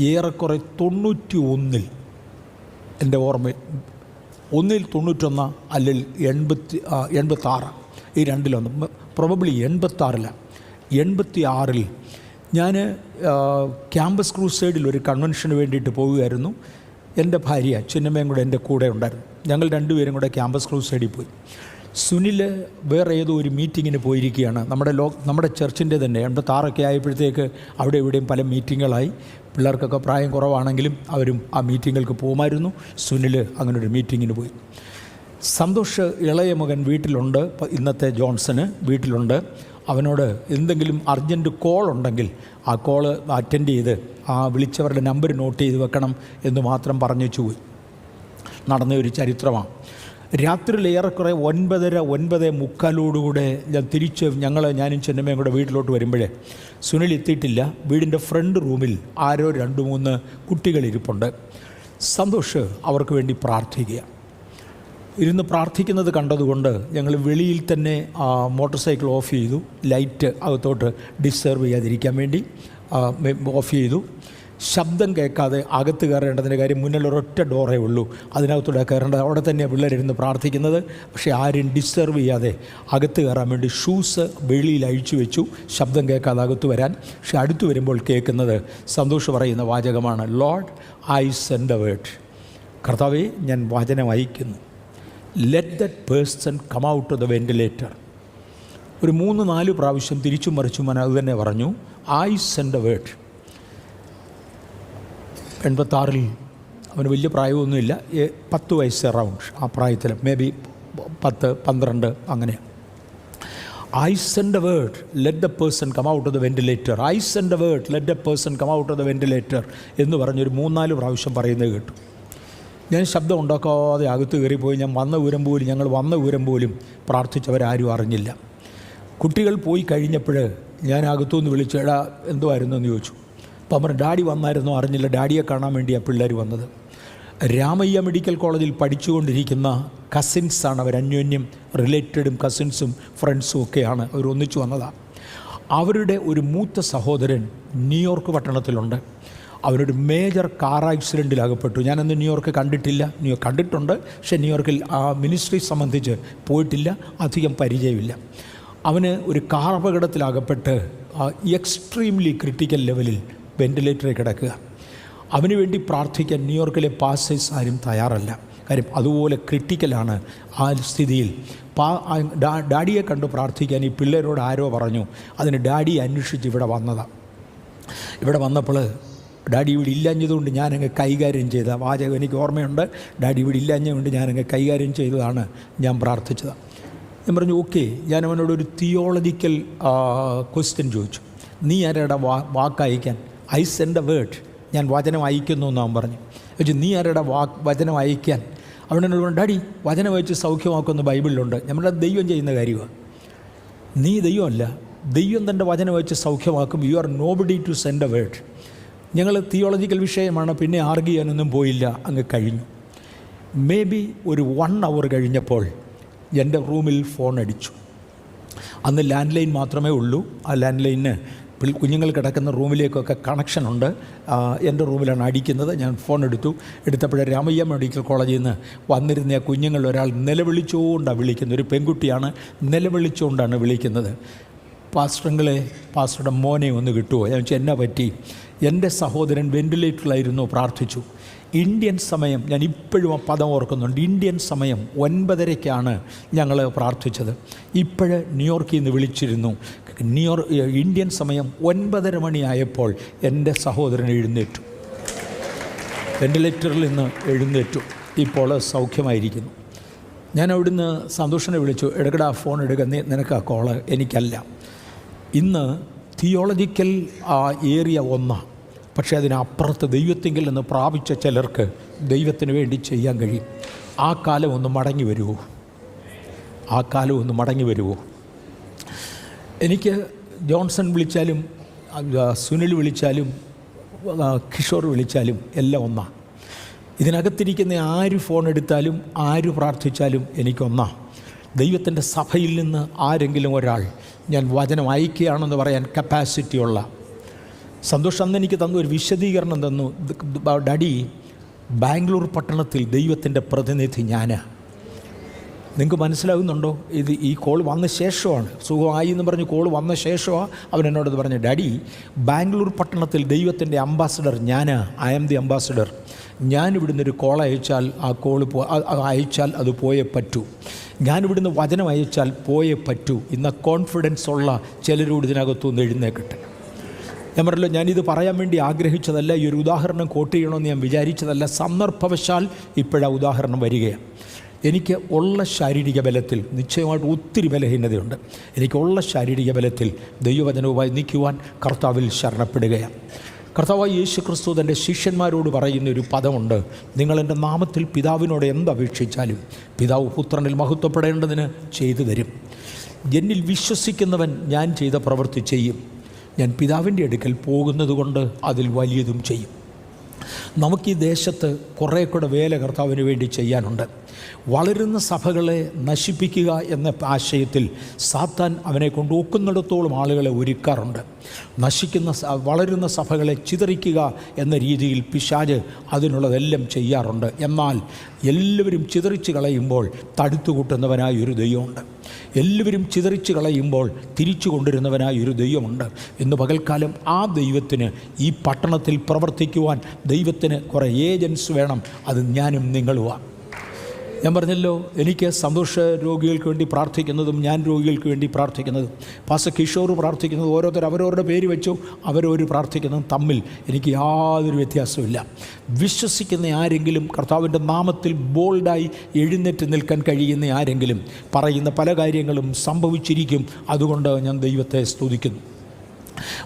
ഏറെക്കുറെ 91 എൻ്റെ ഓർമ്മ, 91 അല്ലെങ്കിൽ 86, ഈ രണ്ടിലൊന്ന്, പ്രോബബ്ലി 86 ഞാൻ ക്യാമ്പസ് ക്രൂസൈഡിൽ ഒരു കൺവെൻഷന് വേണ്ടിയിട്ട് പോവുകയായിരുന്നു. എൻ്റെ ഭാര്യ ചിന്നമ്മയും കൂടെ എൻ്റെ കൂടെ ഉണ്ടായിരുന്നു. ഞങ്ങൾ രണ്ടുപേരും കൂടെ ക്യാമ്പസ് ക്രൂസൈഡിൽ പോയി. സുനിൽ വേറെ ഏതോ ഒരു മീറ്റിങ്ങിന് പോയിരിക്കുകയാണ്. നമ്മുടെ ചർച്ചിൻ്റെ തന്നെ 86 ആയപ്പോഴത്തേക്ക് അവിടെ ഇവിടെയും പല മീറ്റിങ്ങുകളായി. പിള്ളേർക്കൊക്കെ പ്രായം കുറവാണെങ്കിലും അവരും ആ മീറ്റിങ്ങുകൾക്ക് പോകുമായിരുന്നു. സുനിൽ അങ്ങനെ ഒരു മീറ്റിങ്ങിന് പോയി. സന്തോഷ് ഇളയ മകൻ വീട്ടിലുണ്ട്, ഇന്നത്തെ ജോൺസന് വീട്ടിലുണ്ട്. അവനോട് എന്തെങ്കിലും അർജൻറ്റ് കോൾ ഉണ്ടെങ്കിൽ ആ കോള് അറ്റൻഡ് ചെയ്ത് ആ വിളിച്ചവരുടെ നമ്പർ നോട്ട് ചെയ്ത് വെക്കണം എന്ന് മാത്രം പറഞ്ഞു പോയി. നടന്ന ഒരു ചരിത്രമാണ്. രാത്രിയിൽ ഏറെക്കുറെ 9:45 ഞാൻ തിരിച്ച് ഞാനും ചെന്നമ്മയും കൂടെ വീട്ടിലോട്ട് വരുമ്പോഴേ സുനിൽ എത്തിയിട്ടില്ല. വീടിൻ്റെ ഫ്രണ്ട് റൂമിൽ ആരോ 2-3 കുട്ടികളിരിപ്പുണ്ട്. സന്തോഷ് അവർക്ക് വേണ്ടി പ്രാർത്ഥിക്കുക. ഇരുന്ന് പ്രാർത്ഥിക്കുന്നത് കണ്ടതുകൊണ്ട് ഞങ്ങൾ വെളിയിൽ തന്നെ മോട്ടോർ സൈക്കിൾ ഓഫ് ചെയ്തു. ലൈറ്റ് അകത്തോട്ട് ഡിസ്റ്റർബ് ചെയ്യാതിരിക്കാൻ വേണ്ടി ഓഫ് ചെയ്തു. ശബ്ദം കേൾക്കാതെ അകത്ത് കയറേണ്ടതിൻ്റെ കാര്യം, മുന്നിൽ ഒരൊറ്റ ഡോറേ ഉള്ളൂ, അതിനകത്തൂടെ കയറേണ്ടത്. അവിടെ തന്നെയാണ് പിള്ളേരിരുന്ന് പ്രാർത്ഥിക്കുന്നത്. പക്ഷേ ആരും ഡിസ്റ്റർബ് ചെയ്യാതെ അകത്ത് കയറാൻ വേണ്ടി ഷൂസ് വെളിയിൽ അഴിച്ചു വെച്ചു, ശബ്ദം കേൾക്കാതെ അകത്ത് വരാൻ. പക്ഷെ അടുത്ത് വരുമ്പോൾ കേൾക്കുന്നത് സന്തോഷ് പറയുന്ന വാചകമാണ്, lord I send a word. കർത്താവേ, ഞാൻ വചനം അയക്കുന്നു. Let that person come out of the ventilator. ഒരു 3-4 പ്രാവശ്യം തിരിച്ചും മറിച്ചും ഞാൻ അത് തന്നെ പറഞ്ഞു, ഐ സെൻഡ് എ വേർഡ്. 86 അവന് വലിയ പ്രായമൊന്നുമില്ല, 10 വയസ്സ് അറൗണ്ട് ആ പ്രായത്തിൽ, മേ ബി 10-12 അങ്ങനെ. I send a word, let the person come out of the ventilator. I send a word, let the person come out of the ventilator എന്ന് പറഞ്ഞൊരു 3-4 പ്രാവശ്യം പറയുന്നത് കേട്ടു. ഞാൻ ശബ്ദം ഉണ്ടാക്കാതെ അകത്ത് കയറിപ്പോയി. ഞങ്ങൾ വന്ന വിവരം പോലും പ്രാർത്ഥിച്ചവരാരും അറിഞ്ഞില്ല. കുട്ടികൾ പോയി കഴിഞ്ഞപ്പോൾ ഞാൻ അകത്തുനിന്ന് വിളിച്ചു, എടാ എന്തുമായിരുന്നു എന്ന് ചോദിച്ചു. അപ്പം അവർ ഡാഡി വന്നായിരുന്നോ അറിഞ്ഞില്ല, ഡാഡിയെ കാണാൻ വേണ്ടിയാണ് പിള്ളേർ വന്നത്. രാമയ്യ മെഡിക്കൽ കോളേജിൽ പഠിച്ചുകൊണ്ടിരിക്കുന്ന കസിൻസാണ് അവർ, അന്യോന്യം റിലേറ്റഡും കസിൻസും ഫ്രണ്ട്സും ഒക്കെയാണ് അവർ ഒന്നിച്ചു വന്നതാണ്. അവരുടെ ഒരു മൂത്ത സഹോദരൻ ന്യൂയോർക്ക് പട്ടണത്തിലുണ്ട്. അവരൊരു മേജർ കാർ ആക്സിഡൻറ്റിൽ അകപ്പെട്ടു. ഞാനന്ന് ന്യൂയോർക്ക് കണ്ടിട്ടില്ല. ന്യൂയോർക്ക് കണ്ടിട്ടുണ്ട്, പക്ഷേ ന്യൂയോർക്കിൽ ആ മിനിസ്ട്രി സംബന്ധിച്ച് പോയിട്ടില്ല, അധികം പരിചയമില്ല. അവന് ഒരു കാർ അപകടത്തിലകപ്പെട്ട് എക്സ്ട്രീംലി ക്രിട്ടിക്കൽ ലെവലിൽ വെൻറ്റിലേറ്ററിൽ കിടക്കുക. അവന് വേണ്ടി പ്രാർത്ഥിക്കാൻ ന്യൂയോർക്കിലെ പാസ്റ്റേഴ്സ് ആരും തയ്യാറല്ല. കാര്യം അതുപോലെ ക്രിട്ടിക്കലാണ് ആ സ്ഥിതിയിൽ. ഡാഡിയെ കണ്ട് പ്രാർത്ഥിക്കാൻ ഈ പിള്ളേരോട് ആരോ പറഞ്ഞു. അതിന് ഡാഡിയെ അന്വേഷിച്ച് ഇവിടെ വന്നതാണ്. ഇവിടെ വന്നപ്പോൾ ഡാഡി ഇവിടെ ഇല്ലാഞ്ഞതുകൊണ്ട് ഞാനങ്ങ് കൈകാര്യം ചെയ്ത വാചകം എനിക്ക് ഓർമ്മയുണ്ട്. ഡാഡി ഇവിടെ ഇല്ലാഞ്ഞതുകൊണ്ട് ഞാനങ്ങ് കൈകാര്യം ചെയ്തതാണ്, ഞാൻ പ്രാർത്ഥിച്ചതാണ്. ഞാൻ പറഞ്ഞു ഓക്കെ. ഞാൻ അവനോടൊരു തിയോളജിക്കൽ ക്വസ്റ്റ്യൻ ചോദിച്ചു. നീ ആരുടെ വാക്കയക്കാൻ? ഐ സെൻഡ് എ വേർഡ്, ഞാൻ വചനം അയക്കുന്നു എന്ന് അവൻ പറഞ്ഞു. ചോദിച്ചു നീ ആരുടെ വചനം അയക്കാൻ? അവനോട് പറഞ്ഞു ഡാഡി വചനം അയച്ച് സൗഖ്യമാക്കുന്ന ബൈബിളിലുണ്ട്. നമ്മുടെ ദൈവം ചെയ്യുന്ന കാര്യമാണ്. നീ ദൈവമല്ല, ദൈവം തൻ്റെ വചനം അയച്ച് സൗഖ്യമാക്കും. You are nobody to send a word. ഞങ്ങൾ തിയോളജിക്കൽ വിഷയമാണ്, പിന്നെ ആർഗ്യ ചെയ്യാനൊന്നും പോയില്ല, അങ്ങ് കഴിഞ്ഞു. മേ ബി ഒരു 1 hour കഴിഞ്ഞപ്പോൾ എൻ്റെ റൂമിൽ ഫോൺ അടിച്ചു. അന്ന് ലാൻഡ് ലൈൻ മാത്രമേ ഉള്ളൂ. ആ ലാൻഡ് ലൈനിന് കുഞ്ഞുങ്ങൾ കിടക്കുന്ന റൂമിലേക്കൊക്കെ കണക്ഷനുണ്ട്. എൻ്റെ റൂമിലാണ് അടിക്കുന്നത്. ഞാൻ ഫോൺ എടുത്തപ്പോഴേ രാമയ്യ മെഡിക്കൽ കോളേജിൽ നിന്ന് വന്നിരുന്ന കുഞ്ഞുങ്ങൾ ഒരാൾ നിലവിളിച്ചുകൊണ്ടാണ് വിളിക്കുന്നത്. ഒരു പെൺകുട്ടിയാണ്, നിലവിളിച്ചുകൊണ്ടാണ് വിളിക്കുന്നത്. പാസ്റ്ററുടെ മോനെ ഒന്ന് കിട്ടുമോ? ഞാൻ വെച്ചാൽ എന്നാ പറ്റി? എൻ്റെ സഹോദരൻ വെൻറ്റിലേറ്ററിലായിരുന്നു, പ്രാർത്ഥിച്ചു. ഇന്ത്യൻ സമയം, ഞാൻ ഇപ്പോഴും ആ പദം ഓർക്കുന്നുണ്ട്, ഇന്ത്യൻ സമയം 9:30 ഞങ്ങൾ പ്രാർത്ഥിച്ചത്. ഇപ്പോഴ് ന്യൂയോർക്കിൽ നിന്ന് വിളിച്ചിരുന്നു. ഇന്ത്യൻ സമയം 9:30 മണിയായപ്പോൾ എൻ്റെ സഹോദരൻ എഴുന്നേറ്റു, വെൻറ്റിലേറ്ററിൽ നിന്ന് എഴുന്നേറ്റു. ഇപ്പോൾ സൗഖ്യമായിരിക്കുന്നു. ഞാൻ അവിടുന്ന് സന്തോഷനെ വിളിച്ചു, എടുക്കടാ ഫോൺ എടുക്കുക, നിനക്ക് ആ കോള്, എനിക്കല്ല. ഇന്ന് തിയോളജിക്കൽ ഏരിയ ഒന്നാണ്, പക്ഷേ അതിനപ്പുറത്ത് ദൈവത്തിങ്കിൽ നിന്ന് പ്രാപിച്ച ചിലർക്ക് ദൈവത്തിന് വേണ്ടി ചെയ്യാൻ കഴിയും. ആ കാലം ഒന്ന് മടങ്ങി വരുമോ? ആ കാലം ഒന്ന് മടങ്ങി വരുമോ? എനിക്ക് ജോൺസൺ വിളിച്ചാലും സുനിൽ വിളിച്ചാലും കിഷോർ വിളിച്ചാലും എല്ലാം ഒന്നാണ്. ഇതിനകത്തിരിക്കുന്ന ആര് ഫോൺ എടുത്താലും ആര് പ്രാർത്ഥിച്ചാലും എനിക്കൊന്നാണ്. ദൈവത്തിൻ്റെ സഭയിൽ നിന്ന് ആരെങ്കിലും ഒരാൾ ഞാൻ വചനം അയക്കുകയാണെന്ന് പറയാൻ കപ്പാസിറ്റിയുള്ള, സന്തോഷം അന്ന് എനിക്ക് തന്നു ഒരു വിശദീകരണം തന്നു. ഡാഡി, ബാംഗ്ലൂർ പട്ടണത്തിൽ ദൈവത്തിൻ്റെ പ്രതിനിധി ഞാനാണ്. നിങ്ങൾക്ക് മനസ്സിലാകുന്നുണ്ടോ? ഈ കോൾ വന്ന ശേഷമാണ്, സുഖമായി എന്ന് പറഞ്ഞ് കോൾ വന്ന ശേഷമാണ് അവൻ എന്നോടത് പറഞ്ഞു. ഡാഡി, ബാംഗ്ലൂർ പട്ടണത്തിൽ ദൈവത്തിൻ്റെ അംബാസഡർ ഞാനാണ്. I am the ambassador. ഞാനിവിടുന്ന് ഒരു കോൾ അയച്ചാൽ ആ കോൾ അയച്ചാൽ അത് പോയേ പറ്റൂ. ഞാനിവിടുന്ന് വചനം അയച്ചാൽ പോയേ പറ്റൂ. ഇന്ന് കോൺഫിഡൻസ് ഉള്ള ചിലരോട് ഇതിനകത്തുനിന്ന് എഴുന്നേക്കട്ടെ. ഞാൻ പറഞ്ഞല്ലോ, ഞാനിത് പറയാൻ വേണ്ടി ആഗ്രഹിച്ചതല്ല, ഈ ഒരു ഉദാഹരണം കോട്ട് ചെയ്യണമെന്ന് ഞാൻ വിചാരിച്ചതല്ല. സന്ദർഭവശാൽ ഇപ്പോഴാ ഉദാഹരണം വരികയാണ്. എനിക്ക് ഉള്ള ശാരീരിക ബലത്തിൽ നിശ്ചയമായിട്ട് ഒത്തിരി ബലഹീനതയുണ്ട്. എനിക്കുള്ള ശാരീരിക ബലത്തിൽ ദൈവവചനവുമായി നിൽക്കുവാൻ കർത്താവിൽ ശരണപ്പെടുകയാണ്. കർത്താവായ യേശു ക്രിസ്തു തൻ്റെ ശിഷ്യന്മാരോട് പറയുന്ന ഒരു പദമുണ്ട്: നിങ്ങൾ എൻ്റെ നാമത്തിൽ പിതാവിനോട് എന്തപേക്ഷിച്ചാലും പിതാവ് പുത്രനിൽ മഹത്വപ്പെടേണ്ടതിന് ചെയ്തു തരും. എന്നിൽ വിശ്വസിക്കുന്നവൻ ഞാൻ ചെയ്ത പ്രവൃത്തി ചെയ്യും. ഞാൻ പിതാവിൻ്റെ അടുക്കൽ പോകുന്നത് കൊണ്ട് അതിൽ വലിയതും ചെയ്യും. നമുക്ക് ഈ ദേശത്ത് കുറേ കൂടെ വേല കർത്താവിന് വേണ്ടി ചെയ്യാനുണ്ട്. വളരുന്ന സഭകളെ നശിപ്പിക്കുക എന്ന ആശയത്തിൽ സാത്താൻ അവനെ കൊണ്ട് ഒക്കുന്നിടത്തോളം ആളുകളെ ഒരുക്കാറുണ്ട്. വളരുന്ന സഭകളെ ചിതറിക്കുക എന്ന രീതിയിൽ പിശാച് അതിനുള്ളതെല്ലാം ചെയ്യാറുണ്ട്. എന്നാൽ എല്ലാവരും ചിതറിച്ച് കളയുമ്പോൾ തടുത്തു കൂട്ടുന്നവനായ ഒരു ദൈവമുണ്ട്. എല്ലാവരും ചിതറിച്ച് കളയുമ്പോൾ തിരിച്ചു കൊണ്ടുവരുന്നവനായ ഒരു ദൈവമുണ്ട്. ഇന്ന് പകൽക്കാലം ആ ദൈവത്തിന് ഈ പട്ടണത്തിൽ പ്രവർത്തിക്കുവാൻ ദൈവത്തിന് കുറേ ഏജൻസ് വേണം. അത് ഞാനും നിങ്ങളുമാണ്. ഞാൻ പറഞ്ഞല്ലോ, എനിക്ക് സന്തോഷ രോഗികൾക്ക് വേണ്ടി പ്രാർത്ഥിക്കുന്നതും ഞാൻ രോഗികൾക്ക് വേണ്ടി പ്രാർത്ഥിക്കുന്നതും പാസ്റ്റർ കിഷോർ പ്രാർത്ഥിക്കുന്നതും ഓരോരുത്തർ അവരവരുടെ പേര് വെച്ചു അവരവർ പ്രാർത്ഥിക്കുന്നതും തമ്മിൽ എനിക്ക് യാതൊരു വ്യത്യാസമില്ല. വിശ്വസിക്കുന്ന ആരെങ്കിലും, കർത്താവിൻ്റെ നാമത്തിൽ ബോൾഡായി എഴുന്നേറ്റ് നിൽക്കാൻ കഴിയുന്ന ആരെങ്കിലും പറയുന്ന പല കാര്യങ്ങളും സംഭവിച്ചിരിക്കും. അതുകൊണ്ട് ഞാൻ ദൈവത്തെ സ്തുതിക്കുന്നു.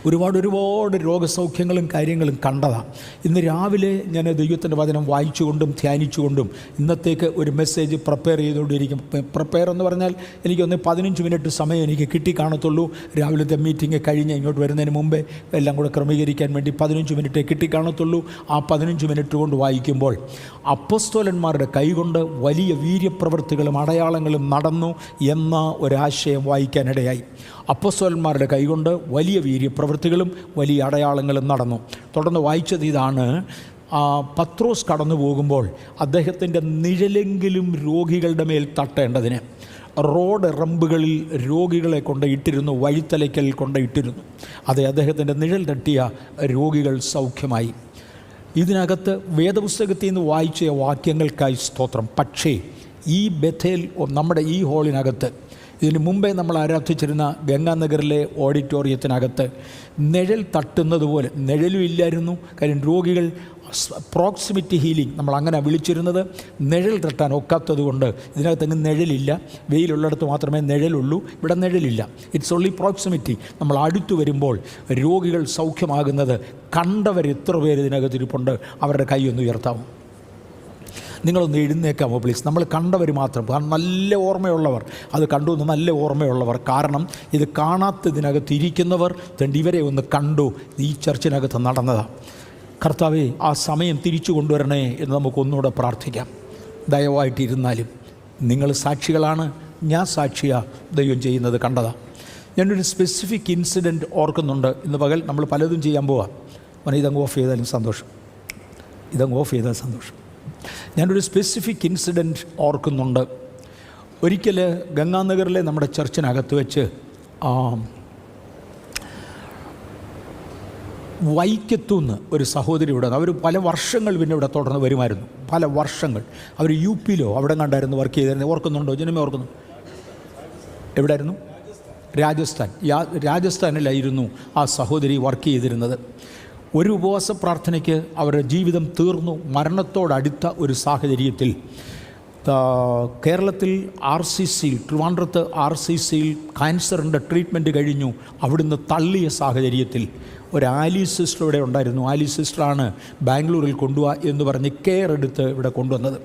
ഒരുപാട് രോഗസൗഖ്യങ്ങളും കാര്യങ്ങളും കണ്ടതാണ്. ഇന്ന് രാവിലെ ഞാൻ ദൈവത്തിൻ്റെ വചനം വായിച്ചുകൊണ്ടും ധ്യാനിച്ചുകൊണ്ടും ഇന്നത്തേക്ക് ഒരു മെസ്സേജ് പ്രിപ്പയർ ചെയ്തുകൊണ്ടിരിക്കും. പ്രിപ്പയർ എന്ന് പറഞ്ഞാൽ എനിക്കൊന്ന് 15 മിനിറ്റ് സമയം എനിക്ക് കിട്ടിക്കാണത്തുള്ളൂ. രാവിലത്തെ മീറ്റിംഗ് കഴിഞ്ഞ് ഇങ്ങോട്ട് വരുന്നതിന് മുമ്പേ എല്ലാം കൂടെ ക്രമീകരിക്കാൻ വേണ്ടി 15 മിനിറ്റേ കിട്ടിക്കാണത്തുള്ളൂ. ആ 15 മിനിറ്റ് കൊണ്ട് വായിക്കുമ്പോൾ അപ്പോസ്തലന്മാരുടെ കൈകൊണ്ട് വലിയ വീര്യപ്രവൃത്തികളും അടയാളങ്ങളും നടന്നു എന്ന ഒരാശയം വായിക്കാനിടയായി. അപ്പോസ്തലന്മാരുടെ കൈകൊണ്ട് വലിയ വീര്യപ്രവൃത്തികളും വലിയ അടയാളങ്ങളും നടന്നു. തുടർന്ന് വായിച്ചത് ഇതാണ്: പത്രോസ് കടന്നു പോകുമ്പോൾ അദ്ദേഹത്തിൻ്റെ നിഴലെങ്കിലും രോഗികളുടെ മേൽ തട്ടേണ്ടതിന് റോഡ് റമ്പുകളിൽ രോഗികളെ കൊണ്ടിട്ടിരുന്നു, വഴിത്തലയ്ക്കൽ കൊണ്ടിട്ടിരുന്നു. അത് അദ്ദേഹത്തിൻ്റെ നിഴൽ തട്ടിയ രോഗികൾ സൗഖ്യമായി. ഇതിനകത്ത് വേദപുസ്തകത്തിൽ നിന്ന് വായിച്ച വാക്യങ്ങൾക്കായി സ്തോത്രം. പക്ഷേ ഈ ബഥേൽ, നമ്മുടെ ഈ ഹോളിനകത്ത്, ഇതിന് മുമ്പേ നമ്മൾ ആരാധിച്ചിരുന്ന ഗംഗാനഗറിലെ ഓഡിറ്റോറിയത്തിനകത്ത് നിഴൽ തട്ടുന്നത് പോലെ നിഴലും ഇല്ലായിരുന്നു. കാര്യം രോഗികൾ പ്രോക്സിമിറ്റി ഹീലിംഗ് നമ്മൾ അങ്ങനെ വിളിച്ചിരുന്നത്. നിഴൽ തട്ടാൻ ഒക്കാത്തത് കൊണ്ട് ഇതിനകത്തെങ്ങും നിഴലില്ല. വെയിലുള്ളിടത്ത് മാത്രമേ നിഴലുള്ളൂ. ഇവിടെ നിഴലില്ല. It's only proximity. നമ്മൾ അടുത്തു വരുമ്പോൾ രോഗികൾ സൗഖ്യമാകുന്നത് കണ്ടവരെത്ര പേര് ഇതിനകത്തിരിപ്പുണ്ട്? അവരുടെ കൈ ഒന്ന് ഉയർത്താവും. നിങ്ങളൊന്ന് എഴുന്നേക്കാമോ പ്ലീസ്? നമ്മൾ കണ്ടവർ മാത്രം, കാരണം നല്ല ഓർമ്മയുള്ളവർ, അത് കണ്ടു എന്ന് നല്ല ഓർമ്മയുള്ളവർ. കാരണം ഇത് കാണാത്തതിനകത്ത് ഇരിക്കുന്നവർ ഇവരെ ഒന്ന് കണ്ടു. ഈ ചർച്ചിനകത്ത് നടന്നതാണ്. കർത്താവേ, ആ സമയം തിരിച്ചു കൊണ്ടുവരണേ എന്ന് നമുക്കൊന്നുകൂടെ പ്രാർത്ഥിക്കാം. ദയവായിട്ടിരുന്നാലും നിങ്ങൾ സാക്ഷികളാണ്, ഞാൻ സാക്ഷിയാണ്. ദൈവം ചെയ്യുന്നത് കണ്ടതാണ്. ഞാനൊരു സ്പെസിഫിക് ഇൻസിഡൻറ്റ് ഓർക്കുന്നുണ്ട്. ഇന്ന് പകൽ നമ്മൾ പലതും ചെയ്യാൻ പോവാം. ഇതങ്ങ് ഓഫ് ചെയ്താലും സന്തോഷം, ഇതങ്ങ് ഓഫ് ചെയ്താൽ സന്തോഷം. ഞാനൊരു സ്പെസിഫിക് ഇൻസിഡൻറ്റ് ഓർക്കുന്നുണ്ട്. ഒരിക്കൽ ഗംഗാനഗറിലെ നമ്മുടെ ചർച്ചിനകത്ത് വെച്ച് വൈക്കത്തുനിന്ന് ഒരു സഹോദരി ഇവിടെ, അവർ പല വർഷങ്ങൾ പിന്നെ ഇവിടെ തുടർന്ന് വരുമായിരുന്നു. പല വർഷങ്ങൾ അവർ UP അവിടെ കണ്ടായിരുന്നു വർക്ക് ചെയ്തിരുന്നത്. ഓർക്കുന്നുണ്ടോ? ജനമേ ഓർക്കുന്നു? എവിടെയായിരുന്നു? രാജസ്ഥാനിലായിരുന്നു ആ സഹോദരി വർക്ക് ചെയ്തിരുന്നത്. ഒരു ഉപവാസ പ്രാർത്ഥനയ്ക്ക് അവരുടെ ജീവിതം തീർന്നു. മരണത്തോടടുത്ത ഒരു സാഹചര്യത്തിൽ കേരളത്തിൽ ട്രിവാൻഡ്രത്ത് RCCയിൽ ക്യാൻസറിൻ്റെ ട്രീറ്റ്മെൻറ്റ് കഴിഞ്ഞു. അവിടുന്ന് തള്ളിയ സാഹചര്യത്തിൽ ഒരു ആലീസ് സിസ്റ്റർ ഇവിടെ ഉണ്ടായിരുന്നു. ആലീസ് സിസ്റ്ററാണ് ബാംഗ്ലൂരിൽ കൊണ്ടുപോവുക എന്ന് പറഞ്ഞ് കെയർ എടുത്ത് ഇവിടെ കൊണ്ടുവന്നത്.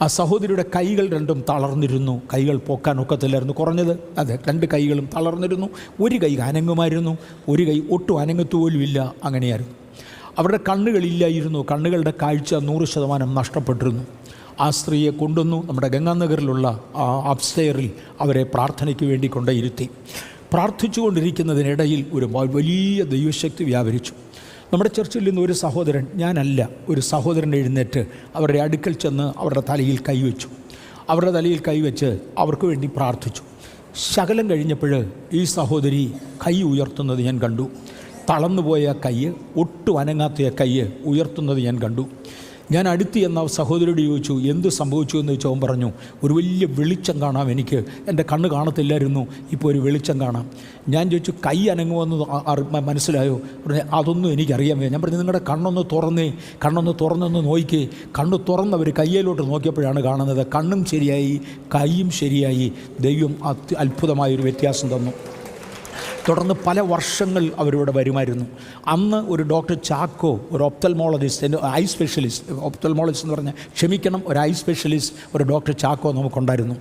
ആ സഹോദരിയുടെ കൈകൾ രണ്ടും തളർന്നിരുന്നു. കൈകൾ പൊക്കാൻ ഒക്കത്തില്ലായിരുന്നു. കുറഞ്ഞത് അതെ, 2 കൈകളും തളർന്നിരുന്നു. ഒരു കൈ അനങ്ങുമായിരുന്നു, ഒരു കൈ ഒട്ടും അനങ്ങത്തുപോലുമില്ല. അങ്ങനെയായിരുന്നു. അവരുടെ കണ്ണുകളില്ലായിരുന്നു. കണ്ണുകളുടെ കാഴ്ച 100% നഷ്ടപ്പെട്ടിരുന്നു. ആ സ്ത്രീയെ കൊണ്ടുവന്നു നമ്മുടെ ഗംഗാനഗറിലുള്ള അപ്സ്റ്റെയറിൽ അവരെ പ്രാർത്ഥനയ്ക്ക് വേണ്ടി കൊണ്ടിരുത്തി. പ്രാർത്ഥിച്ചു കൊണ്ടിരിക്കുന്നതിനിടയിൽ ഒരു വലിയ ദൈവശക്തി വ്യാപരിച്ചു. നമ്മുടെ ചർച്ചിൽ നിന്ന് ഒരു സഹോദരൻ, ഞാനല്ല, ഒരു സഹോദരൻ എഴുന്നേറ്റ് അവരുടെ അടുക്കൽ ചെന്ന് അവരുടെ തലയിൽ കൈവച്ചു. അവരുടെ തലയിൽ കൈവച്ച് അവർക്ക് വേണ്ടി പ്രാർത്ഥിച്ചു. ശകലം കഴിഞ്ഞപ്പോൾ ഈ സഹോദരി കൈ ഉയർത്തുന്നത് ഞാൻ കണ്ടു. തളർന്നുപോയ കൈ, ഒട്ടും അനങ്ങാത്ത കൈ ഉയർത്തുന്നത് ഞാൻ കണ്ടു. ഞാൻ അടുത്ത് എന്ന സഹോദരിയോട് ചോദിച്ചു, എന്ത് സംഭവിച്ചു എന്ന് ചോദിച്ചു. അവൻ പറഞ്ഞു, ഒരു വലിയ വെളിച്ചം കാണാം, എനിക്ക് എൻ്റെ കണ്ണ് കാണത്തില്ലായിരുന്നു, ഇപ്പോൾ ഒരു വെളിച്ചം കാണാം. ഞാൻ ചോദിച്ചു, കൈ അനങ്ങുമെന്ന് മനസ്സിലായോ? അതൊന്നും എനിക്കറിയാൻ വയ്യ. ഞാൻ പറഞ്ഞു, നിങ്ങളുടെ കണ്ണൊന്ന് തുറന്നൊന്ന് നോക്കിക്കേ. കണ്ണ് തുറന്നവർ കയ്യിലോട്ട് നോക്കിയപ്പോഴാണ് കാണുന്നത് കണ്ണും ശരിയായി, കൈയും ശരിയായി. ദൈവം അത്ഭുതമായൊരു വ്യത്യാസം തന്നു. തുടർന്ന് പല വർഷങ്ങൾ അവരിവിടെ വരുമായിരുന്നു. അന്ന് ഒരു ഡോക്ടർ ചാക്കോ, ഒരു ഒപ്തൽമോളജിസ്റ്റ്, ഐ സ്പെഷ്യലിസ്റ്റ്, ഒപ്തൽമോളജിസ്റ്റ് എന്ന് പറഞ്ഞാൽ ക്ഷമിക്കണം, ഒരു ഐ സ്പെഷ്യലിസ്റ്റ്, ഒരു ഡോക്ടർ ചാക്കോ നമുക്കുണ്ടായിരുന്നു.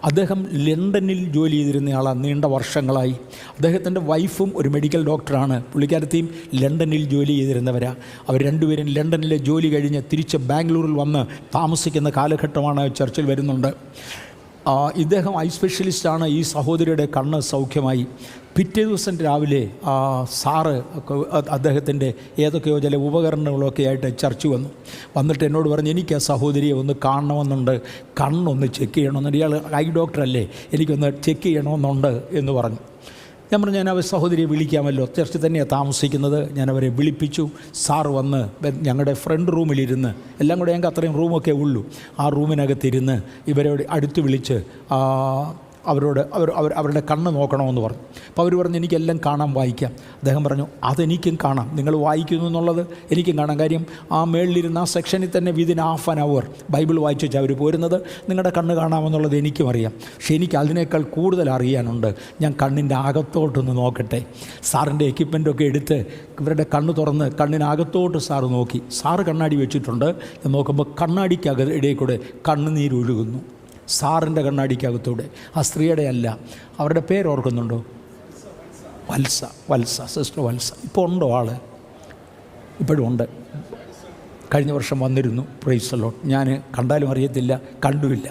അദ്ദേഹം ലണ്ടനിൽ ജോലി ചെയ്തിരുന്നയാളാണ് നീണ്ട വർഷങ്ങളായി. അദ്ദേഹത്തിൻ്റെ വൈഫും ഒരു മെഡിക്കൽ ഡോക്ടറാണ്. പുള്ളിക്കാരത്തെയും ലണ്ടനിൽ ജോലി ചെയ്തിരുന്നവരാണ്. അവർ രണ്ടുപേരും ലണ്ടനിലെ ജോലി കഴിഞ്ഞ് തിരിച്ച് ബാംഗ്ലൂരിൽ വന്ന് താമസിക്കുന്ന കാലഘട്ടമാണ് ചർച്ചിൽ വരുന്നുണ്ട്. ഇദ്ദേഹം ഐ സ്പെഷ്യലിസ്റ്റാണ്. ഈ സഹോദരിയുടെ കണ്ണ് സൗഖ്യമായി. പിറ്റേ ദിവസം രാവിലെ സാറ് അദ്ദേഹത്തിൻ്റെ ഏതൊക്കെയോ ചില ഉപകരണങ്ങളൊക്കെ ആയിട്ട് ചർച്ച് വന്നിട്ട് എന്നോട് പറഞ്ഞു, എനിക്ക് ആ സഹോദരിയെ ഒന്ന് കാണണമെന്നുണ്ട്, കണ്ണൊന്ന് ചെക്ക് ചെയ്യണമെന്നുണ്ട്. ഇയാൾ ഐ ഡോക്ടറല്ലേ, എനിക്കൊന്ന് ചെക്ക് ചെയ്യണമെന്നുണ്ട് എന്ന് പറഞ്ഞു. ഞാൻ പറഞ്ഞു, ഞാൻ അവർ സഹോദരിയെ വിളിക്കാമല്ലോ, ചർച്ചിൽ തന്നെയാണ് താമസിക്കുന്നത്. ഞാൻ അവരെ വിളിപ്പിച്ചു. സാറ് വന്ന് ഞങ്ങളുടെ ഫ്രണ്ട് റൂമിലിരുന്ന്, എല്ലാം കൂടെ ഞങ്ങൾക്ക് അത്രയും റൂമൊക്കെ ഉള്ളൂ, ആ റൂമിനകത്തിരുന്ന് ഇവരോട് അടുത്ത് വിളിച്ച് അവരുടെ കണ്ണ് നോക്കണമെന്ന് പറഞ്ഞു. അപ്പോൾ അവർ പറഞ്ഞു, എനിക്കെല്ലാം കാണാം, വായിക്കാം. അദ്ദേഹം പറഞ്ഞു, അതെനിക്കും കാണാം, നിങ്ങൾ വായിക്കുന്നു എന്നുള്ളത് എനിക്കും കാണാം. കാര്യം ആ മേളിലിരുന്ന ആ സെക്ഷനിൽ തന്നെ within half an hour Bible വായിച്ചാൽ അവർ പോരുന്നത്. നിങ്ങളുടെ കണ്ണ് കാണാമെന്നുള്ളത് എനിക്കും അറിയാം. പക്ഷേ എനിക്ക് അതിനേക്കാൾ കൂടുതൽ അറിയാനുണ്ട്. ഞാൻ കണ്ണിൻ്റെ അകത്തോട്ടൊന്ന് നോക്കട്ടെ. സാറിൻ്റെ എക്യുപ്മെൻറ്റൊക്കെ എടുത്ത് ഇവരുടെ കണ്ണ് തുറന്ന് കണ്ണിനകത്തോട്ട് സാറ് നോക്കി. സാറ് കണ്ണാടി വെച്ചിട്ടുണ്ട്. ഞാൻ നോക്കുമ്പോൾ ഇടയിൽ കൂടെ കണ്ണുനീരൊഴുകുന്നു. സാറിൻ്റെ കണ്ണാടിക്കകത്തൂടെ. ആ സ്ത്രീയുടെ അല്ല, അവരുടെ പേരോർക്കുന്നുണ്ടോ? വത്സ, സിസ്റ്റർ വത്സ. ഇപ്പോൾ ഉണ്ടോ ആൾ? ഇപ്പോഴും ഉണ്ട്. കഴിഞ്ഞ വർഷം വന്നിരുന്നു. Price the Lord. ഞാൻ കണ്ടാലും അറിയത്തില്ല, കണ്ടുമില്ല.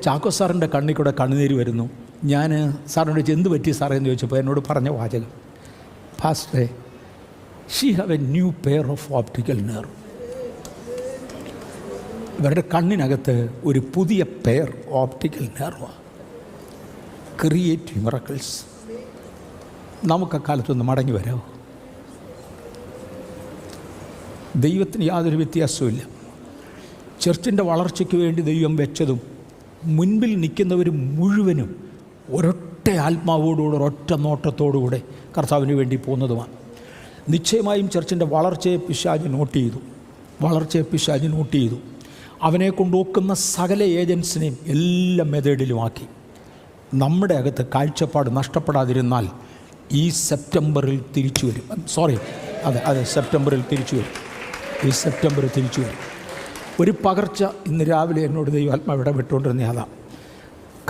ചാക്കോ സാറിൻ്റെ കണ്ണിൽ കൂടെ കണ്ണുനീര് വരുന്നു. ഞാൻ സാറിനോട് എന്ത് പറ്റി സാറേ എന്ന് ചോദിച്ചപ്പോൾ എന്നോട് പറഞ്ഞ വാചകം, ഫാസ്റ്റേ, she have a new pair of optical nerve. ഇവരുടെ കണ്ണിനകത്ത് ഒരു പുതിയ pair optical nerve. Creative miracles. നമുക്ക് അക്കാലത്തൊന്ന് മടങ്ങി വരാമോ? ദൈവത്തിന് യാതൊരു വ്യത്യാസവുമില്ല. ചർച്ചിൻ്റെ വളർച്ചയ്ക്ക് വേണ്ടി ദൈവം വെച്ചതും മുൻപിൽ നിൽക്കുന്നവർ മുഴുവനും ഒരൊറ്റ ആത്മാവോടുകൂടെ, ഒരൊറ്റ നോട്ടത്തോടുകൂടെ കർത്താവിന് വേണ്ടി പോകുന്നതുമാണ്. നിശ്ചയമായും ചർച്ചിൻ്റെ വളർച്ചയെ പിശാച് നോട്ട് ചെയ്തു. അവനെ കൊണ്ടുപോക്കുന്ന സകല ഏജൻസിനെയും എല്ലാ മെത്തേഡിലുമാക്കി. നമ്മുടെ അകത്ത് കാഴ്ചപ്പാട് നഷ്ടപ്പെടാതിരുന്നാൽ ഈ സെപ്റ്റംബറിൽ തിരിച്ചു വരും. സെപ്റ്റംബറിൽ തിരിച്ചു വരും. ഒരു പകർച്ച ഇന്ന് രാവിലെ എന്നോട് ദൈവാത്മാവ് ഇടപെട്ടുകൊണ്ടിരുന്ന അതാ.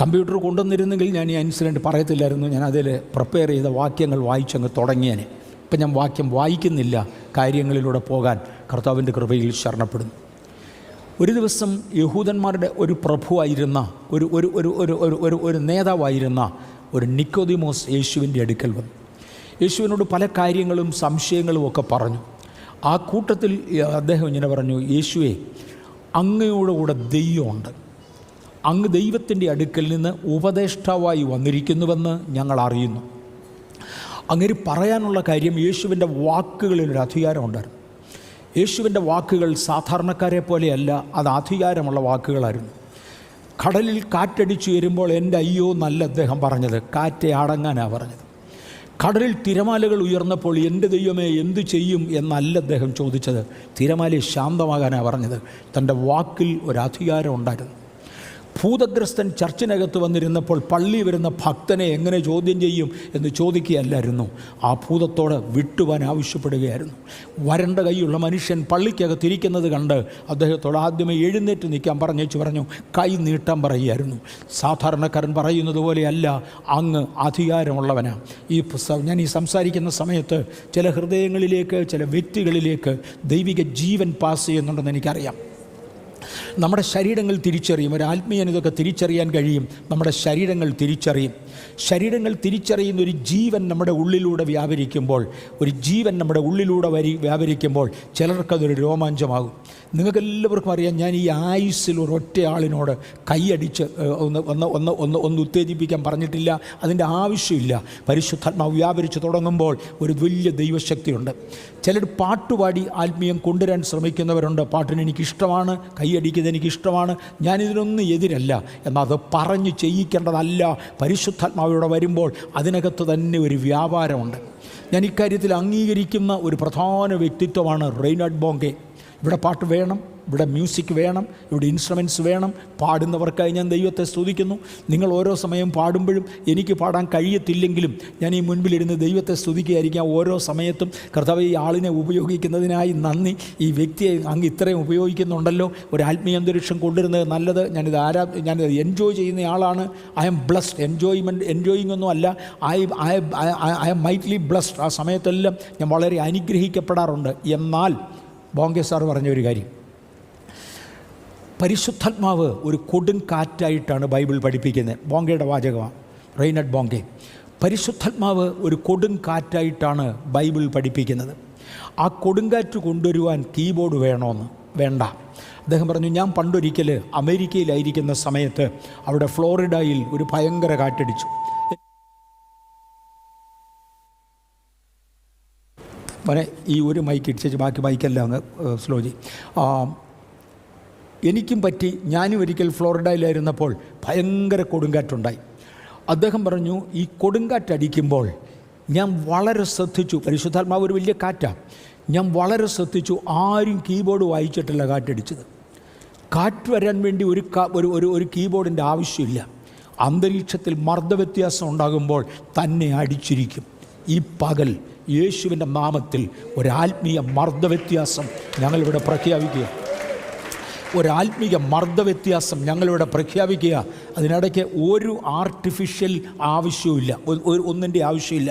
കമ്പ്യൂട്ടർ കൊണ്ടുവന്നിരുന്നെങ്കിൽ ഞാൻ ഈ ഇൻസിഡൻറ്റ് പറയത്തില്ലായിരുന്നു. ഞാൻ അതിൽ പ്രിപ്പയർ ചെയ്ത വാക്യങ്ങൾ വായിച്ചങ്ങ് തുടങ്ങിയേനെ. ഇപ്പം ഞാൻ വാക്യം വായിക്കുന്നില്ല. കാര്യങ്ങളിലൂടെ പോകാൻ കർത്താവിൻ്റെ കൃപയിൽ ശരണപ്പെടുന്നു. ഒരു ദിവസം യഹൂദന്മാരുടെ ഒരു പ്രഭുവായിരുന്ന ഒരു നേതാവായിരുന്ന ഒരു നിക്കോദിമോസ് യേശുവിൻ്റെ അടുക്കൽ വന്നു. യേശുവിനോട് പല കാര്യങ്ങളും സംശയങ്ങളും ഒക്കെ പറഞ്ഞു. ആ കൂട്ടത്തിൽ അദ്ദേഹം ഇങ്ങനെ പറഞ്ഞു, യേശുവേ, അങ്ങയുടെ കൂടെ ദൈവമുണ്ട്. അങ്ങ് ദൈവത്തിൻ്റെ അടുക്കൽ നിന്ന് ഉപദേഷ്ടാവായി വന്നിരിക്കുന്നുവെന്ന് ഞങ്ങൾ അറിയുന്നു. അങ്ങനെ പറയാനുള്ള കാര്യം, യേശുവിൻ്റെ വാക്കുകളിലൊരു അധികാരമുണ്ടായിരുന്നു. യേശുവിൻ്റെ വാക്കുകൾ സാധാരണക്കാരെ പോലെയല്ല, അത് അധികാരമുള്ള വാക്കുകളായിരുന്നു. കടലിൽ കാറ്റടിച്ചു വരുമ്പോൾ എൻ്റെ അയ്യോ നല്ല അദ്ദേഹം പറഞ്ഞത്, കാറ്റെ അടങ്ങാനാണ് പറഞ്ഞത്. കടലിൽ തിരമാലകൾ ഉയർന്നപ്പോൾ എൻ്റെ ദൈവമേ എന്തു ചെയ്യും എന്നല്ല അദ്ദേഹം ചോദിച്ചത്, തിരമാലയെ ശാന്തമാകാനാണ് പറഞ്ഞത്. തൻ്റെ വാക്കിൽ ഒരു അധികാരം ഉണ്ടായിരുന്നു. ഭൂതഗ്രസ്തൻ ചർച്ചിനകത്ത് വന്നിരുന്നപ്പോൾ പള്ളി വരുന്ന ഭക്തനെ എങ്ങനെ ചോദ്യം ചെയ്യും എന്ന് ചോദിക്കുകയല്ലായിരുന്നു, ആ ഭൂതത്തോട് വിട്ടുവാൻ ആവശ്യപ്പെടുകയായിരുന്നു. വരണ്ട കൈയുള്ള മനുഷ്യൻ പള്ളിക്കകത്തിരിക്കുന്നത് കണ്ട് അദ്ദേഹത്തോട് ആദ്യമേ എഴുന്നേറ്റ് നിൽക്കാൻ പറഞ്ഞു, കൈ നീട്ടാൻ പറയുകയായിരുന്നു. സാധാരണക്കാരൻ പറയുന്നത് പോലെയല്ല, അങ്ങ് അധികാരമുള്ളവനാണ്. ഞാൻ ഈ സംസാരിക്കുന്ന സമയത്ത് ചില ഹൃദയങ്ങളിലേക്ക്, ചില വ്യക്തികളിലേക്ക് ദൈവിക ജീവൻ പാസ് ചെയ്യുന്നുണ്ടെന്ന് എനിക്കറിയാം. നമ്മുടെ ശരീരങ്ങൾ തിരിച്ചറിയും. ഒരു ആത്മീയൻ ഇതൊക്കെ തിരിച്ചറിയാൻ കഴിയും. നമ്മുടെ ശരീരങ്ങൾ തിരിച്ചറിയും. ശരീരങ്ങൾ തിരിച്ചറിയുന്ന ഒരു ജീവൻ നമ്മുടെ ഉള്ളിലൂടെ വ്യാപരിക്കുമ്പോൾ, ഒരു ജീവൻ നമ്മുടെ ഉള്ളിലൂടെ വ്യാപരിക്കുമ്പോൾ ചിലർക്കതൊരു രോമാഞ്ചമാകും. നിങ്ങൾക്കെല്ലാവർക്കും അറിയാം, ഞാൻ ഈ ആയുസ്സിൽ ഒരൊറ്റ ആളിനോട് കൈയടിച്ച് ഒന്ന് ഉത്തേജിപ്പിക്കാൻ പറഞ്ഞിട്ടില്ല. അതിൻ്റെ ആവശ്യമില്ല. പരിശുദ്ധാത്മാവ് വ്യാപരിച്ച് തുടങ്ങുമ്പോൾ ഒരു വലിയ ദൈവശക്തിയുണ്ട്. ചിലർ പാട്ടുപാടി ആത്മീയം കൊണ്ടുവരാൻ ശ്രമിക്കുന്നവരുണ്ട്. പാട്ടിന് എനിക്കിഷ്ടമാണ്, കൈയടിക്കുന്നത് എനിക്കിഷ്ടമാണ്, ഞാനിതിനൊന്നും എതിരല്ല. എന്നാൽ അത് പറഞ്ഞ് ചെയ്യിക്കേണ്ടതല്ല. പരിശുദ്ധാത്മാവിലൂടെ വരുമ്പോൾ അതിനകത്ത് തന്നെ ഒരു വ്യാപാരമുണ്ട്. ഞാൻ ഇക്കാര്യത്തിൽ അംഗീകരിക്കുന്ന ഒരു പ്രധാന വ്യക്തിത്വമാണ് റെയ്നാഡ് ബോങ്കെ. ഇവിടെ പാട്ട് വേണം, ഇവിടെ മ്യൂസിക് വേണം, ഇവിടെ ഇൻസ്ട്രുമെൻറ്റ്സ് വേണം. പാടുന്നവർക്കായി ഞാൻ ദൈവത്തെ സ്തുതിക്കുന്നു. നിങ്ങൾ ഓരോ സമയം പാടുമ്പോഴും എനിക്ക് പാടാൻ കഴിയത്തില്ലെങ്കിലും ഞാൻ ഈ മുൻപിലിരുന്ന് ദൈവത്തെ സ്തുതിക്കുകയായിരിക്കാം ഓരോ സമയത്തും. കർത്താവ്, ഈ ആളിനെ ഉപയോഗിക്കുന്നതിനായി നന്ദി. ഈ വ്യക്തിയെ അങ്ങ് ഇത്രയും ഉപയോഗിക്കുന്നുണ്ടല്ലോ. ഒരു ആത്മീയ അന്തരീക്ഷം കൊണ്ടുവരുന്നത് നല്ലത്. ഞാനിത് എൻജോയ് ചെയ്യുന്ന ആളാണ്. I M blessed. എൻജോയിങ് ഒന്നും അല്ല, ഐ എം മൈറ്റ്ലി ബ്ലസ്ഡ്. ആ സമയത്തെല്ലാം ഞാൻ വളരെ അനുഗ്രഹിക്കപ്പെടാറുണ്ട്. എന്നാൽ ബോങ്കെ സാർ പറഞ്ഞ ഒരു കാര്യം, പരിശുദ്ധാത്മാവ് ഒരു കൊടും കാറ്റായിട്ടാണ് ബൈബിൾ പഠിപ്പിക്കുന്നത്. ബോങ്കയുടെ വാചകമാണ്, റെയ്നാഡ് ബോങ്കെ. പരിശുദ്ധാത്മാവ് ഒരു കൊടും കാറ്റായിട്ടാണ് ബൈബിൾ പഠിപ്പിക്കുന്നത്. ആ കൊടുങ്കാറ്റ് കൊണ്ടുവരുവാൻ കീബോർഡ് വേണമെന്ന് വേണ്ട. അദ്ദേഹം പറഞ്ഞു, ഞാൻ പണ്ടൊരിക്കൽ അമേരിക്കയിലായിരിക്കുന്ന സമയത്ത് അവിടെ ഫ്ലോറിഡയിൽ ഒരു ഭയങ്കര കാറ്റടിച്ചു. മോനെ, ഈ ഒരു മൈക്ക് ഇടിച്ചു, ബാക്കി മൈക്കെല്ലാം അങ്ങ് സ്ലോ ചെയ്യും. എനിക്കും പറ്റി. ഞാനും ഒരിക്കൽ ഫ്ലോറിഡയിലായിരുന്നപ്പോൾ ഭയങ്കര കൊടുങ്കാറ്റുണ്ടായി. അദ്ദേഹം പറഞ്ഞു, ഈ കൊടുങ്കാറ്റടിക്കുമ്പോൾ ഞാൻ വളരെ ശ്രദ്ധിച്ചു. പരിശുദ്ധാത്മാവ് ഒരു വലിയ കാറ്റാണ്. ഞാൻ വളരെ ശ്രദ്ധിച്ചു. ആരും കീബോർഡ് വായിച്ചിട്ടില്ല കാറ്റടിച്ചത്. കാറ്റ് വരാൻ വേണ്ടി ഒരു കീബോർഡിൻ്റെ ആവശ്യമില്ല. അന്തരീക്ഷത്തിൽ മർദ്ദവ്യത്യാസം ഉണ്ടാകുമ്പോൾ തന്നെ അടിച്ചിരിക്കും. ഈ പകൽ യേശുവിൻ്റെ നാമത്തിൽ ഒരാത്മീയ മർദ്ദവ്യത്യാസം ഞങ്ങളിവിടെ പ്രഖ്യാപിക്കുക. ഒരാത്മീയ മർദ്ദവ്യത്യാസം ഞങ്ങളിവിടെ പ്രഖ്യാപിക്കുക. അതിനിടയ്ക്ക് ഒരു ആർട്ടിഫിഷ്യൽ ആവശ്യമില്ല, ഒന്നിൻ്റെ ആവശ്യമില്ല.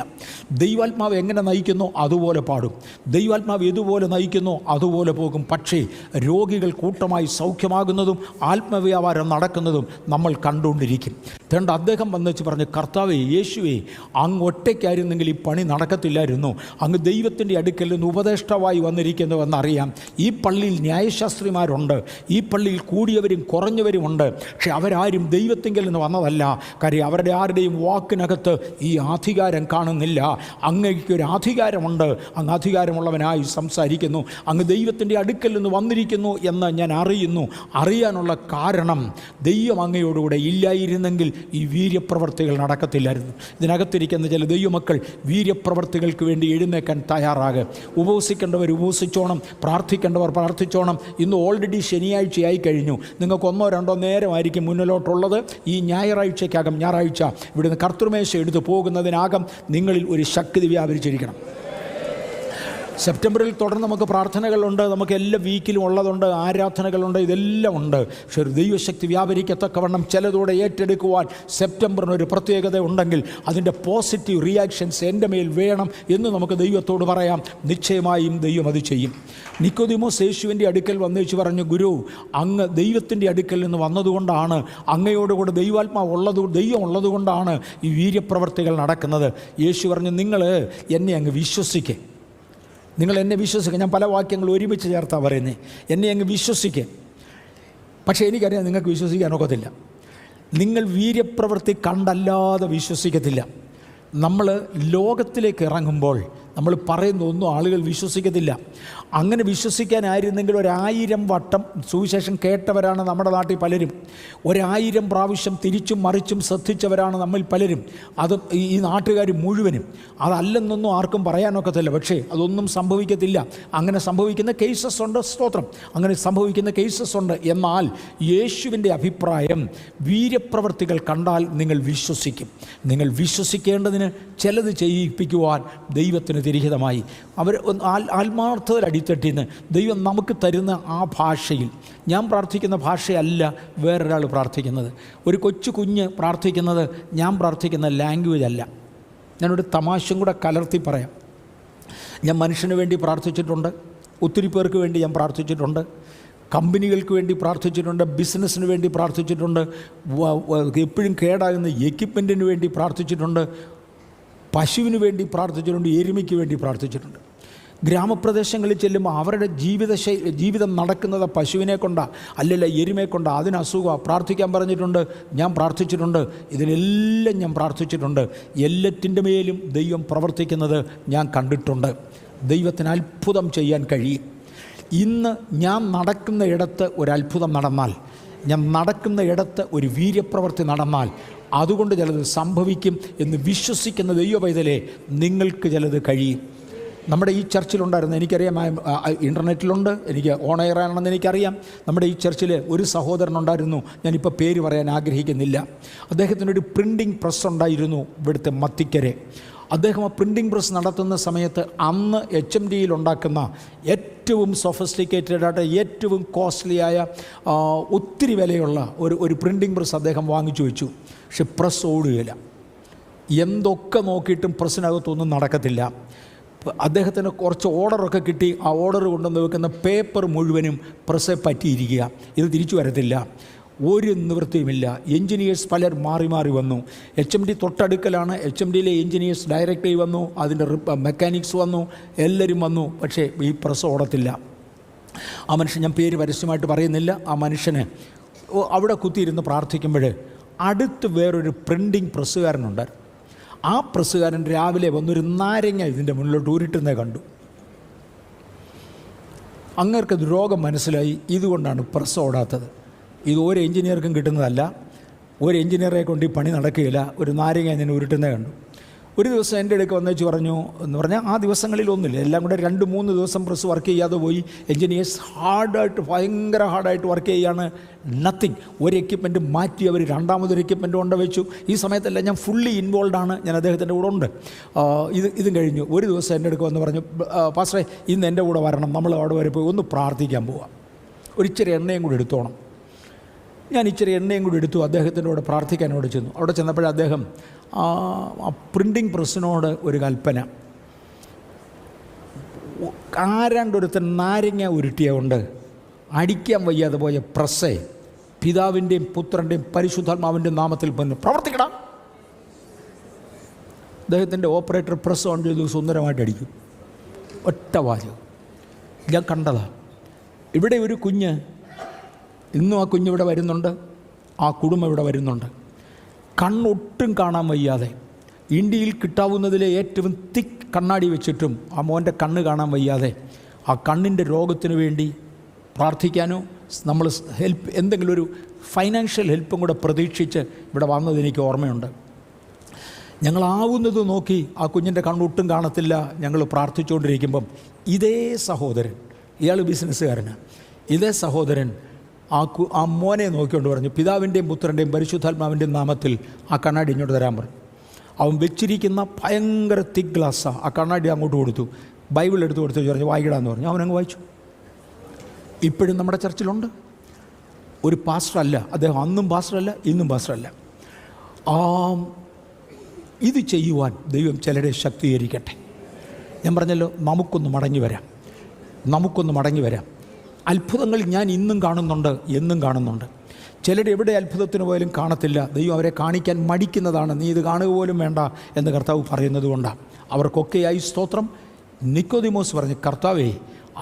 ദൈവാത്മാവ് എങ്ങനെ നയിക്കുന്നോ അതുപോലെ പാടും. ദൈവാത്മാവ് ഏതുപോലെ നയിക്കുന്നോ അതുപോലെ പോകും. പക്ഷേ രോഗികൾ കൂട്ടമായി സൗഖ്യമാകുന്നതും ആത്മവ്യാപാരം നടക്കുന്നതും നമ്മൾ കണ്ടുകൊണ്ടിരിക്കും. അതുകൊണ്ട് അദ്ദേഹം വന്നുവെച്ച് പറഞ്ഞു, കർത്താവേ, യേശുവേ, അങ്ങ് ഒറ്റയ്ക്കായിരുന്നെങ്കിൽ ഈ പണി നടക്കത്തില്ലായിരുന്നു. അങ്ങ് ദൈവത്തിൻ്റെ അടുക്കൽ നിന്ന് ഉപദേഷ്ടാവായി വന്നിരിക്കുന്നുവെന്നറിയാം. ഈ പള്ളിയിൽ ന്യായശാസ്ത്രിമാരുണ്ട്, ഈ പള്ളിയിൽ കൂടിയവരും കുറഞ്ഞവരുമുണ്ട്. പക്ഷെ അവരാരും ദൈവത്തിങ്കിൽ നിന്ന് വന്നതല്ല. കാര്യം അവരുടെ ആരുടെയും വാക്കിനകത്ത് ഈ അധികാരം കാണുന്നില്ല. അങ്ങയ്ക്കൊരു അധികാരമുണ്ട്. അങ്ങ് അധികാരമുള്ളവനായി സംസാരിക്കുന്നു. അങ്ങ് ദൈവത്തിൻ്റെ അടുക്കൽ നിന്ന് വന്നിരിക്കുന്നു എന്ന് ഞാൻ അറിയുന്നു. അറിയാനുള്ള കാരണം, ദൈവം അങ്ങയോടുകൂടെ ഇല്ലായിരുന്നെങ്കിൽ ഈ വീര്യപ്രവർത്തികൾ നടക്കത്തില്ലായിരുന്നു. ഇതിനകത്തിരിക്കുന്ന ചില ദൈവമക്കൾ വീര്യപ്രവർത്തികൾക്ക് വേണ്ടി എഴുന്നേക്കാൻ തയ്യാറാകുക. ഉപവസിക്കേണ്ടവർ ഉപവസിച്ചോണം, പ്രാർത്ഥിക്കേണ്ടവർ പ്രാർത്ഥിച്ചോണം. ഇന്ന് ഓൾറെഡി ശനിയാഴ്ചയായി കഴിഞ്ഞു. നിങ്ങൾക്ക് 1-2 നേരമായിരിക്കും മുന്നിലോട്ടുള്ളത്. ഈ ഞായറാഴ്ച ഇവിടുന്ന് കർത്തൃമേശ എടുത്ത് പോകുന്നതിനകം നിങ്ങളിൽ ഒരു ശക്തി വ്യാപരിച്ചിരിക്കണം. സെപ്റ്റംബറിൽ തുടർന്ന് നമുക്ക് പ്രാർത്ഥനകളുണ്ട്, നമുക്ക് എല്ലാ വീക്കിലും ഉള്ളതുണ്ട്, ആരാധനകളുണ്ട്, ഇതെല്ലാം ഉണ്ട്. പക്ഷെ ഒരു ദൈവശക്തി വ്യാപരിക്കത്തക്കവണ്ണം ചിലതോടെ ഏറ്റെടുക്കുവാൻ സെപ്റ്റംബറിനൊരു പ്രത്യേകത ഉണ്ടെങ്കിൽ അതിൻ്റെ പോസിറ്റീവ് റിയാക്ഷൻസ് എൻ്റെ മേൽ വേണം എന്ന് നമുക്ക് ദൈവത്തോട് പറയാം. നിശ്ചയമായും ദൈവം അത് ചെയ്യും. നിക്കോദിമോസ് യേശുവിൻ്റെ അടുക്കൽ വന്നേച്ച് പറഞ്ഞു, ഗുരു, അങ്ങ് ദൈവത്തിൻ്റെ അടുക്കൽ നിന്ന് വന്നതുകൊണ്ടാണ്, അങ്ങയോടുകൂടെ ദൈവം ഉള്ളതുകൊണ്ടാണ് ഈ വീര്യപ്രവർത്തികൾ നടക്കുന്നത്. യേശു പറഞ്ഞു, നിങ്ങൾ എന്നെ അങ്ങ് വിശ്വസിക്കുക. നിങ്ങൾ എന്നെ വിശ്വസിക്കുക. ഞാൻ പല വാക്യങ്ങൾ ഒരുമിച്ച് ചേർത്താണ് പറയുന്നത്. എന്നെ അങ്ങ് വിശ്വസിക്കുക. പക്ഷേ എനിക്കറിയാം നിങ്ങൾക്ക് വിശ്വസിക്കാനൊക്കത്തില്ല. നിങ്ങൾ വീര്യപ്രവൃത്തി കണ്ടല്ലാതെ വിശ്വസിക്കത്തില്ല. നമ്മൾ ലോകത്തിലേക്ക് ഇറങ്ങുമ്പോൾ നമ്മൾ പറയുന്ന ഒന്നും ആളുകൾ വിശ്വസിക്കത്തില്ല. അങ്ങനെ വിശ്വസിക്കാനായിരുന്നെങ്കിൽ 1000 വട്ടം സുവിശേഷം കേട്ടവരാണ് നമ്മുടെ നാട്ടിൽ പലരും. 1000 പ്രാവശ്യം തിരിച്ചും മറിച്ചും ശ്രദ്ധിച്ചവരാണ് നമ്മിൽ പലരും. അത് ഈ നാട്ടുകാർ മുഴുവനും. അതല്ലെന്നൊന്നും ആർക്കും പറയാനൊക്കത്തില്ല. പക്ഷേ അതൊന്നും സംഭവിക്കത്തില്ല. അങ്ങനെ സംഭവിക്കുന്ന കേസസ് ഉണ്ട്. സ്തോത്രം. അങ്ങനെ സംഭവിക്കുന്ന കേസസ് ഉണ്ട്. എന്നാൽ യേശുവിൻ്റെ അഭിപ്രായം, വീര്യപ്രവർത്തികൾ കണ്ടാൽ നിങ്ങൾ വിശ്വസിക്കും. നിങ്ങൾ വിശ്വസിക്കേണ്ടതിന് ചിലത് ചെയ്യിപ്പിക്കുവാൻ ദൈവത്തിന് തിരിഹിതമായി. അവർ ആത്മാർത്ഥതയിൽ അടിത്തട്ടിന്ന് ദൈവം നമുക്ക് തരുന്ന ആ ഭാഷയിൽ, ഞാൻ പ്രാർത്ഥിക്കുന്ന ഭാഷയല്ല വേറൊരാൾ പ്രാർത്ഥിക്കുന്നത്. ഒരു കൊച്ചു കുഞ്ഞ് പ്രാർത്ഥിക്കുന്നത് ഞാൻ പ്രാർത്ഥിക്കുന്ന ലാംഗ്വേജ് അല്ല. ഞാനൊരു തമാശയും കൂടെ കലർത്തി പറയാം. ഞാൻ മനുഷ്യന് വേണ്ടി പ്രാർത്ഥിച്ചിട്ടുണ്ട്, ഒത്തിരി പേർക്ക് വേണ്ടി ഞാൻ പ്രാർത്ഥിച്ചിട്ടുണ്ട്. കമ്പനികൾക്ക് വേണ്ടി പ്രാർത്ഥിച്ചിട്ടുണ്ട്, ബിസിനസ്സിന് വേണ്ടി പ്രാർത്ഥിച്ചിട്ടുണ്ട്, എപ്പോഴും കേടാകുന്ന എക്യുപ്മെൻറ്റിന് വേണ്ടി പ്രാർത്ഥിച്ചിട്ടുണ്ട്, പശുവിന് വേണ്ടി പ്രാർത്ഥിച്ചിട്ടുണ്ട്, എരുമയ്ക്ക് വേണ്ടി പ്രാർത്ഥിച്ചിട്ടുണ്ട്. ഗ്രാമപ്രദേശങ്ങളിൽ ചെല്ലുമ്പോൾ അവരുടെ ജീവിതം നടക്കുന്നത് പശുവിനെ കൊണ്ടാണ്, അല്ലല്ല എരുമയെ കൊണ്ടാണ്. അതിന് അസുഖമാണ്, പ്രാർത്ഥിക്കാൻ പറഞ്ഞിട്ടുണ്ട്, ഞാൻ പ്രാർത്ഥിച്ചിട്ടുണ്ട്. ഇതിനെല്ലാം ഞാൻ പ്രാർത്ഥിച്ചിട്ടുണ്ട്. എല്ലാറ്റിൻ്റെ മേലും ദൈവം പ്രവർത്തിക്കുന്നത് ഞാൻ കണ്ടിട്ടുണ്ട്. ദൈവത്തിന് അത്ഭുതം ചെയ്യാൻ കഴിയും. ഇന്ന് ഞാൻ നടക്കുന്ന ഇടത്ത് ഒരത്ഭുതം നടന്നാൽ, ഞാൻ നടക്കുന്ന ഇടത്ത് ഒരു വീര്യപ്രവൃത്തി നടന്നാൽ, അതുകൊണ്ട് ചിലത് സംഭവിക്കും എന്ന് വിശ്വസിക്കുന്ന ദൈവ പൈതലേ, നിങ്ങൾക്ക് ചിലത് കഴിയും. നമ്മുടെ ഈ ചർച്ചിലുണ്ടായിരുന്നു, എനിക്കറിയാം, ഇൻ്റർനെറ്റിലുണ്ട്, എനിക്ക് ഓൺ എയർ ആണെന്ന് എനിക്കറിയാം. നമ്മുടെ ഈ ചർച്ചിൽ ഒരു സഹോദരനുണ്ടായിരുന്നു, ഞാനിപ്പോൾ പേര് പറയാൻ ആഗ്രഹിക്കുന്നില്ല. അദ്ദേഹത്തിനൊരു പ്രിൻറ്റിംഗ് പ്രസ് ഉണ്ടായിരുന്നു ഇവിടുത്തെ മത്തിക്കരെ. അദ്ദേഹം ആ പ്രിൻറ്റിംഗ് പ്രസ് നടത്തുന്ന സമയത്ത് അന്ന് HMDയിൽ ഉണ്ടാക്കുന്ന ഏറ്റവും സൊഫിസ്റ്റിക്കേറ്റഡായിട്ട് ഏറ്റവും കോസ്റ്റ്ലിയായ ഒത്തിരി വിലയുള്ള ഒരു പ്രിൻറ്റിംഗ് പ്രസ് അദ്ദേഹം വാങ്ങിച്ചു വെച്ചു. പക്ഷെ പ്രസ് ഓടുകയില്ല. എന്തൊക്കെ നോക്കിയിട്ടും പ്രസ്സിനകത്തൊന്നും നടക്കത്തില്ല. അദ്ദേഹത്തിന് കുറച്ച് ഓർഡറൊക്കെ കിട്ടി. ആ ഓർഡർ കൊണ്ടുവന്ന് വെക്കുന്ന പേപ്പർ മുഴുവനും പ്രസ്സെ പറ്റിയിരിക്കുക. ഇത് തിരിച്ചു വരത്തില്ല, ഒരു നിവൃത്തിയുമില്ല. എൻജിനീയേഴ്സ് പലർ മാറി മാറി വന്നു. HMD തൊട്ടടുക്കലാണ്. HMDയിലെ എൻജിനീയേഴ്സ് ഡയറക്ടറി വന്നു, അതിൻ്റെ മെക്കാനിക്സ് വന്നു, എല്ലാവരും വന്നു. പക്ഷേ ഈ പ്രസ് ഓടത്തില്ല. ആ മനുഷ്യൻ, ഞാൻ പേര് പരസ്യമായിട്ട് പറയുന്നില്ല, ആ മനുഷ്യന് അവിടെ കുത്തിയിരുന്ന് പ്രാർത്ഥിക്കുമ്പോൾ അടുത്ത് വേറൊരു പ്രിൻറ്റിംഗ് പ്രസ്സുകാരനുണ്ടായിരുന്നു. ആ പ്രസ്സുകാരൻ രാവിലെ വന്നൊരു നാരങ്ങ ഇതിൻ്റെ മുന്നിലോട്ട് ഉരുട്ടുന്നേ കണ്ടു. അങ്ങേർക്കത് രോഗം മനസ്സിലായി. ഇതുകൊണ്ടാണ് പ്രസ് ഓടാത്തത്. ഇത് ഒരു എഞ്ചിനീയർക്കും കിട്ടുന്നതല്ല, ഒരു എഞ്ചിനീയറെ കൊണ്ട് ഈ പണി നടക്കുകയില്ല. ഒരു നാരങ്ങ ഞാൻ ഉരുട്ടുന്നേ കണ്ടു. ഒരു ദിവസം എൻ്റെ അടുക്ക് വന്നേച്ച് പറഞ്ഞു എന്ന് പറഞ്ഞാൽ, ആ ദിവസങ്ങളിലൊന്നുമില്ല, എല്ലാം കൂടെ 2-3 ദിവസം പ്രസ് വർക്ക് ചെയ്യാതെ പോയി. എഞ്ചിനീയേഴ്സ് ഭയങ്കര ഹാർഡായിട്ട് വർക്ക് ചെയ്യുകയാണ്. നത്തിങ്. ഒരു എക്യുപ്മെൻറ്റ് മാറ്റി അവർ രണ്ടാമതൊരു എക്യുപ്മെൻറ്റ് കൊണ്ട് വെച്ചു. ഈ സമയത്തെല്ലാം ഞാൻ ഫുള്ളി ഇൻവോൾവാണ്, ഞാൻ അദ്ദേഹത്തിൻ്റെ കൂടെ ഉണ്ട്. ഇതും കഴിഞ്ഞു. ഒരു ദിവസം എൻ്റെ അടുക്ക് വന്ന് പറഞ്ഞു, പാസ്റ്ററെ ഇന്ന് എൻ്റെ കൂടെ വരണം, നമ്മൾ അവിടെ വരെ പോയി ഒന്ന് പ്രാർത്ഥിക്കാൻ പോവാം, ഒരിച്ചിരി എണ്ണയും കൂടി എടുത്തോണം. ഞാൻ ഇച്ചിരി എണ്ണയും കൂടി എടുത്തു, അദ്ദേഹത്തിൻ്റെ കൂടെ പ്രാർത്ഥിക്കാനോട് ചെന്നു. അവിടെ ചെന്നപ്പോഴേ അദ്ദേഹം ആ പ്രിൻറ്റിംഗ് പ്രസ്സിനോട് ഒരു കൽപ്പന, ആരാണ്ടൊരുത്തൻ നാരങ്ങ ഉരുട്ടിയുകൊണ്ട് അടിക്കാൻ വയ്യാതെ പോയ പ്രസ്സെ പിതാവിൻ്റെയും പുത്രൻ്റെയും പരിശുദ്ധാത്മാവിൻ്റെയും നാമത്തിൽ പ്രവർത്തിക്കണം. അദ്ദേഹത്തിൻ്റെ ഓപ്പറേറ്റർ പ്രസ് ഓൺ ചെയ്ത് സുന്ദരമായിട്ട് അടിക്കും. ഒറ്റ വാചകം ഞാൻ കണ്ടതാണ്. ഇവിടെ ഒരു കുഞ്ഞ്, ഇന്നും ആ കുഞ്ഞിവിടെ വരുന്നുണ്ട്, ആ കുടുംബം ഇവിടെ വരുന്നുണ്ട്. കണ്ണൊട്ടും കാണാൻ വയ്യാതെ, ഇന്ത്യയിൽ കിട്ടാവുന്നതിലെ ഏറ്റവും തിക്ക് കണ്ണാടി വെച്ചിട്ടും ആ മോൻ്റെ കണ്ണ് കാണാൻ വയ്യാതെ, ആ കണ്ണിൻ്റെ രോഗത്തിന് വേണ്ടി പ്രാർത്ഥിക്കാനോ നമ്മൾ ഹെൽപ്പ്, എന്തെങ്കിലും ഒരു ഫൈനാൻഷ്യൽ ഹെൽപ്പും കൂടെ പ്രതീക്ഷിച്ച് ഇവിടെ വന്നത് എനിക്ക് ഓർമ്മയുണ്ട്. ഞങ്ങളാവുന്നത് നോക്കി, ആ കുഞ്ഞിൻ്റെ കണ്ണൊട്ടും കാണത്തില്ല, ഞങ്ങൾ പ്രാർത്ഥിച്ചുകൊണ്ടിരിക്കുമ്പം ഇതേ സഹോദരൻ, ഇയാൾ ബിസിനസ്സുകാരനാണ്, ഇതേ സഹോദരൻ ആ മോനെ നോക്കിക്കൊണ്ട് പറഞ്ഞു, പിതാവിൻ്റെയും പുത്രൻ്റെയും പരിശുദ്ധാത്മാവിൻ്റെയും നാമത്തിൽ ആ കണ്ണാടി ഇങ്ങോട്ട് തരാൻ പറഞ്ഞു. അവൻ വെച്ചിരിക്കുന്ന ഭയങ്കര തിക്ക് ഗ്ലാസ്സാണ്. ആ കണ്ണാടി അങ്ങോട്ട് കൊടുത്തു. ബൈബിൾ എടുത്ത് കൊടുത്ത് പറഞ്ഞു, വായിക്കടാന്ന് പറഞ്ഞു. അവനങ്ങ് വായിച്ചു. ഇപ്പോഴും നമ്മുടെ ചർച്ചിലുണ്ട്. ഒരു പാസ്റ്ററല്ല അദ്ദേഹം, അന്നും പാസ്റ്ററല്ല, ഇന്നും പാസ്റ്ററല്ല. ഇത് ചെയ്യുവാൻ ദൈവം ചിലരെ ശക്തീകരിക്കട്ടെ. ഞാൻ പറഞ്ഞല്ലോ, നമുക്കൊന്ന് മടങ്ങി വരാം. അത്ഭുതങ്ങൾ ഞാൻ ഇന്നും കാണുന്നുണ്ട്, എന്നും കാണുന്നുണ്ട്. ചിലർ എവിടെ അത്ഭുതത്തിന് പോയാലും കാണത്തില്ല. ദൈവം അവരെ കാണിക്കാൻ മടിക്കുന്നതാണ്. നീ ഇത് കാണുക പോലും വേണ്ട എന്ന് കർത്താവ് പറയുന്നത് കൊണ്ടാണ്. അവർക്കൊക്കെയായി സ്തോത്രം. നിക്കോദിമോസ് പറഞ്ഞു, കർത്താവേ,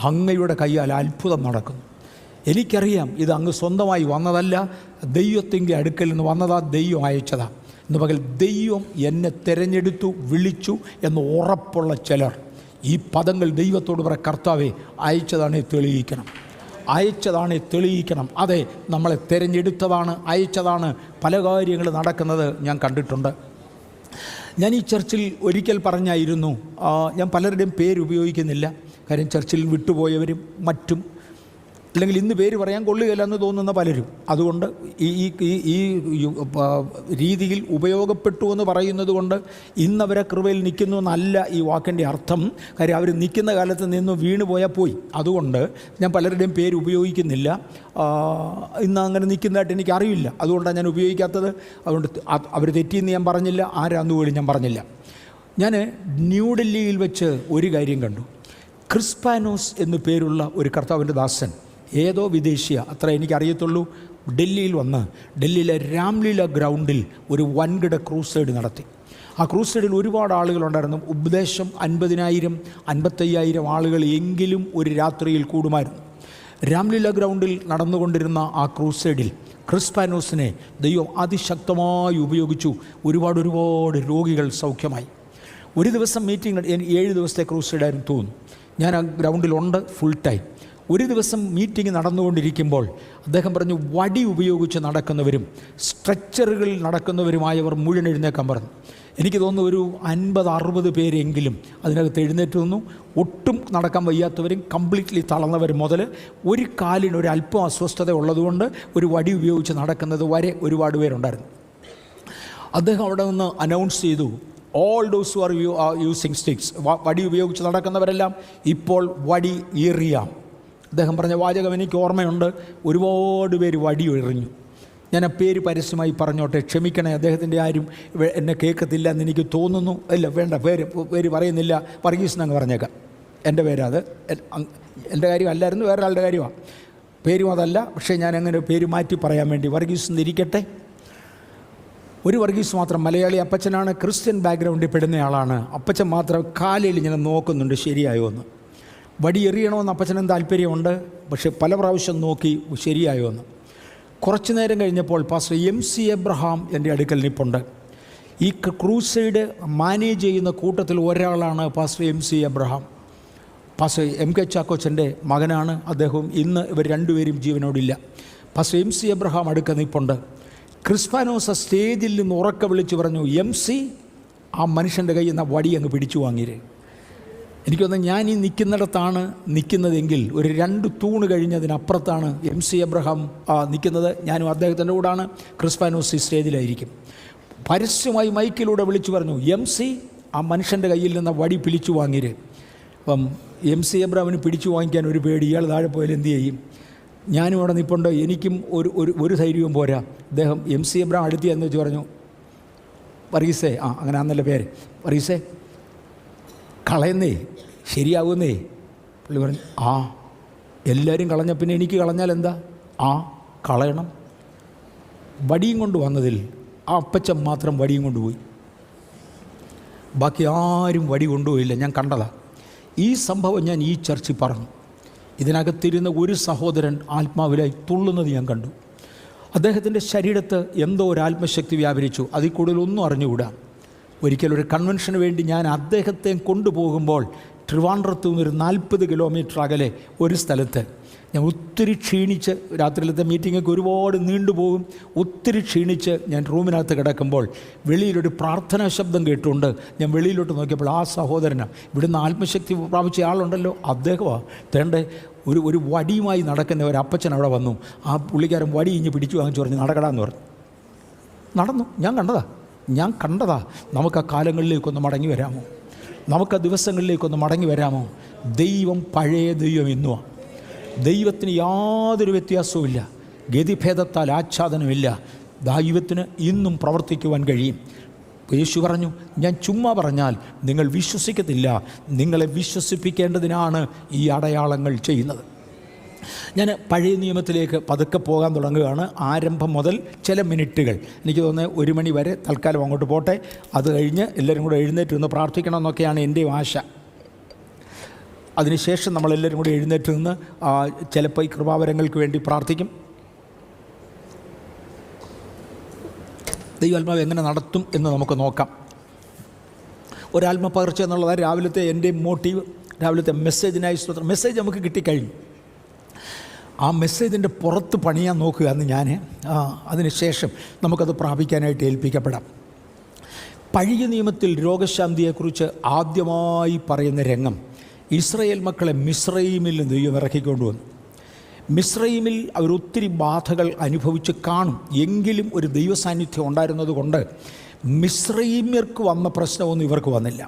അങ്ങയുടെ കയ്യാൽ അത്ഭുതം നടക്കുന്നു. എനിക്കറിയാം ഇത് അങ്ങ് സ്വന്തമായി വന്നതല്ല, ദൈവത്തിൻ്റെ അടുക്കൽ നിന്ന് വന്നതാ, ദൈവം അയച്ചതാ. ഇന്ന് പകൽ ദൈവം എന്നെ തിരഞ്ഞെടുത്തു, വിളിച്ചു എന്ന് ഉറപ്പുള്ള ചിലർ ഈ പദങ്ങൾ ദൈവത്തോട് പറ, കർത്താവേ, അയച്ചതാണേ തെളിയിക്കണം. അതെ, നമ്മളെ തിരഞ്ഞെടുത്തതാണ്, അയച്ചതാണ്. പല കാര്യങ്ങൾ നടക്കുന്നത് ഞാൻ കണ്ടിട്ടുണ്ട്. ഞാൻ ഈ ചർച്ചിൽ ഒരിക്കൽ പറഞ്ഞായിരുന്നു, ഞാൻ പലരുടെയും പേര് ഉപയോഗിക്കുന്നില്ല, കാര്യം ചർച്ചിൽ വിട്ടുപോയവരും മറ്റും, അല്ലെങ്കിൽ ഇന്ന് പേര് പറയാൻ കൊള്ളുകയില്ല എന്ന് തോന്നുന്ന പലരും. അതുകൊണ്ട് ഈ രീതിയിൽ ഉപയോഗപ്പെട്ടു എന്ന് പറയുന്നത് കൊണ്ട് ഇന്നവരെ കൃപയിൽ നിൽക്കുന്നു എന്നല്ല ഈ വാക്കിൻ്റെ അർത്ഥം. കാര്യം അവർ നിൽക്കുന്ന കാലത്ത് നിന്ന് വീണ് പോയാൽ പോയി. അതുകൊണ്ട് ഞാൻ പലരുടെയും പേര് ഉപയോഗിക്കുന്നില്ല. ഇന്ന് അങ്ങനെ നിൽക്കുന്നതായിട്ട് എനിക്കറിയില്ല, അതുകൊണ്ടാണ് ഞാൻ ഉപയോഗിക്കാത്തത്. അതുകൊണ്ട് അവർ തെറ്റിയെന്ന് ഞാൻ പറഞ്ഞില്ല, ആരാന്ന് പോലും ഞാൻ പറഞ്ഞില്ല. ഞാൻ ന്യൂഡൽഹിയിൽ വെച്ച് ഒരു കാര്യം കണ്ടു. ക്രിസ്പാനോസ് എന്നു പേരുള്ള ഒരു കർത്താവിൻ്റെ ദാസൻ ഏതോ വിദേശിയ, അത്ര എനിക്കറിയത്തുള്ളൂ, ഡൽഹിയിൽ വന്ന് ഡൽഹിയിലെ രാംലീല ഗ്രൗണ്ടിൽ ഒരു വൻകിട ക്രൂസൈഡ് നടത്തി. ആ ക്രൂസൈഡിൽ ഒരുപാട് ആളുകളുണ്ടായിരുന്നു. ഉപദേശം 50,000 55,000 ആളുകൾ എങ്കിലും ഒരു രാത്രിയിൽ കൂടുമായിരുന്നു. രാംലീല ഗ്രൗണ്ടിൽ നടന്നുകൊണ്ടിരുന്ന ആ ക്രൂസൈഡിൽ ക്രിസ്പാനോസിനെ ദൈവം അതിശക്തമായി ഉപയോഗിച്ചു. ഒരുപാട് രോഗികൾ സൗഖ്യമായി. ഒരു ദിവസം മീറ്റിംഗ്, 7 ദിവസത്തെ ക്രൂസൈഡായിരുന്നു തോന്നുന്നു. ഞാൻ ആ ഗ്രൗണ്ടിലുണ്ട് ഫുൾ ടൈം. ഒരു ദിവസം മീറ്റിംഗ് നടന്നുകൊണ്ടിരിക്കുമ്പോൾ അദ്ദേഹം പറഞ്ഞു, വടി ഉപയോഗിച്ച് നടക്കുന്നവരും സ്ട്രെച്ചറുകളിൽ നടക്കുന്നവരുമായവർ മുഴുവൻ എഴുന്നേക്കാൻ പറഞ്ഞു. എനിക്ക് തോന്നുന്നു ഒരു 50-60 പേരെങ്കിലും അതിനകത്ത് എഴുന്നേറ്റ് നിന്നു. ഒട്ടും നടക്കാൻ വയ്യാത്തവരും കംപ്ലീറ്റ്ലി തളർന്നവരും മുതൽ ഒരു കാലിന് ഒരു അല്പം അസ്വസ്ഥത ഉള്ളതുകൊണ്ട് ഒരു വടി ഉപയോഗിച്ച് നടക്കുന്നത് വരെ ഒരുപാട് പേരുണ്ടായിരുന്നു. അദ്ദേഹം അവിടെ നിന്ന് അനൗൺസ് ചെയ്തു, all those who are using sticks, വടി ഉപയോഗിച്ച് നടക്കുന്നവരെല്ലാം ഇപ്പോൾ വടി എറിയാം. അദ്ദേഹം പറഞ്ഞ വാചകം എനിക്ക് ഓർമ്മയുണ്ട്. ഒരുപാട് പേര് വടി എറിഞ്ഞു. ഞാൻ ആ പേര് പരസ്യമായി പറഞ്ഞോട്ടെ, ക്ഷമിക്കണേ, അദ്ദേഹത്തിൻ്റെ ആരും എന്നെ കേൾക്കത്തില്ല എന്ന് എനിക്ക് തോന്നുന്നു. അല്ല വേണ്ട, പേര് പറയുന്നില്ല, വർഗീസ് എന്നങ്ങ് പറഞ്ഞേക്കാം. എൻ്റെ പേരത്, എൻ്റെ കാര്യം അല്ലായിരുന്നു, വേറെ ആളുടെ കാര്യമാണ്. പേരും അതല്ല, പക്ഷേ ഞാൻ അങ്ങനെ പേര് മാറ്റി പറയാൻ വേണ്ടി വർഗീസ് എന്നിരിക്കട്ടെ. ഒരു വർഗീസ് മാത്രം മലയാളി അപ്പച്ചനാണ്, ക്രിസ്ത്യൻ ബാക്ക്ഗ്രൗണ്ടിൽ പെടുന്നയാളാണ്. അപ്പച്ചൻ മാത്രം കാലിൽ ഇങ്ങനെ നോക്കുന്നുണ്ട് ശരിയായോ എന്ന്. വടി എറിയണമെന്ന് അപ്പച്ചനും താല്പര്യമുണ്ട്, പക്ഷേ പല പ്രാവശ്യം നോക്കി ശരിയായോ എന്ന്. കുറച്ച് നേരം കഴിഞ്ഞപ്പോൾ പാസ്റ്റർ MC എബ്രഹാം എൻ്റെ അടുക്കൽ നിൽപ്പുണ്ട്. ഈ ക്രൂസൈഡ് മാനേജ് ചെയ്യുന്ന കൂട്ടത്തിൽ ഒരാളാണ് pastor MC Abraham. Pastor MK ചാക്കോച്ചൻ്റെ മകനാണ് അദ്ദേഹം. ഇന്ന് ഇവർ രണ്ടുപേരും ജീവനോടില്ല. പാസ്റ്റർ MC എബ്രഹാം അടുക്ക നിൽപ്പുണ്ട്. ക്രിസ്പാനോസ് സ്റ്റേജിൽ നിന്ന് ഉറക്കെ വിളിച്ച് പറഞ്ഞു, MC ആ മനുഷ്യൻ്റെ കയ്യിൽ നിന്ന് വടി അങ്ങ് പിടിച്ചു വാങ്ങിയത്. എനിക്ക് തോന്നുന്നു ഞാൻ ഈ നിൽക്കുന്നിടത്താണ് നിൽക്കുന്നതെങ്കിൽ ഒരു 2 തൂണ് കഴിഞ്ഞതിനപ്പുറത്താണ് MC എബ്രഹാം നിൽക്കുന്നത്. ഞാനും അദ്ദേഹത്തിൻ്റെ കൂടാണ്. ക്രിസ്പാനോസ് സ്റ്റേജിലായിരിക്കും. പരസ്യമായി മൈക്കിലൂടെ വിളിച്ചു പറഞ്ഞു, MC ആ മനുഷ്യൻ്റെ കയ്യിൽ നിന്ന് വടി പിടിച്ചു വാങ്ങിയത്. അപ്പം MC എബ്രഹാമിന് പിടിച്ചു വാങ്ങിക്കാൻ ഒരു പേടി. ഇയാൾ താഴെ പോയാൽ എന്ത് ചെയ്യും? ഞാനും അവിടെ നിൽപ്പുണ്ട്. എനിക്കും ഒരു ധൈര്യവും പോരാ. അദ്ദേഹം MC എബ്രഹാം അടുത്ത് എന്ന് വെച്ച് പറഞ്ഞു, വർഗീസേ, അങ്ങനെ ആന്നല്ല പേര്, വർഗീസേ കളയുന്നേ, ശരിയാകുന്നേ. പുള്ളി പറഞ്ഞു, എല്ലാവരും കളഞ്ഞ പിന്നെ എനിക്ക് കളഞ്ഞാൽ എന്താ? കളയണം. വടിയും കൊണ്ട് വന്നതിൽ ആ അപ്പച്ചൻ മാത്രം വടിയും കൊണ്ടുപോയി. ബാക്കി ആരും വടി കൊണ്ടുപോയില്ല. ഞാൻ കണ്ടതാണ് ഈ സംഭവം. ഞാൻ ഈ ചർച്ചിൽ പറഞ്ഞു. ഇതിനകത്തിരുന്ന ഒരു സഹോദരൻ ആത്മാവിലായി തുള്ളുന്നത് ഞാൻ കണ്ടു. അദ്ദേഹത്തിൻ്റെ ശരീരത്ത് എന്തോ ഒരു ആത്മശക്തി വ്യാപരിച്ചു. അതിൽ കൂടുതലൊന്നും അറിഞ്ഞുകൂടാ. ഒരിക്കലൊരു കൺവെൻഷന് വേണ്ടി ഞാൻ അദ്ദേഹത്തെ കൊണ്ടുപോകുമ്പോൾ ട്രിവാൻഡ്രത്തു നിന്നൊരു 40 കിലോമീറ്റർ അകലെ ഒരു സ്ഥലത്ത് ഞാൻ ഒത്തിരി ക്ഷീണിച്ച്, രാത്രിയിലത്തെ മീറ്റിങ്ങൊക്കെ ഒരുപാട് നീണ്ടുപോകും, ഒത്തിരി ക്ഷീണിച്ച് ഞാൻ റൂമിനകത്ത് കിടക്കുമ്പോൾ വെളിയിലൊരു പ്രാർത്ഥനാ ശബ്ദം കേട്ടുകൊണ്ട് ഞാൻ വെളിയിലോട്ട് നോക്കിയപ്പോൾ ആ സഹോദരനാണ്. ഇവിടുന്ന് ആത്മശക്തി പ്രാപിച്ച ആളുണ്ടല്ലോ, അദ്ദേഹമാണ് തേണ്ടേ ഒരു വടിയുമായി നടക്കുന്ന ഒരു അപ്പച്ചൻ അവിടെ വന്നു. ആ പുള്ളിക്കാരൻ വടി ഇഞ്ഞ് പിടിച്ചു വാങ്ങിച്ചു പറഞ്ഞ് നടക്കടാന്ന് പറഞ്ഞു. നടന്നു. ഞാൻ കണ്ടതാ. നമുക്ക് ആ കാലങ്ങളിലേക്കൊന്ന് മടങ്ങി വരാമോ? നമുക്ക് ആ ദിവസങ്ങളിലേക്കൊന്ന് മടങ്ങി വരാമോ? ദൈവം പഴയ ദൈവം ഇന്നുമാണ്. ദൈവത്തിന് യാതൊരു വ്യത്യാസവുമില്ല. ഗതിഭേദത്താൽ ആച്ഛാദനമില്ല. ദൈവത്തിന് ഇന്നും പ്രവർത്തിക്കുവാൻ കഴിയും. യേശു പറഞ്ഞു, ഞാൻ ചുമ്മാ പറഞ്ഞാൽ നിങ്ങൾ വിശ്വസിക്കത്തില്ല, നിങ്ങളെ വിശ്വസിപ്പിക്കേണ്ടതിനാണ് ഈ അടയാളങ്ങൾ ചെയ്യുന്നത്. ഞാൻ പഴയ നിയമത്തിലേക്ക് പതുക്കെ പോകാൻ തുടങ്ങുകയാണ്. ആരംഭം മുതൽ ചില മിനിറ്റുകൾ, എനിക്ക് തോന്നുന്നത് 1 മണി വരെ തൽക്കാലം അങ്ങോട്ട് പോട്ടെ. അത് കഴിഞ്ഞ് എല്ലാവരും കൂടെ എഴുന്നേറ്റ് നിന്ന് പ്രാർത്ഥിക്കണമെന്നൊക്കെയാണ് എൻ്റെ ആശ. അതിനുശേഷം നമ്മളെല്ലാവരും കൂടി എഴുന്നേറ്റ് നിന്ന് ചിലപ്പോൾ ഈ കൃപാവരങ്ങൾക്ക് വേണ്ടി പ്രാർത്ഥിക്കും. ദൈവാത്മാവ് എങ്ങനെ നടത്തും എന്ന് നമുക്ക് നോക്കാം. ഒരാത്മപകർച്ച എന്നുള്ളത് രാവിലത്തെ എൻ്റെ മോട്ടീവ്. രാവിലത്തെ മെസ്സേജിനായി സ്തോത്രം. മെസ്സേജ് നമുക്ക് കിട്ടിക്കഴിഞ്ഞു. ആ മെസ്സേജിൻ്റെ പുറത്ത് പണിയാൻ നോക്കുക എന്ന് ഞാൻ. അതിനുശേഷം നമുക്കത് പ്രാപിക്കാനായിട്ട് ഏൽപ്പിക്കപ്പെടാം. പഴയ നിയമത്തിൽ രോഗശാന്തിയെക്കുറിച്ച് ആദ്യമായി പറയുന്ന രംഗം, ഇസ്രായേൽ മക്കളെ മിസ്രയീമിൽ നിന്ന് ദൈവം ഇറക്കിക്കൊണ്ടുവന്നു. മിസ്രയീമിൽ അവരൊത്തിരി ബാധകൾ അനുഭവിച്ച് കാണും. എങ്കിലും ഒരു ദൈവസാന്നിധ്യം ഉണ്ടായിരുന്നത് കൊണ്ട് മിസ്രയീമ്യർക്ക് വന്ന പ്രശ്നമൊന്നും ഇവർക്ക് വന്നില്ല.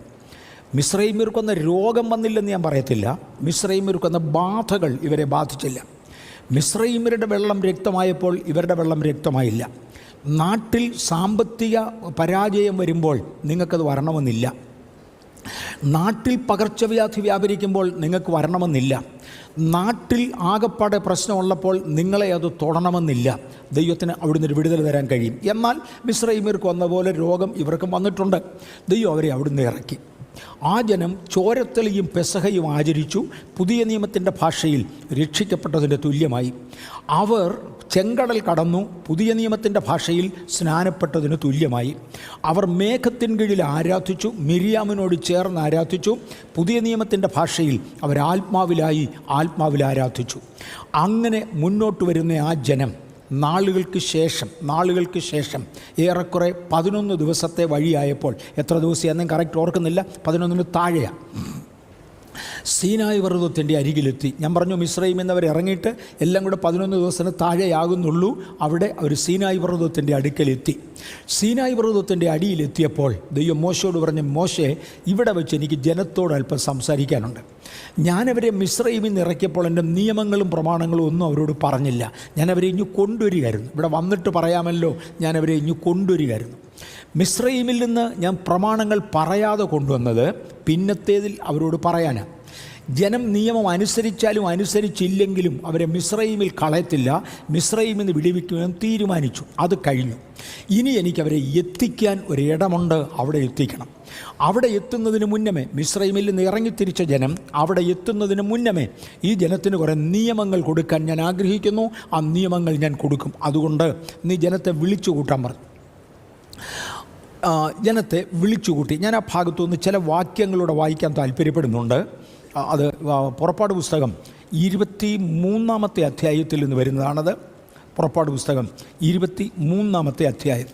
മിസ്രയീമ്യർക്ക് വന്ന രോഗം വന്നില്ലെന്ന് ഞാൻ പറയത്തില്ല. മിസ്രയീമ്യർക്ക് വന്ന ബാധകൾ ഇവരെ ബാധിച്ചില്ല. മിസ്രയീമ്യരുടെ വെള്ളം രക്തമായപ്പോൾ ഇവരുടെ വെള്ളം രക്തമായില്ല. നാട്ടിൽ സാമ്പത്തിക പരാജയം വരുമ്പോൾ നിങ്ങൾക്കത് വരണമെന്നില്ല. നാട്ടിൽ പകർച്ചവ്യാധി വ്യാപരിക്കുമ്പോൾ നിങ്ങൾക്ക് വരണമെന്നില്ല. നാട്ടിൽ ആകപ്പാടെ പ്രശ്നമുള്ളപ്പോൾ നിങ്ങളെ അത് തൊടണമെന്നില്ല. ദൈവത്തിന് അവിടുന്ന് ഒരു വിടുതൽ തരാൻ കഴിയും. എന്നാൽ മിസ്രയീമ്യർക്ക് വന്ന പോലെ രോഗം ഇവർക്കും വന്നിട്ടുണ്ട്. ദൈവം അവരെ അവിടുന്ന് ഇറക്കി. ആ ജനം ചോരത്തളിയും പെസഹയും ആചരിച്ചു. പുതിയ നിയമത്തിൻ്റെ ഭാഷയിൽ രക്ഷിക്കപ്പെട്ടതിൻ്റെ തുല്യമായി. അവർ ചെങ്കടൽ കടന്നു. പുതിയ നിയമത്തിൻ്റെ ഭാഷയിൽ സ്നാനപ്പെട്ടതിന് തുല്യമായി. അവർ മേഘത്തിൻ കീഴിൽ ആരാധിച്ചു. മിരിയാമിനോട് ചേർന്ന് ആരാധിച്ചു. പുതിയ നിയമത്തിൻ്റെ ഭാഷയിൽ അവർ ആത്മാവിൽ ആരാധിച്ചു. അങ്ങനെ മുന്നോട്ട് വരുന്ന ആ ജനം നാളുകൾക്ക് ശേഷം ഏറെക്കുറെ 11 ദിവസത്തെ വഴിയായപ്പോൾ, എത്ര ദിവസം എന്നും കറക്റ്റ് ഓർക്കുന്നില്ല, 11 താഴെയാണ്, സീനായി പർവ്വതത്തിൻ്റെ അരികിലെത്തി. ഞാൻ പറഞ്ഞു മിസ്രയീമിൽ നിന്ന് അവർ ഇറങ്ങിയിട്ട് എല്ലാം കൂടെ 11 ദിവസത്തിന് താഴെയാകുന്നുള്ളൂ. അവിടെ അവർ സീനായി പർവ്വതത്തിൻ്റെ അടുക്കലെത്തി. സീനായി പർവ്വതത്തിൻ്റെ അടിയിലെത്തിയപ്പോൾ ദൈവം മോശയോട് പറഞ്ഞു, മോശേ, ഇവിടെ വെച്ച് എനിക്ക് ജനത്തോട് അല്പം സംസാരിക്കാനുണ്ട്. ഞാനവരെ മിസ്രയീമിൽ നിന്ന് ഇറക്കിയപ്പോൾ എൻ്റെ നിയമങ്ങളും പ്രമാണങ്ങളും ഒന്നും അവരോട് പറഞ്ഞില്ല. ഞാനവരെ ഇഞ്ഞു കൊണ്ടുവരികയായിരുന്നു. ഇവിടെ വന്നിട്ട് പറയാമല്ലോ, ഞാനവരെ ഇഞ്ഞു കൊണ്ടുവരികയായിരുന്നു. മിസ്രയീമിൽ നിന്ന് ഞാൻ പ്രമാണങ്ങൾ പറയാതെ കൊണ്ടുവന്നത് പിന്നത്തേതിൽ അവരോട് പറയാനാണ്. ജനം നിയമം അനുസരിച്ചാലും അനുസരിച്ചില്ലെങ്കിലും അവരെ മിസ്രയീമിൽ കളയത്തില്ല. മിസ്രയീമിൽ നിന്ന് വിടുവിക്കുമെന്ന് തീരുമാനിച്ചു. അത് കഴിഞ്ഞു. ഇനി എനിക്കവരെ എത്തിക്കാൻ ഒരിടമുണ്ട്, അവിടെ എത്തിക്കണം. അവിടെ എത്തുന്നതിന് മുന്നമേ, മിസ്രയീമിൽ നിന്ന് ഇറങ്ങിത്തിരിച്ച ജനം അവിടെ എത്തുന്നതിന് മുന്നമേ ഈ ജനത്തിന് കുറേ നിയമങ്ങൾ കൊടുക്കാൻ ഞാൻ ആഗ്രഹിക്കുന്നു. ആ നിയമങ്ങൾ ഞാൻ കൊടുക്കും. അതുകൊണ്ട് നീ ജനത്തെ വിളിച്ചു കൂട്ടാൻ പറഞ്ഞു. ജനത്തെ വിളിച്ചുകൂട്ടി. ഞാൻ ആ ഭാഗത്തുനിന്ന് ചില വാക്യങ്ങളൂടെ വായിക്കാൻ താല്പര്യപ്പെടുന്നുണ്ട്. അത് പുറപ്പാട് പുസ്തകം 23-ാമത്തെ അധ്യായത്തിൽ നിന്ന് വരുന്നതാണത്. പുറപ്പാട് പുസ്തകം 23-ാമത്തെ അധ്യായം.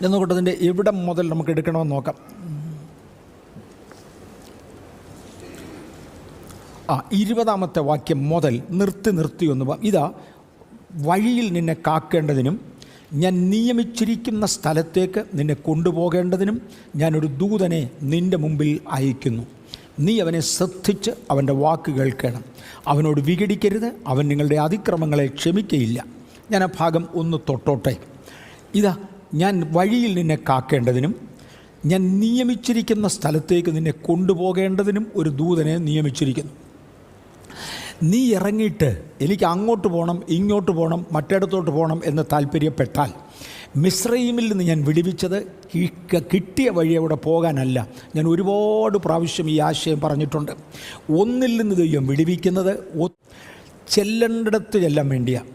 ഞാൻ നോക്കട്ടെ, അതിൻ്റെ എവിടെ മുതൽ നമുക്ക് എടുക്കണമെന്ന് നോക്കാം. 20-ാമത്തെ വാക്യം മുതൽ നിർത്തി ഒന്ന്. ഇതാ, വഴിയിൽ നിന്നെ കാക്കേണ്ടതിനും ഞാൻ നിയമിച്ചിരിക്കുന്ന സ്ഥലത്തേക്ക് നിന്നെ കൊണ്ടുപോകേണ്ടതിനും ഞാനൊരു ദൂതനെ നിൻ്റെ മുമ്പിൽ അയക്കുന്നു. നീ അവനെ ശ്രദ്ധിച്ച് അവൻ്റെ വാക്ക് കേൾക്കണം. അവനോട് വിഘടിക്കരുത്. അവൻ നിങ്ങളുടെ അതിക്രമങ്ങളെ ക്ഷമിക്കയില്ല. ഞാൻ ആ ഭാഗം ഒന്ന് തൊട്ടോട്ടെ. ഇതാ, ഞാൻ വഴിയിൽ നിന്നെ കാക്കേണ്ടതിനും ഞാൻ നിയമിച്ചിരിക്കുന്ന സ്ഥലത്തേക്ക് നിന്നെ കൊണ്ടുപോകേണ്ടതിനും ഒരു ദൂതനെ നിയമിച്ചിരിക്കുന്നു. നീ ഇറങ്ങിയിട്ട് എനിക്ക് അങ്ങോട്ട് പോകണം, ഇങ്ങോട്ട് പോകണം, മറ്റിടത്തോട്ട് പോകണം എന്ന് താല്പര്യപ്പെട്ടാൽ, മിസ്രയീമിൽ നിന്ന് ഞാൻ വിടുവിച്ചത് കിട്ടിയ വഴി അവിടെ പോകാനല്ല. ഞാൻ ഒരുപാട് പ്രാവശ്യം ഈ ആശയം പറഞ്ഞിട്ടുണ്ട്. ഒന്നിൽ നിന്ന് ദൈവം വിടുവിക്കുന്നത് ചെല്ലേണ്ടിടത്ത് ചെല്ലാൻ വേണ്ടിയാണ്.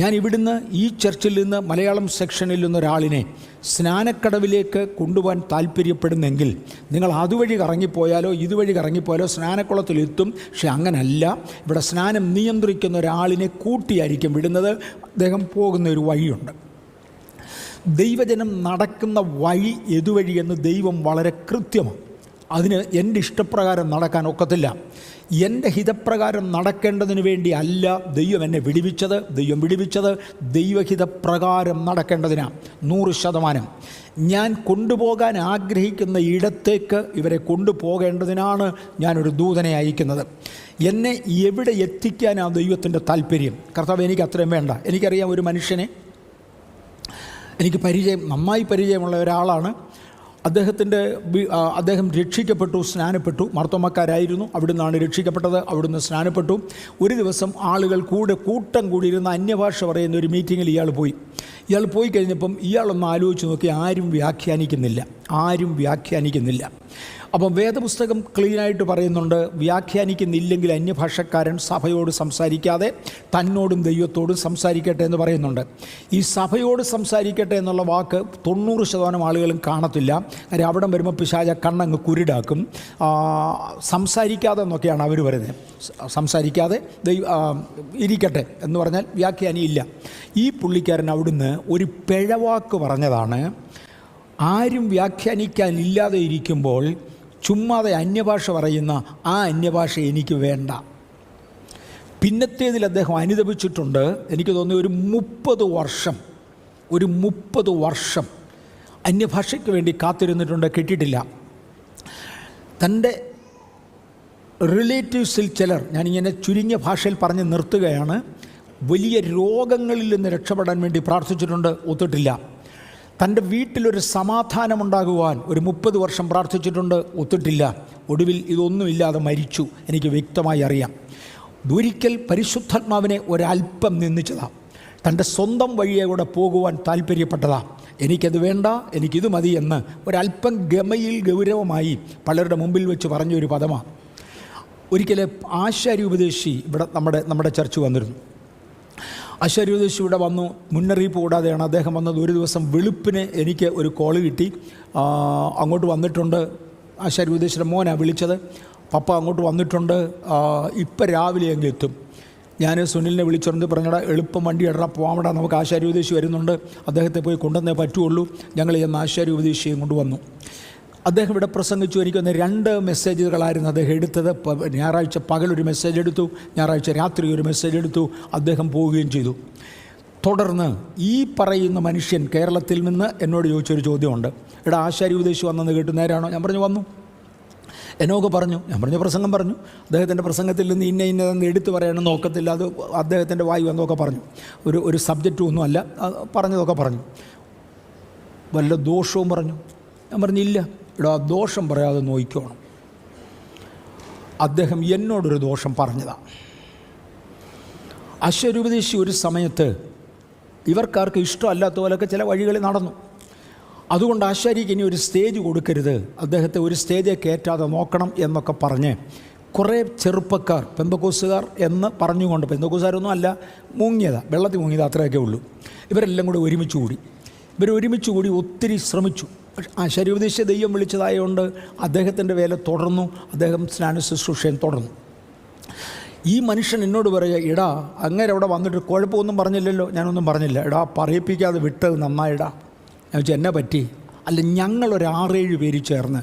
ഞാൻ ഇവിടുന്ന് ഈ ചർച്ചിൽ നിന്ന് മലയാളം സെക്ഷനിൽ നിന്നൊരാളിനെ സ്നാനക്കടവിലേക്ക് കൊണ്ടുപോകാൻ താല്പര്യപ്പെടുന്നെങ്കിൽ നിങ്ങൾ അതുവഴി കറങ്ങിപ്പോയാലോ ഇതുവഴി കറങ്ങിപ്പോയാലോ സ്നാനക്കുളത്തിലെത്തും. പക്ഷെ അങ്ങനല്ല. ഇവിടെ സ്നാനം നിയന്ത്രിക്കുന്ന ഒരാളിനെ കൂട്ടിയായിരിക്കും വിടുന്നത്. അദ്ദേഹം പോകുന്ന ഒരു വഴിയുണ്ട്. ദൈവജനം നടക്കുന്ന വഴി ഏതുവഴിയെന്ന് ദൈവം വളരെ കൃത്യമാണ്. അതിന് എൻ്റെ ഇഷ്ടപ്രകാരം നടക്കാൻ ഒക്കത്തില്ല. എൻ്റെ ഹിതപ്രകാരം നടക്കേണ്ടതിന് വേണ്ടി അല്ല ദൈവം എന്നെ വിടുവിച്ചത്. ദൈവം വിടുവിച്ചത് ദൈവഹിതപ്രകാരം നടക്കേണ്ടതിനാണ്. 100%. ഞാൻ കൊണ്ടുപോകാൻ ആഗ്രഹിക്കുന്ന ഇടത്തേക്ക് ഇവരെ കൊണ്ടുപോകേണ്ടതിനാണ് ഞാനൊരു ദൂതനെ അയക്കുന്നത്. എന്നെ എവിടെ എത്തിക്കാനാണ് ദൈവത്തിൻ്റെ താല്പര്യം? കർത്താവ്, എനിക്ക് അത്രയും വേണ്ട. എനിക്കറിയാം ഒരു മനുഷ്യനെ, എനിക്ക് നന്നായി പരിചയമുള്ള ഒരാളാണ്. അദ്ദേഹം രക്ഷിക്കപ്പെട്ടു, സ്നാനപ്പെട്ടു. മാർത്തോമാക്കാരായിരുന്നു. അവിടുന്നാണ് രക്ഷിക്കപ്പെട്ടത്. അവിടുന്ന് സ്നാനപ്പെട്ടു. ഒരു ദിവസം ആളുകൾ കൂട്ടം കൂടിയിരുന്ന അന്യഭാഷ പറയുന്ന ഒരു മീറ്റിങ്ങിൽ ഇയാൾ പോയി കഴിഞ്ഞപ്പം ഇയാളൊന്ന് ആലോചിച്ച് നോക്കി, ആരും വ്യാഖ്യാനിക്കുന്നില്ല. അപ്പം വേദപുസ്തകം ക്ലീനായിട്ട് പറയുന്നുണ്ട്, വ്യാഖ്യാനിക്കുന്നില്ലെങ്കിൽ അന്യഭാഷക്കാരൻ സഭയോട് സംസാരിക്കാതെ തന്നോടും ദൈവത്തോടും സംസാരിക്കട്ടെ എന്ന് പറയുന്നുണ്ട്. ഈ സഭയോട് സംസാരിക്കട്ടെ എന്നുള്ള വാക്ക് 90% ആളുകളും കാണത്തില്ല. കാര്യം അവിടം വരുമ്പോൾ പിശാച കണ്ണങ്ങ് കുരുടാക്കും. സംസാരിക്കാതെ എന്നൊക്കെയാണ് അവർ പറയുന്നത്. സംസാരിക്കാതെ ഇരിക്കട്ടെ എന്ന് പറഞ്ഞാൽ വ്യാഖ്യാനിയില്ല. ഈ പുള്ളിക്കാരൻ അവിടുന്ന് ഒരു പിഴവാക്ക് പറഞ്ഞതാണ്. ആരും വ്യാഖ്യാനിക്കാനില്ലാതെ ഇരിക്കുമ്പോൾ ചുമ്മാതെ അന്യഭാഷ പറയുന്ന ആ അന്യഭാഷ എനിക്ക് വേണ്ട. പിന്നത്തേതിൽ അദ്ദേഹം അനുദപിച്ചിട്ടുണ്ട്. എനിക്ക് തോന്നി ഒരു 30 വർഷം അന്യഭാഷയ്ക്ക് വേണ്ടി കാത്തിരുന്നിട്ടുണ്ട്, കിട്ടിയിട്ടില്ല. തൻ്റെ റിലേറ്റീവ്സിൽ ചിലർ, ഞാനിങ്ങനെ ചുരുങ്ങിയ ഭാഷയിൽ പറഞ്ഞ് നിർത്തുകയാണ്, വലിയ രോഗങ്ങളിൽ നിന്ന് രക്ഷപ്പെടാൻ വേണ്ടി പ്രാർത്ഥിച്ചിട്ടുണ്ട്, ഒത്തിട്ടില്ല. തൻ്റെ വീട്ടിലൊരു സമാധാനമുണ്ടാകുവാൻ ഒരു 30 വർഷം പ്രാർത്ഥിച്ചിട്ടുണ്ട്, ഒത്തിട്ടില്ല. ഒടുവിൽ ഇതൊന്നുമില്ലാതെ മരിച്ചു. എനിക്ക് വ്യക്തമായി അറിയാം. ഒരിക്കൽ പരിശുദ്ധാത്മാവിനെ ഒരല്പം നിന്ദിച്ചതാണ്. തൻ്റെ സ്വന്തം വഴിയെ കൂടെ പോകുവാൻ താല്പര്യപ്പെട്ടതാണ്. എനിക്കത് വേണ്ട, എനിക്കിത് മതി എന്ന് ഒരല്പം ഗൗരവമായി പലരുടെ മുമ്പിൽ വെച്ച് പറഞ്ഞൊരു പദമാണ്. ഒരിക്കൽ ആശാര്യോപദേശി ഇവിടെ നമ്മുടെ ചർച്ച വന്നിരുന്നു. ആശാര്യോപദേശി ഇവിടെ വന്നു. മുന്നറിയിപ്പ് കൂടാതെയാണ് അദ്ദേഹം വന്നത്. ഒരു ദിവസം വെളുപ്പിന് എനിക്ക് ഒരു കോള് കിട്ടി. അങ്ങോട്ട് വന്നിട്ടുണ്ട്. ആശാര്യോപദേശിയുടെ മോനാണ് വിളിച്ചത്. പപ്പ അങ്ങോട്ട് വന്നിട്ടുണ്ട്, ഇപ്പം രാവിലെ എങ്കിലും എത്തും. ഞാൻ സുനിലിനെ വിളിച്ചുകൊണ്ട് പറഞ്ഞടാ, എളുപ്പം വണ്ടി ഇടറാ, പോവാമടാ, നമുക്ക് ആശാര്യോപദേശി വരുന്നുണ്ട്, അദ്ദേഹത്തെ പോയി കൊണ്ടുവന്നേ പറ്റുള്ളൂ. ഞങ്ങൾ ചെന്ന് ആശാര്യോപദേശിയും കൊണ്ടുവന്നു. അദ്ദേഹം ഇവിടെ പ്രസംഗിച്ചു. എനിക്കൊന്ന് 2 മെസ്സേജുകളായിരുന്നു അദ്ദേഹം എടുത്തത്. ഞായറാഴ്ച പകലൊരു മെസ്സേജ് എടുത്തു, ഞായറാഴ്ച രാത്രി ഒരു മെസ്സേജ് എടുത്തു. അദ്ദേഹം പോവുകയും ചെയ്തു. തുടർന്ന് ഈ പറയുന്ന മനുഷ്യൻ കേരളത്തിൽ നിന്ന് എന്നോട് ചോദിച്ചൊരു ചോദ്യമുണ്ട്. ഇവിടെ ആശാര്യോപദേശി വന്നെന്ന് കേട്ടു, നേരാണോ? ഞാൻ പറഞ്ഞു വന്നു. എന്നൊക്കെ പറഞ്ഞു. ഞാൻ പറഞ്ഞു പ്രസംഗം പറഞ്ഞു. അദ്ദേഹത്തിൻ്റെ പ്രസംഗത്തിൽ നിന്ന് ഇന്നതെന്ന് എടുത്തു പറയാനൊന്നും നോക്കത്തില്ല, അത് അദ്ദേഹത്തിൻ്റെ വായു എന്നൊക്കെ പറഞ്ഞു. ഒരു സബ്ജക്റ്റും ഒന്നുമല്ല, പറഞ്ഞതൊക്കെ പറഞ്ഞു. വല്ല ദോഷവും പറഞ്ഞു. ഞാൻ പറഞ്ഞില്ല. ഇവിടെ ആ ദോഷം പറയാതെ നോക്കിക്കോണം. അദ്ദേഹം എന്നോടൊരു ദോഷം പറഞ്ഞതാണ്. ആശാര്യോപദേശി ഒരു സമയത്ത് ഇവർക്കാർക്ക് ഇഷ്ടമല്ലാത്ത പോലെയൊക്കെ ചില വഴികളിൽ നടന്നു. അതുകൊണ്ട് ആശാരിക്ക് ഇനി ഒരു സ്റ്റേജ് കൊടുക്കരുത്, അദ്ദേഹത്തെ ഒരു സ്റ്റേജെ കയറ്റാതെ നോക്കണം എന്നൊക്കെ പറഞ്ഞ് കുറേ ചെറുപ്പക്കാർ, പെന്തക്കോസുകാർ എന്ന് പറഞ്ഞുകൊണ്ട്, പെന്തക്കോസുകാരൊന്നും അല്ല, മുങ്ങിയതാണ്, വെള്ളത്തിൽ മുങ്ങിയത്, അത്രയൊക്കെ ഉള്ളൂ. ഇവരെല്ലാം കൂടി ഒരുമിച്ച് കൂടി ഒത്തിരി ശ്രമിച്ചു. ആശാര്യോപദേശിയെ ദൈവം വിളിച്ചതായതുകൊണ്ട് അദ്ദേഹത്തിൻ്റെ വേല തുടർന്നു. അദ്ദേഹം സ്നാന ശുശ്രൂഷയും തുടർന്നു. ഈ മനുഷ്യൻ എന്നോട് പറയുക, എടാ അങ്ങനെ അവിടെ വന്നിട്ട് കുഴപ്പമൊന്നും പറഞ്ഞില്ലല്ലോ. ഞാനൊന്നും പറഞ്ഞില്ല. എടാ പറയിപ്പിക്കാതെ വിട്ടത് നന്നായിടാ. ഞാൻ വെച്ചാൽ എന്നെ പറ്റി. അല്ല, ഞങ്ങളൊരു 6-7 പേര് ചേർന്ന്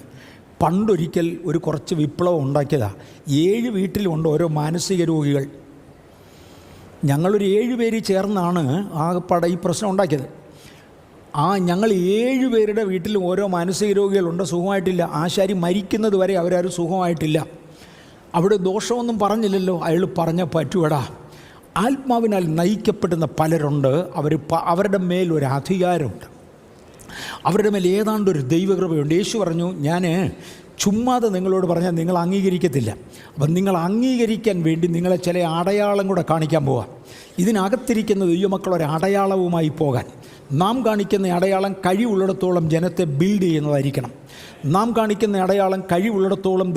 പണ്ടൊരിക്കൽ ഒരു കുറച്ച് വിപ്ലവം ഉണ്ടാക്കിയതാണ്. 7 വീട്ടിലുണ്ട് ഓരോ മാനസിക രോഗികൾ. ഞങ്ങളൊരു 7 പേര് ചേർന്നാണ് ആകെപ്പാടെ ഈ പ്രശ്നം ഉണ്ടാക്കിയത്. ഞങ്ങൾ 7 പേരുടെ വീട്ടിലും ഓരോ മാനസിക രോഗികളുണ്ട്, സുഖമായിട്ടില്ല. ആശാരി മരിക്കുന്നത് വരെ അവരാരും സുഖമായിട്ടില്ല. അവിടെ ദോഷമൊന്നും പറഞ്ഞില്ലല്ലോ. അയാൾ പറഞ്ഞ പറ്റുവടാ. ആത്മാവിനാൽ നയിക്കപ്പെടുന്ന പലരുണ്ട്. അവരുടെ മേലൊരു അധികാരമുണ്ട്, അവരുടെ മേൽ ഏതാണ്ടൊരു ദൈവകൃപയുണ്ട്. യേശു പറഞ്ഞു, ഞാൻ ചുമ്മാതെ നിങ്ങളോട് പറഞ്ഞാൽ നിങ്ങൾ അംഗീകരിക്കത്തില്ല. അപ്പം നിങ്ങൾ അംഗീകരിക്കാൻ വേണ്ടി നിങ്ങളെ ചില അടയാളം കൂടെ കാണിക്കാൻ പോവാം. ഇതിനകത്തിരിക്കുന്ന ദൈവമക്കളൊരു അടയാളവുമായി പോകാൻ നാം കാണിക്കുന്ന അടയാളം കഴിവുള്ളിടത്തോളം ജനത്തെ ബിൽഡ് ചെയ്യുന്നതായിരിക്കണം. നാം കാണിക്കുന്ന അടയാളം കഴിവുള്ളിടത്തോളം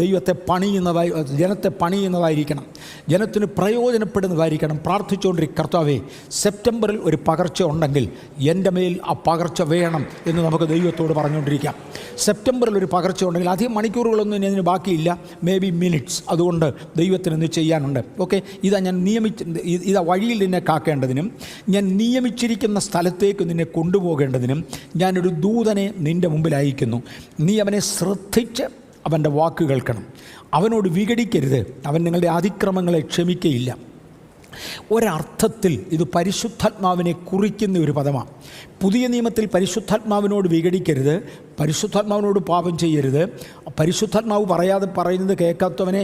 ജനത്തെ പണിയുന്നതായിരിക്കണം, ജനത്തിന് പ്രയോജനപ്പെടുന്നതായിരിക്കണം. പ്രാർത്ഥിച്ചുകൊണ്ടിരിക്കും, കർത്താവേ സെപ്റ്റംബറിൽ ഒരു പകർച്ച ഉണ്ടെങ്കിൽ എൻ്റെ മേൽ ആ പകർച്ച വേണം എന്ന് നമുക്ക് ദൈവത്തോട് പറഞ്ഞുകൊണ്ടിരിക്കാം. സെപ്റ്റംബറിൽ ഒരു പകർച്ച ഉണ്ടെങ്കിൽ അധികം മണിക്കൂറുകളൊന്നും ഇനി അതിന് ബാക്കിയില്ല, മേ ബി മിനിറ്റ്സ്. അതുകൊണ്ട് ദൈവത്തിന് ഇന്ന് ചെയ്യാനുണ്ട്. ഓക്കെ, ഇതാ വഴിയിൽ നിന്നെ കാക്കേണ്ടതിനും ഞാൻ നിയമിച്ചിരിക്കുന്ന സ്ഥലത്തേക്ക് നിന്നെ കൊണ്ടുപോകേണ്ടതിനും ഞാനൊരു ദൂതനെ നിൻ്റെ മുമ്പിൽ അയക്കുന്നു. നീ അവനെ ശ്രദ്ധിച്ച് അവൻ്റെ വാക്ക് കേൾക്കണം. അവനോട് വിഘടിക്കരുത്. അവൻ നിങ്ങളുടെ അതിക്രമങ്ങളെ ക്ഷമിക്കയില്ല. ഒരർത്ഥത്തിൽ ഇത് പരിശുദ്ധാത്മാവിനെ കുറിക്കുന്ന ഒരു പദമാണ്. പുതിയ നിയമത്തിൽ പരിശുദ്ധാത്മാവിനോട് വിഘടിക്കരുത്, പരിശുദ്ധാത്മാവിനോട് പാപം ചെയ്യരുത്. പരിശുദ്ധാത്മാവ് പറയാതെ പറയുന്നത് കേൾക്കാത്തവനെ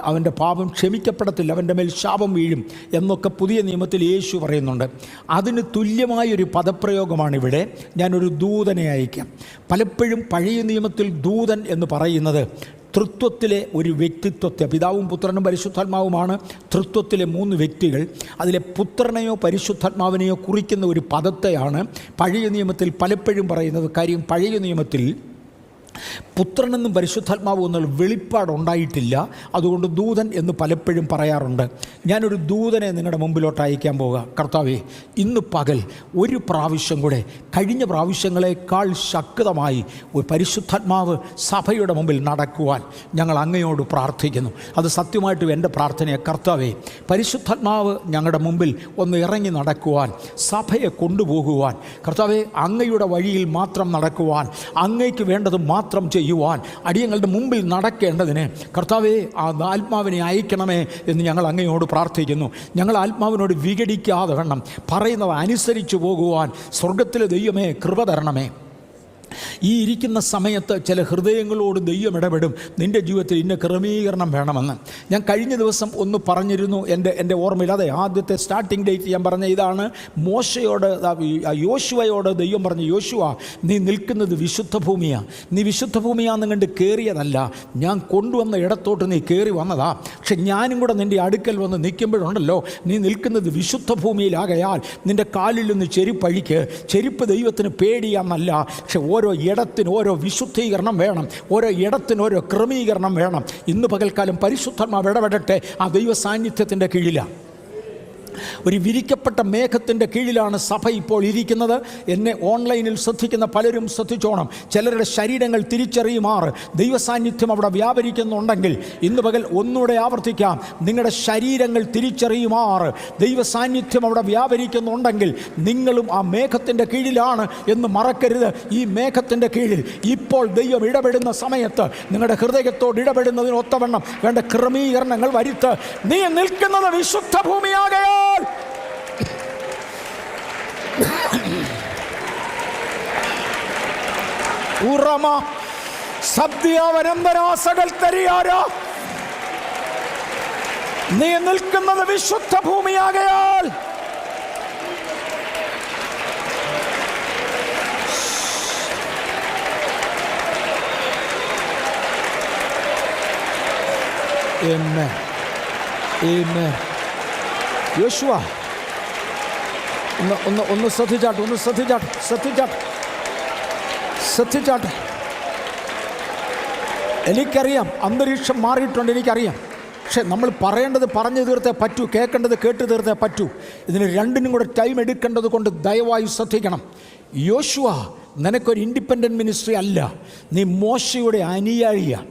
അവൻ്റെ പാപം ക്ഷമിക്കപ്പെടത്തില്ല, അവൻ്റെ മേൽ ശാപം വീഴും എന്നൊക്കെ പുതിയ നിയമത്തിൽ യേശു പറയുന്നുണ്ട്. അതിന് തുല്യമായൊരു പദപ്രയോഗമാണിവിടെ. ഞാനൊരു ദൂതനെ അയക്കാം. പലപ്പോഴും പഴയ നിയമത്തിൽ ദൂതൻ എന്ന് പറയുന്നത് തൃത്വത്തിലെ ഒരു വ്യക്തിത്വത്തെ, പിതാവും പുത്രനും പരിശുദ്ധാത്മാവുമാണ് തൃത്വത്തിലെ 3 വ്യക്തികൾ. അതിലെ പുത്രനെയോ പരിശുദ്ധാത്മാവിനെയോ കുറിക്കുന്ന ഒരു പദത്തെയാണ് പഴയ നിയമത്തിൽ പലപ്പോഴും പറയുന്നത്. കാര്യം പഴയ നിയമത്തിൽ പുത്രനെന്നും പരിശുദ്ധാത്മാവും എന്നുള്ള വെളിപ്പാടുണ്ടായിട്ടില്ല. അതുകൊണ്ട് ദൂതൻ എന്ന് പലപ്പോഴും പറയാറുണ്ട്. ഞാനൊരു ദൂതനെ നിങ്ങളുടെ മുമ്പിലോട്ട് അയക്കാൻ പോകുക. കർത്താവേ, ഇന്ന് പകൽ ഒരു പ്രാവശ്യം കൂടെ കഴിഞ്ഞ പ്രാവശ്യങ്ങളെക്കാൾ ശക്തമായി ഒരു പരിശുദ്ധാത്മാവ് സഭയുടെ മുമ്പിൽ നടക്കുവാൻ ഞങ്ങൾ അങ്ങയോട് പ്രാർത്ഥിക്കുന്നു. അത് സത്യമായിട്ടും എൻ്റെ പ്രാർത്ഥനയെ. കർത്താവേ, പരിശുദ്ധാത്മാവ് ഞങ്ങളുടെ മുമ്പിൽ ഒന്ന് ഇറങ്ങി നടക്കുവാൻ, സഭയെ കൊണ്ടുപോകുവാൻ, കർത്താവേ അങ്ങയുടെ വഴിയിൽ മാത്രം നടക്കുവാൻ, അങ്ങയ്ക്ക് വേണ്ടത് മാത്രം ചെയ്യുവാൻ, അടിയങ്ങളുടെ മുമ്പിൽ നടക്കേണ്ടതിന് കർത്താവേ ആ ആത്മാവിനെ അയക്കണമേ എന്ന് ഞങ്ങൾ അങ്ങയോട് പ്രാർത്ഥിക്കുന്നു. ഞങ്ങൾ ആത്മാവിനോട് വിഘടിക്കാതെ വണ്ണം പറയുന്നത് അനുസരിച്ച് പോകുവാൻ സ്വർഗത്തിലെ ദൈവമേ കൃപ തരണമേ. ഈ ഇരിക്കുന്ന സമയത്ത് ചില ഹൃദയങ്ങളോട് ദൈവം ഇടപെടും, നിൻ്റെ ജീവിതത്തിൽ ഇന്ന ക്രമീകരണം വേണമെന്ന്. ഞാൻ കഴിഞ്ഞ ദിവസം ഒന്ന് പറഞ്ഞിരുന്നു, എൻ്റെ ഓർമ്മയിൽ. അതെ, ആദ്യത്തെ സ്റ്റാർട്ടിംഗ് ഡേറ്റ് ഞാൻ പറഞ്ഞ ഇതാണ്. മോശയോട്, യോശുവയോട് ദൈവം പറഞ്ഞു, യോശുവ, നീ നിൽക്കുന്നത് വിശുദ്ധ ഭൂമിയാണ്. നീ വിശുദ്ധ ഭൂമിയാണെന്ന് കണ്ട് കയറിയതല്ല, ഞാൻ കൊണ്ടുവന്ന ഇടത്തോട്ട് നീ കയറി വന്നതാ. പക്ഷെ ഞാനും കൂടെ നിൻ്റെ അടുക്കൽ വന്ന് നിൽക്കുമ്പോഴുണ്ടല്ലോ, നീ നിൽക്കുന്നത് വിശുദ്ധ ഭൂമിയിലാകയാൽ നിൻ്റെ കാലിൽ നിന്ന് ചെരുപ്പഴിക്ക്. ചെരുപ്പ് ദൈവത്തിന് പേടിയാന്നല്ല, പക്ഷെ ഓരോ ഇടത്തിന് ഓരോ വിശുദ്ധീകരണം വേണം, ഓരോ ഇടത്തിന് ഓരോ ക്രമീകരണം വേണം. ഇന്ന് പകൽക്കാലം പരിശുദ്ധാത്മാവ് ഇടപെടട്ടെ. ആ ദൈവ സാന്നിധ്യത്തിൻ്റെ കീഴിലാണ്, ഒരു വിരിക്കപ്പെട്ട മേഘത്തിൻ്റെ കീഴിലാണ് സഭ ഇപ്പോൾ ഇരിക്കുന്നത്. എന്നെ ഓൺലൈനിൽ ശ്രദ്ധിക്കുന്ന പലരും ശ്രദ്ധിച്ചോണം. ചിലരുടെ ശരീരങ്ങൾ തിരിച്ചറിയുമാറ് ദൈവസാന്നിധ്യം അവിടെ വ്യാപരിക്കുന്നുണ്ടെങ്കിൽ ഇന്ന് പകൽ ഒന്നുകൂടെ ആവർത്തിക്കാം, നിങ്ങളുടെ ശരീരങ്ങൾ തിരിച്ചറിയുമാറ് ദൈവസാന്നിധ്യം അവിടെ വ്യാപരിക്കുന്നുണ്ടെങ്കിൽ നിങ്ങളും ആ മേഘത്തിൻ്റെ കീഴിലാണ് എന്ന് മറക്കരുത്. ഈ മേഘത്തിൻ്റെ കീഴിൽ ഇപ്പോൾ ദൈവം ഇടപെടുന്ന സമയത്ത് നിങ്ങളുടെ ഹൃദയത്തോട് ഇടപെടുന്നതിന് ഒത്തവണ്ണം വേണ്ട ക്രമീകരണങ്ങൾ വരുത്ത്. നീ നിൽക്കുന്നത് വിശുദ്ധ ഭൂമിയാകയാൽ ഉറമ സദ്യാവനന്തരാസകൾ തരിയാരാ, നീ നിൽക്കുന്നത് വിശുദ്ധ ഭൂമിയാകയാൽ Amen. Amen. യോശുവ, ഒന്ന് ശ്രദ്ധിച്ചാട്ടെ. എനിക്കറിയാം അന്തരീക്ഷം മാറിയിട്ടുണ്ട്, എനിക്കറിയാം. പക്ഷെ നമ്മൾ പറയേണ്ടത് പറഞ്ഞു തീർത്തേ പറ്റൂ, കേൾക്കേണ്ടത് കേട്ട് തീർത്തേ പറ്റൂ. ഇതിന് രണ്ടിനും കൂടെ ടൈം എടുക്കേണ്ടത് കൊണ്ട് ദയവായി ശ്രദ്ധിക്കണം. യോശുവ, നിനക്കൊരു ഇൻഡിപെൻഡൻറ്റ് മിനിസ്ട്രി അല്ല, നീ മോശയുടെ അനുയായിയാണ്.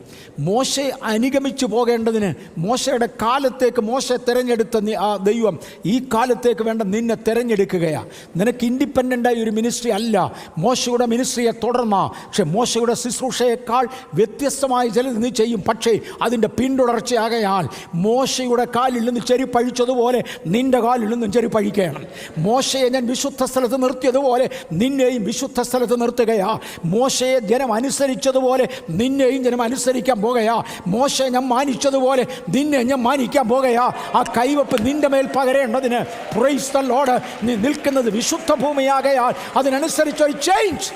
മോശയെ അനുഗമിച്ചു പോകേണ്ടതിന് മോശയുടെ കാലത്തേക്ക് മോശയെ തിരഞ്ഞെടുത്ത ആ ദൈവം ഈ കാലത്തേക്ക് വേണ്ട നിന്നെ തിരഞ്ഞെടുക്കുകയാണ്. നിനക്ക് ഇൻഡിപെൻഡൻ്റായി ഒരു മിനിസ്ട്രി അല്ല, മോശയുടെ മിനിസ്ട്രിയെ തുടർന്ന. പക്ഷെ മോശയുടെ ശുശ്രൂഷയേക്കാൾ വ്യത്യസ്തമായ ചിലത് നീ ചെയ്യും. പക്ഷേ അതിൻ്റെ പിന്തുടർച്ചയാകയാൽ മോശയുടെ കാലിൽ നിന്ന് ചെരുപ്പഴിച്ചതുപോലെ നിൻ്റെ കാലിൽ നിന്നും ചെരുപ്പഴിക്കണം. മോശയെ ഞാൻ വിശുദ്ധ സ്ഥലത്ത് നിർത്തിയതുപോലെ നിന്നെയും വിശുദ്ധ സ്ഥലത്ത് നിർത്തുകയാ. മോശയെ ജനം അനുസരിച്ചതുപോലെ നിന്നെയും ജനം അനുസരിക്കാൻ പോകുകയാ. മോശയെ ഞാൻ മാനിച്ചതുപോലെ നിന്നെ ഞാൻ മാനിക്കാൻ പോകുകയാ. ആ കൈവപ്പ് നിന്റെ മേൽ പകരേണ്ടതിന് പ്രൈസ് ദി ലോർഡ്. നീ നിൽക്കുന്നത് വിശുദ്ധ ഭൂമിയാകയാൽ അതിനനുസരിച്ച് ഒരു ചേഞ്ച്.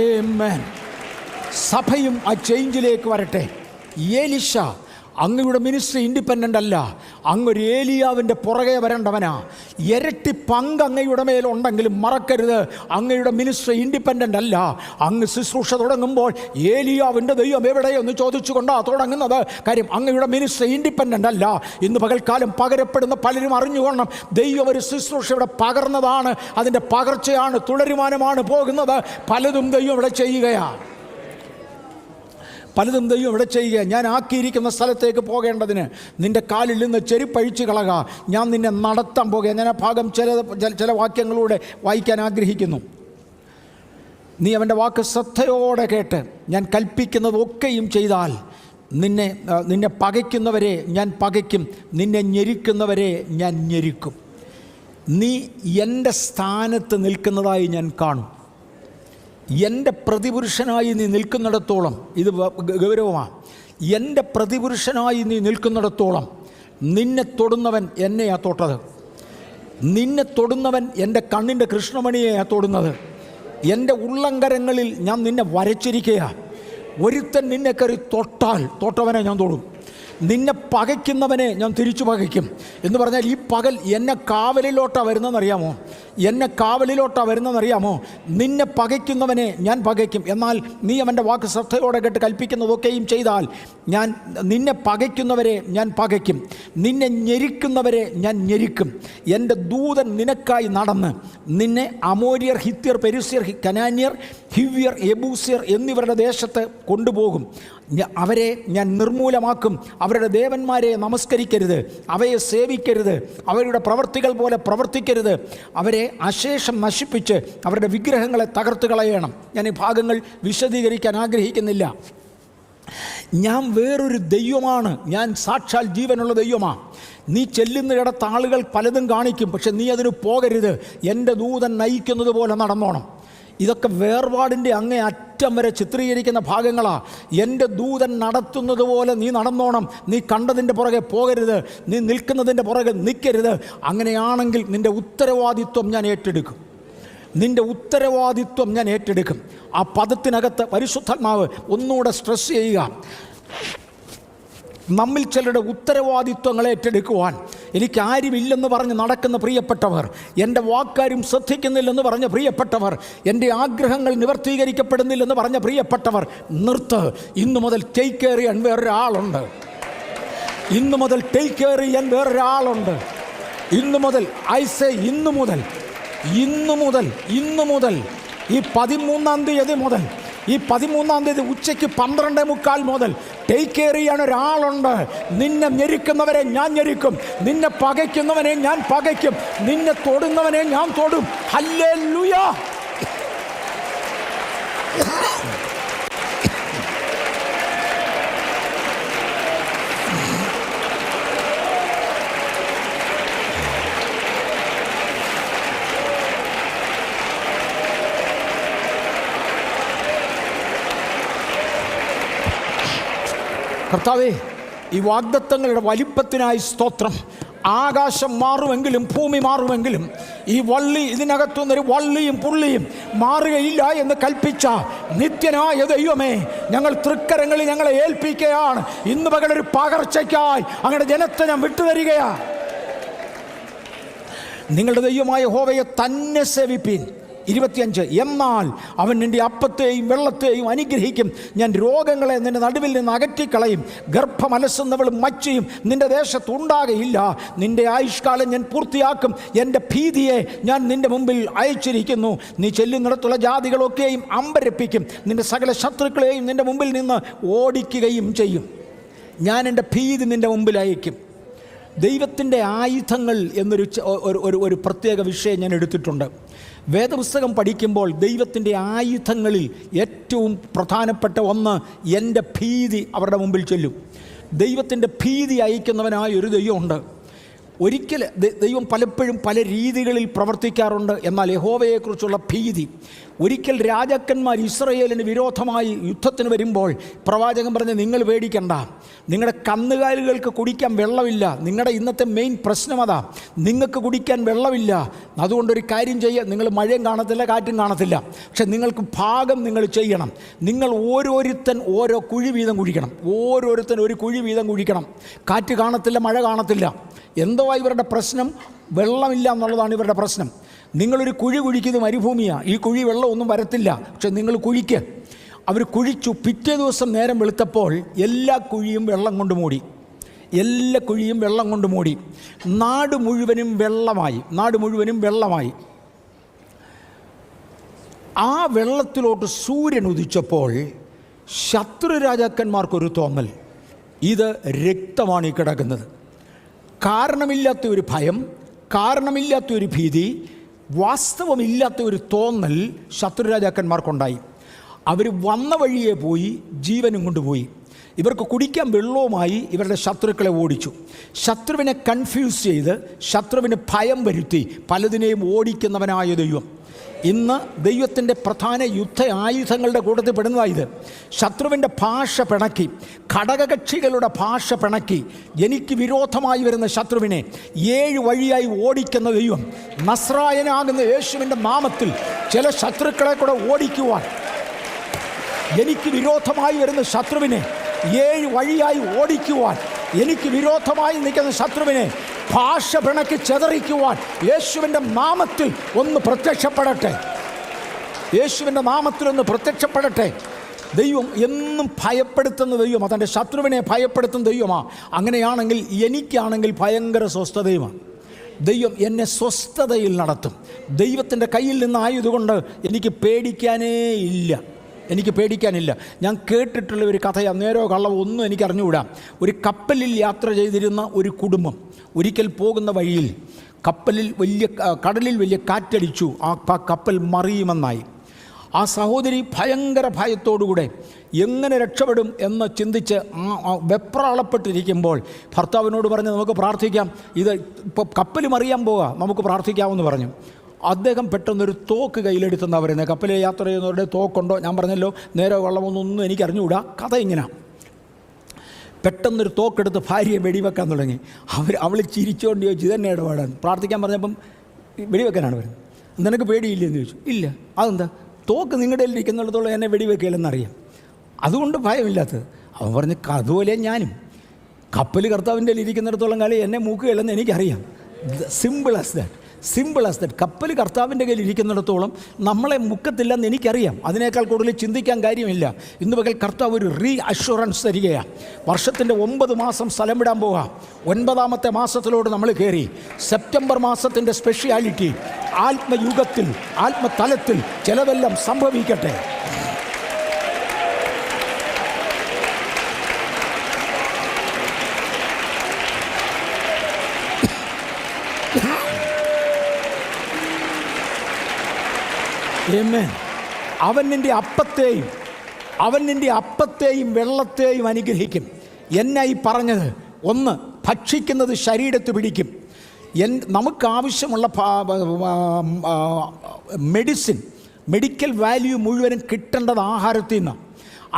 ആമേൻ. സഭയും ആ ചേഞ്ചിലേക്ക് വരട്ടെ. എലീശ, അങ്ങയുടെ മിനിസ്ട്രി ഇൻഡിപെൻഡൻ്റ് അല്ല, അങ്ങൊരു ഏലിയാവിൻ്റെ പുറകെ വരേണ്ടവനാ. ഇരട്ടി പങ്ക് അങ്ങയുടെ മേലുണ്ടെങ്കിലും മറക്കരുത്, അങ്ങയുടെ മിനിസ്ട്രി ഇൻഡിപെൻഡൻ്റ് അല്ല. അങ്ങ് ശുശ്രൂഷ തുടങ്ങുമ്പോൾ ഏലിയാവിൻ്റെ ദൈവം എവിടെയെന്ന് ചോദിച്ചുകൊണ്ടാണ് തുടങ്ങുന്നത്. കാര്യം അങ്ങയുടെ മിനിസ്ട്രി ഇൻഡിപെൻഡൻ്റ് അല്ല. ഇന്ന് പകൽക്കാലം പകരപ്പെടുന്ന പലരും അറിഞ്ഞുകൊള്ളണം, ദൈവം ഒരു ശുശ്രൂഷ ഇവിടെ പകർന്നതാണ്, അതിൻ്റെ പകർച്ചയാണ്, തുടരുമാനമാണ് പോകുന്നത്. പലതും ദൈവം ഇവിടെ ചെയ്യുകയാണ്. ഞാൻ ആക്കിയിരിക്കുന്ന സ്ഥലത്തേക്ക് പോകേണ്ടതിന് നിൻ്റെ കാലിൽ നിന്ന് ചെരുപ്പഴിച്ച് കളക. ഞാൻ നിന്നെ നടത്താൻ പോകുക. ഞാൻ ആ ഭാഗം ചില വാക്യങ്ങളിലൂടെ വായിക്കാൻ ആഗ്രഹിക്കുന്നു. നീ അവൻ്റെ വാക്ക് ശ്രദ്ധയോടെ കേട്ട് ഞാൻ കൽപ്പിക്കുന്നതൊക്കെയും ചെയ്താൽ നിന്നെ പകയ്ക്കുന്നവരെ ഞാൻ പകയ്ക്കും, നിന്നെ ഞെരുക്കുന്നവരെ ഞാൻ ഞെരുക്കും. നീ എൻ്റെ സ്ഥാനത്ത് നിൽക്കുന്നതായി ഞാൻ കാണും. എൻ്റെ പ്രതിപുരുഷനായി നീ നിൽക്കുന്നിടത്തോളം, ഇത് ഗൗരവമാണ്, എൻ്റെ പ്രതിപുരുഷനായി നീ നിൽക്കുന്നിടത്തോളം നിന്നെ തൊടുന്നവൻ എന്നെയാ തൊട്ടത്. നിന്നെ തൊടുന്നവൻ എൻ്റെ കണ്ണിൻ്റെ കൃഷ്ണമണിയെയാ തൊടുന്നത്. എൻ്റെ ഉള്ളങ്കരങ്ങളിൽ ഞാൻ നിന്നെ വരച്ചിരിക്കുകയാണ്. ഒരുത്തൻ നിന്നെ കയറി തൊട്ടവനെ ഞാൻ തൊടും. നിന്നെ പകയ്ക്കുന്നവനെ ഞാൻ തിരിച്ചു പകയ്ക്കും എന്ന് പറഞ്ഞാൽ ഈ പകൽ എന്നെ കാവലിലോട്ടാണ് വരുന്നതെന്നറിയാമോ? നിന്നെ പകയ്ക്കുന്നവനെ ഞാൻ പകയ്ക്കും. എന്നാൽ നീ അവൻ്റെ വാക്ക് ശ്രദ്ധയോടെ കേട്ട് കൽപ്പിക്കുന്നതൊക്കെയും ചെയ്താൽ ഞാൻ നിന്നെ പകയ്ക്കുന്നവരെ ഞാൻ പകയ്ക്കും, നിന്നെ ഞെരുക്കുന്നവരെ ഞാൻ ഞെരുക്കും. എൻ്റെ ദൂതൻ നിനക്കായി നടന്ന് നിന്നെ അമോര്യർ, ഹിത്യർ, പെരിസ്യർ, കനാന്യർ, ഹിവ്യർ, യെബൂസ്യർ എന്നിവരുടെ ദേശത്ത് കൊണ്ടുപോകും. അവരെ ഞാൻ നിർമൂലമാക്കും. അവരുടെ ദേവന്മാരെ നമസ്കരിക്കരുത്, അവയെ സേവിക്കരുത്, അവരുടെ പ്രവർത്തികൾ പോലെ പ്രവർത്തിക്കരുത്. അവരെ അശേഷം നശിപ്പിച്ച് അവരുടെ വിഗ്രഹങ്ങളെ തകർത്ത് കളയണം. ഞാൻ ഈ ഭാഗങ്ങൾ വിശദീകരിക്കാൻ ആഗ്രഹിക്കുന്നില്ല. ഞാൻ വേറൊരു ദൈവമാണ്, ഞാൻ സാക്ഷാൽ ജീവനുള്ള ദൈവമാണ്. നീ ചെല്ലുന്നിടത്ത് ആളുകൾ പലതും കാണിക്കും, പക്ഷെ നീ അതിന് പോകരുത്. എൻ്റെ ദൂതൻ നയിക്കുന്നത് പോലെ നടന്നോണം. ഇതൊക്കെ വേർപാടിൻ്റെ അങ്ങേ അറ്റം വരെ ചിത്രീകരിക്കുന്ന ഭാഗങ്ങളാണ്. എൻ്റെ ദൂതൻ നടത്തുന്നത് പോലെ നീ നടന്നോണം. നീ കണ്ടതിൻ്റെ പുറകെ പോകരുത്, നീ നിൽക്കുന്നതിൻ്റെ പുറകെ നിൽക്കരുത്. അങ്ങനെയാണെങ്കിൽ നിൻ്റെ ഉത്തരവാദിത്വം ഞാൻ ഏറ്റെടുക്കും. നിൻ്റെ ഉത്തരവാദിത്വം ഞാൻ ഏറ്റെടുക്കും. ആ പദത്തിനകത്ത് പരിശുദ്ധാത്മാവ് ഒന്നുകൂടെ സ്ട്രെസ് ചെയ്യുക. നമ്മിൽ ചിലരുടെ ഉത്തരവാദിത്വങ്ങളെ ഏറ്റെടുക്കുവാൻ എനിക്കാരുമില്ലെന്ന് പറഞ്ഞ് നടക്കുന്ന പ്രിയപ്പെട്ടവർ, എൻ്റെ വാക്കാരും ശ്രദ്ധിക്കുന്നില്ലെന്ന് പറഞ്ഞ പ്രിയപ്പെട്ടവർ, എൻ്റെ ആഗ്രഹങ്ങൾ നിവർത്തീകരിക്കപ്പെടുന്നില്ലെന്ന് പറഞ്ഞ പ്രിയപ്പെട്ടവർ, നിർത്ത്. ഇന്നു മുതൽ ടേക്ക് കെയർ ചെയ്യാൻ വേറൊരാളുണ്ട്. ഇന്നു മുതൽ ടേക്ക് കെയർ ചെയ്യാൻ വേറൊരാളുണ്ട്. ഇന്നു മുതൽ ഇന്നു മുതൽ ഈ 13-ാം തീയതി മുതൽ, ഈ 13-ാം തീയതി ഉച്ചയ്ക്ക് 12:45 മുതൽ ടേക്ക് കെയർ ചെയ്യാൻ ഒരാളുണ്ട്. നിന്നെ ഞെരുക്കുന്നവരെ ഞാൻ ഞെരുക്കും, നിന്നെ പകയ്ക്കുന്നവനെ ഞാൻ പകയ്ക്കും, നിന്നെ തൊടുന്നവനെ ഞാൻ തൊടും. ഹല്ലേലൂയ. കർത്താവേ, ഈ വാഗ്ദത്തങ്ങളുടെ വലിപ്പത്തിനായി സ്തോത്രം. ആകാശം മാറുമെങ്കിലും ഭൂമി മാറുമെങ്കിലും ഈ വള്ളി, ഇതിനകത്തുനിന്നൊരു വള്ളിയും പുള്ളിയും മാറുകയില്ല എന്ന് കൽപ്പിച്ച നിത്യനായ ദൈവമേ, ഞങ്ങൾ തൃക്കരങ്ങളിൽ ഞങ്ങളെ ഏൽപ്പിക്കുകയാണ്. ഇന്ന് പകലൊരു പകർച്ചയ്ക്കായി അങ്ങയുടെ ജനത്തെ ഞാൻ വിട്ടുതരികയാണ്. നിങ്ങളുടെ ദൈവമായ യഹോവയെ തന്നെ സേവിപ്പീൻ. 25, എന്നാൽ അവൻ നിൻ്റെ അപ്പത്തെയും വെള്ളത്തെയും അനുഗ്രഹിക്കും. ഞാൻ രോഗങ്ങളെ നിൻ്റെ നടുവിൽ നിന്ന് അകറ്റിക്കളയും. ഗർഭമലസുന്നവളും മച്ചയും നിൻ്റെ ദേശത്തുണ്ടാകയില്ല. നിൻ്റെ ആയുഷ്കാലം ഞാൻ പൂർത്തിയാക്കും. എൻ്റെ ഭീതിയെ ഞാൻ നിൻ്റെ മുമ്പിൽ അയച്ചിരിക്കുന്നു. നീ ചെല്ലുന്നിടത്തുള്ള ജാതികളൊക്കെയും അമ്പരപ്പിക്കും. നിൻ്റെ സകല ശത്രുക്കളെയും നിൻ്റെ മുമ്പിൽ നിന്ന് ഓടിക്കുകയും ചെയ്യും. ഞാൻ എൻ്റെ ഭീതി നിൻ്റെ മുമ്പിൽ അയക്കും. ദൈവത്തിൻ്റെ ആയുധങ്ങൾ എന്നൊരു പ്രത്യേക വിഷയം ഞാൻ എടുത്തിട്ടുണ്ട്. വേദപുസ്തകം പഠിക്കുമ്പോൾ ദൈവത്തിൻ്റെ ആയുധങ്ങളിൽ ഏറ്റവും പ്രധാനപ്പെട്ട ഒന്ന്, എൻ്റെ ഭീതി അവരുടെ മുമ്പിൽ ചെല്ലും. ദൈവത്തിൻ്റെ ഭീതി അയക്കുന്നവനായ ഒരു ദൈവമുണ്ട്. ഒരിക്കൽ ദൈവം പലപ്പോഴും പല രീതികളിൽ പ്രവർത്തിക്കാറുണ്ട്. എന്നാൽ യഹോവയെക്കുറിച്ചുള്ള ഭീതി, ഒരിക്കൽ രാജാക്കന്മാർ ഇസ്രായേലിന് വിരോധമായി യുദ്ധത്തിന് വരുമ്പോൾ പ്രവാചകൻ പറഞ്ഞ്, നിങ്ങൾ പേടിക്കണ്ട, നിങ്ങളുടെ കന്നുകാലികൾക്ക് കുടിക്കാൻ വെള്ളമില്ല. നിങ്ങളുടെ ഇന്നത്തെ മെയിൻ പ്രശ്നം അതാ, നിങ്ങൾക്ക് കുടിക്കാൻ വെള്ളമില്ല. അതുകൊണ്ടൊരു കാര്യം ചെയ്യുക, നിങ്ങൾ മഴയും കാണത്തില്ല, കാറ്റും കാണത്തില്ല, പക്ഷെ നിങ്ങൾക്ക് ഭാഗം നിങ്ങൾ ചെയ്യണം. നിങ്ങൾ ഓരോരുത്തൻ ഓരോ കുഴി വീതം കുഴിക്കണം. ഓരോരുത്തൻ ഒരു കുഴി വീതം കുഴിക്കണം. കാറ്റ് കാണത്തില്ല, മഴ കാണത്തില്ല. എന്തോ ഇവരുടെ പ്രശ്നം, വെള്ളമില്ല എന്നുള്ളതാണ് ഇവരുടെ പ്രശ്നം. നിങ്ങളൊരു കുഴി കുഴിക്കുന്നത് മരുഭൂമിയാണ്. ഈ കുഴി വെള്ളമൊന്നും വരത്തില്ല, പക്ഷെ നിങ്ങൾ കുഴിക്ക്. അവർ കുഴിച്ചു. പിറ്റേ ദിവസം നേരം വെളുത്തപ്പോൾ എല്ലാ കുഴിയും വെള്ളം കൊണ്ട് മൂടി. എല്ലാ കുഴിയും വെള്ളം കൊണ്ട് മൂടി. നാട് മുഴുവനും വെള്ളമായി. ആ വെള്ളത്തിലോട്ട് സൂര്യൻ ഉദിച്ചപ്പോൾ ശത്രു രാജാക്കന്മാർക്കൊരു തോന്നൽ, ഇത് രക്തമാണ് ഈ കിടക്കുന്നത്. കാരണമില്ലാത്ത ഒരു ഭയം, കാരണമില്ലാത്ത ഒരു ഭീതി, വാസ്തവമില്ലാത്ത ഒരു തോന്നൽ ശത്രു രാജാക്കന്മാർക്കുണ്ടായി. അവർ വന്ന വഴിയെ പോയി ജീവനും കൊണ്ടുപോയി. ഇവർക്ക് കുടിക്കാൻ വെള്ളവുമായി ഇവരുടെ ശത്രുക്കളെ ഓടിച്ചു. ശത്രുവിനെ കൺഫ്യൂസ് ചെയ്ത്, ശത്രുവിന് ഭയം വരുത്തി പലതിനെയും ഓടിക്കുന്നവനായ ദൈവം. ഇന്ന് ദൈവത്തിൻ്റെ പ്രധാന യുദ്ധ ആയുധങ്ങളുടെ കൂട്ടത്തിൽ പെടുന്നതായത്. ശത്രുവിൻ്റെ ഭാഷ പിണക്കി, ഘടകകക്ഷികളുടെ ഭാഷ പിണക്കി, എനിക്ക് വിരോധമായി വരുന്ന ശത്രുവിനെ 7 വഴിയായി ഓടിക്കുന്ന ദൈവം. നസ്രായനാകുന്ന യേശുവിൻ്റെ നാമത്തിൽ ചില ശത്രുക്കളെ കൂടെ ഓടിക്കുവാൻ, എനിക്ക് വിരോധമായി വരുന്ന ശത്രുവിനെ 7 വഴിയായി ഓടിക്കുവാൻ, എനിക്ക് വിരോധമായി നിൽക്കുന്ന ശത്രുവിനെ ഭാഷ പിണക്കി ചെതറിക്കുവാൻ യേശുവിൻ്റെ നാമത്തിൽ ഒന്ന് പ്രത്യക്ഷപ്പെടട്ടെ. യേശുവിൻ്റെ നാമത്തിൽ ഒന്ന് പ്രത്യക്ഷപ്പെടട്ടെ. ദൈവം എന്നും ഭയപ്പെടുത്തുന്ന ദൈവം, അതെൻ്റെ ശത്രുവിനെ ഭയപ്പെടുത്തുന്ന ദൈവമാണ്. അങ്ങനെയാണെങ്കിൽ എനിക്കാണെങ്കിൽ ഭയങ്കര സ്വസ്ഥതയുമാണ്. ദൈവം എന്നെ സ്വസ്ഥതയിൽ നടത്തും. ദൈവത്തിൻ്റെ കയ്യിൽ നിന്നായതുകൊണ്ട് എനിക്ക് പേടിക്കാനില്ല. ഞാൻ കേട്ടിട്ടുള്ള ഒരു കഥയാണ്, നേരോ കള്ളവോ ഒന്നും എനിക്ക് അറിഞ്ഞുകൂടാ. ഒരു കപ്പലിൽ യാത്ര ചെയ്തിരുന്ന ഒരു കുടുംബം ഒരിക്കൽ പോകുന്ന വഴിയിൽ കടലിൽ വലിയ കാറ്റടിച്ചു. ആ കപ്പൽ മറിയുമെന്നായി. ആ സഹോദരി ഭയങ്കര ഭയത്തോടുകൂടെ എങ്ങനെ രക്ഷപ്പെടും എന്ന് ചിന്തിച്ച് വെപ്രാളപ്പെട്ടിരിക്കുമ്പോൾ ഭർത്താവിനോട് പറഞ്ഞ് നമുക്ക് പ്രാർത്ഥിക്കാം, ഇത് ഇപ്പോൾ കപ്പൽ മറിയാൻ പോകാം, നമുക്ക് പ്രാർത്ഥിക്കാമെന്ന് പറഞ്ഞു. അദ്ദേഹം പെട്ടെന്നൊരു തോക്ക് കയ്യിലെടുത്തെന്നാണ് പറയുന്നത്. കപ്പലിൽ യാത്ര ചെയ്യുന്നവരുടെ തോക്കുണ്ടോ? ഞാൻ പറഞ്ഞല്ലോ, നേരെ വെള്ളമൊന്നും എനിക്ക് അറിഞ്ഞുകൂടാ, കഥ ഇങ്ങനെ. പെട്ടെന്നൊരു തോക്കെടുത്ത് ഭാര്യയെ വെടിവെക്കാൻ തുടങ്ങി. അവൾ ചിരിച്ചുകൊണ്ട് ചോദിച്ചു, ഇതന്നെ ഇടപാടാണ്. പ്രാർത്ഥിക്കാൻ പറഞ്ഞപ്പം വെടിവെക്കാനാണ് പറയുന്നത്. നിനക്ക് പേടിയില്ലെന്ന് ചോദിച്ചു. ഇല്ല. അതെന്താ? തോക്ക് നിങ്ങളുടെ കയ്യിൽ ഇരിക്കുന്നിടത്തോളം എന്നെ വെടിവെക്കില്ലെന്നറിയാം, അതുകൊണ്ട് ഭയമില്ലാത്തത്. അവൻ പറഞ്ഞ്, അതുപോലെ ഞാനും കപ്പൽ കർത്താവിൻ്റെ കയ്യിൽ ഇരിക്കുന്നിടത്തോളം കാലം എന്നെ മൂക്കുകയില്ലെന്ന് എനിക്കറിയാം. Simple as that, simple as that. കപ്പൽ കർത്താവിൻ്റെ കയ്യിൽ ഇരിക്കുന്നിടത്തോളം നമ്മളെ മുക്കത്തില്ലെന്ന് എനിക്കറിയാം. അതിനേക്കാൾ കൂടുതൽ ചിന്തിക്കാൻ കാര്യമില്ല. ഇന്ന് പകൽ കർത്താവ് ഒരു റീ അഷുറൻസ് തരികയാണ്. വർഷത്തിൻ്റെ 9 മാസം സ്ഥലം വിടാൻ പോകാം. 9ാമത്തെ മാസത്തിലോട് നമ്മൾ കയറി. സെപ്റ്റംബർ മാസത്തിൻ്റെ സ്പെഷ്യാലിറ്റി, ആത്മയുഗത്തിൽ, ആത്മതലത്തിൽ ചിലതെല്ലാം സംഭവിക്കട്ടെ. അവൻ നിൻ്റെ അപ്പത്തെയും വെള്ളത്തെയും അനുഗ്രഹിക്കും. എന്നാ ഈ പറഞ്ഞത്? ഒന്ന്, ഭക്ഷിക്കുന്നത് ശരീരത്ത് പിടിക്കും. നമുക്കാവശ്യമുള്ള മെഡിക്കൽ വാല്യൂ മുഴുവനും കിട്ടേണ്ടത് ആഹാരത്തിൽ നിന്നാണ്.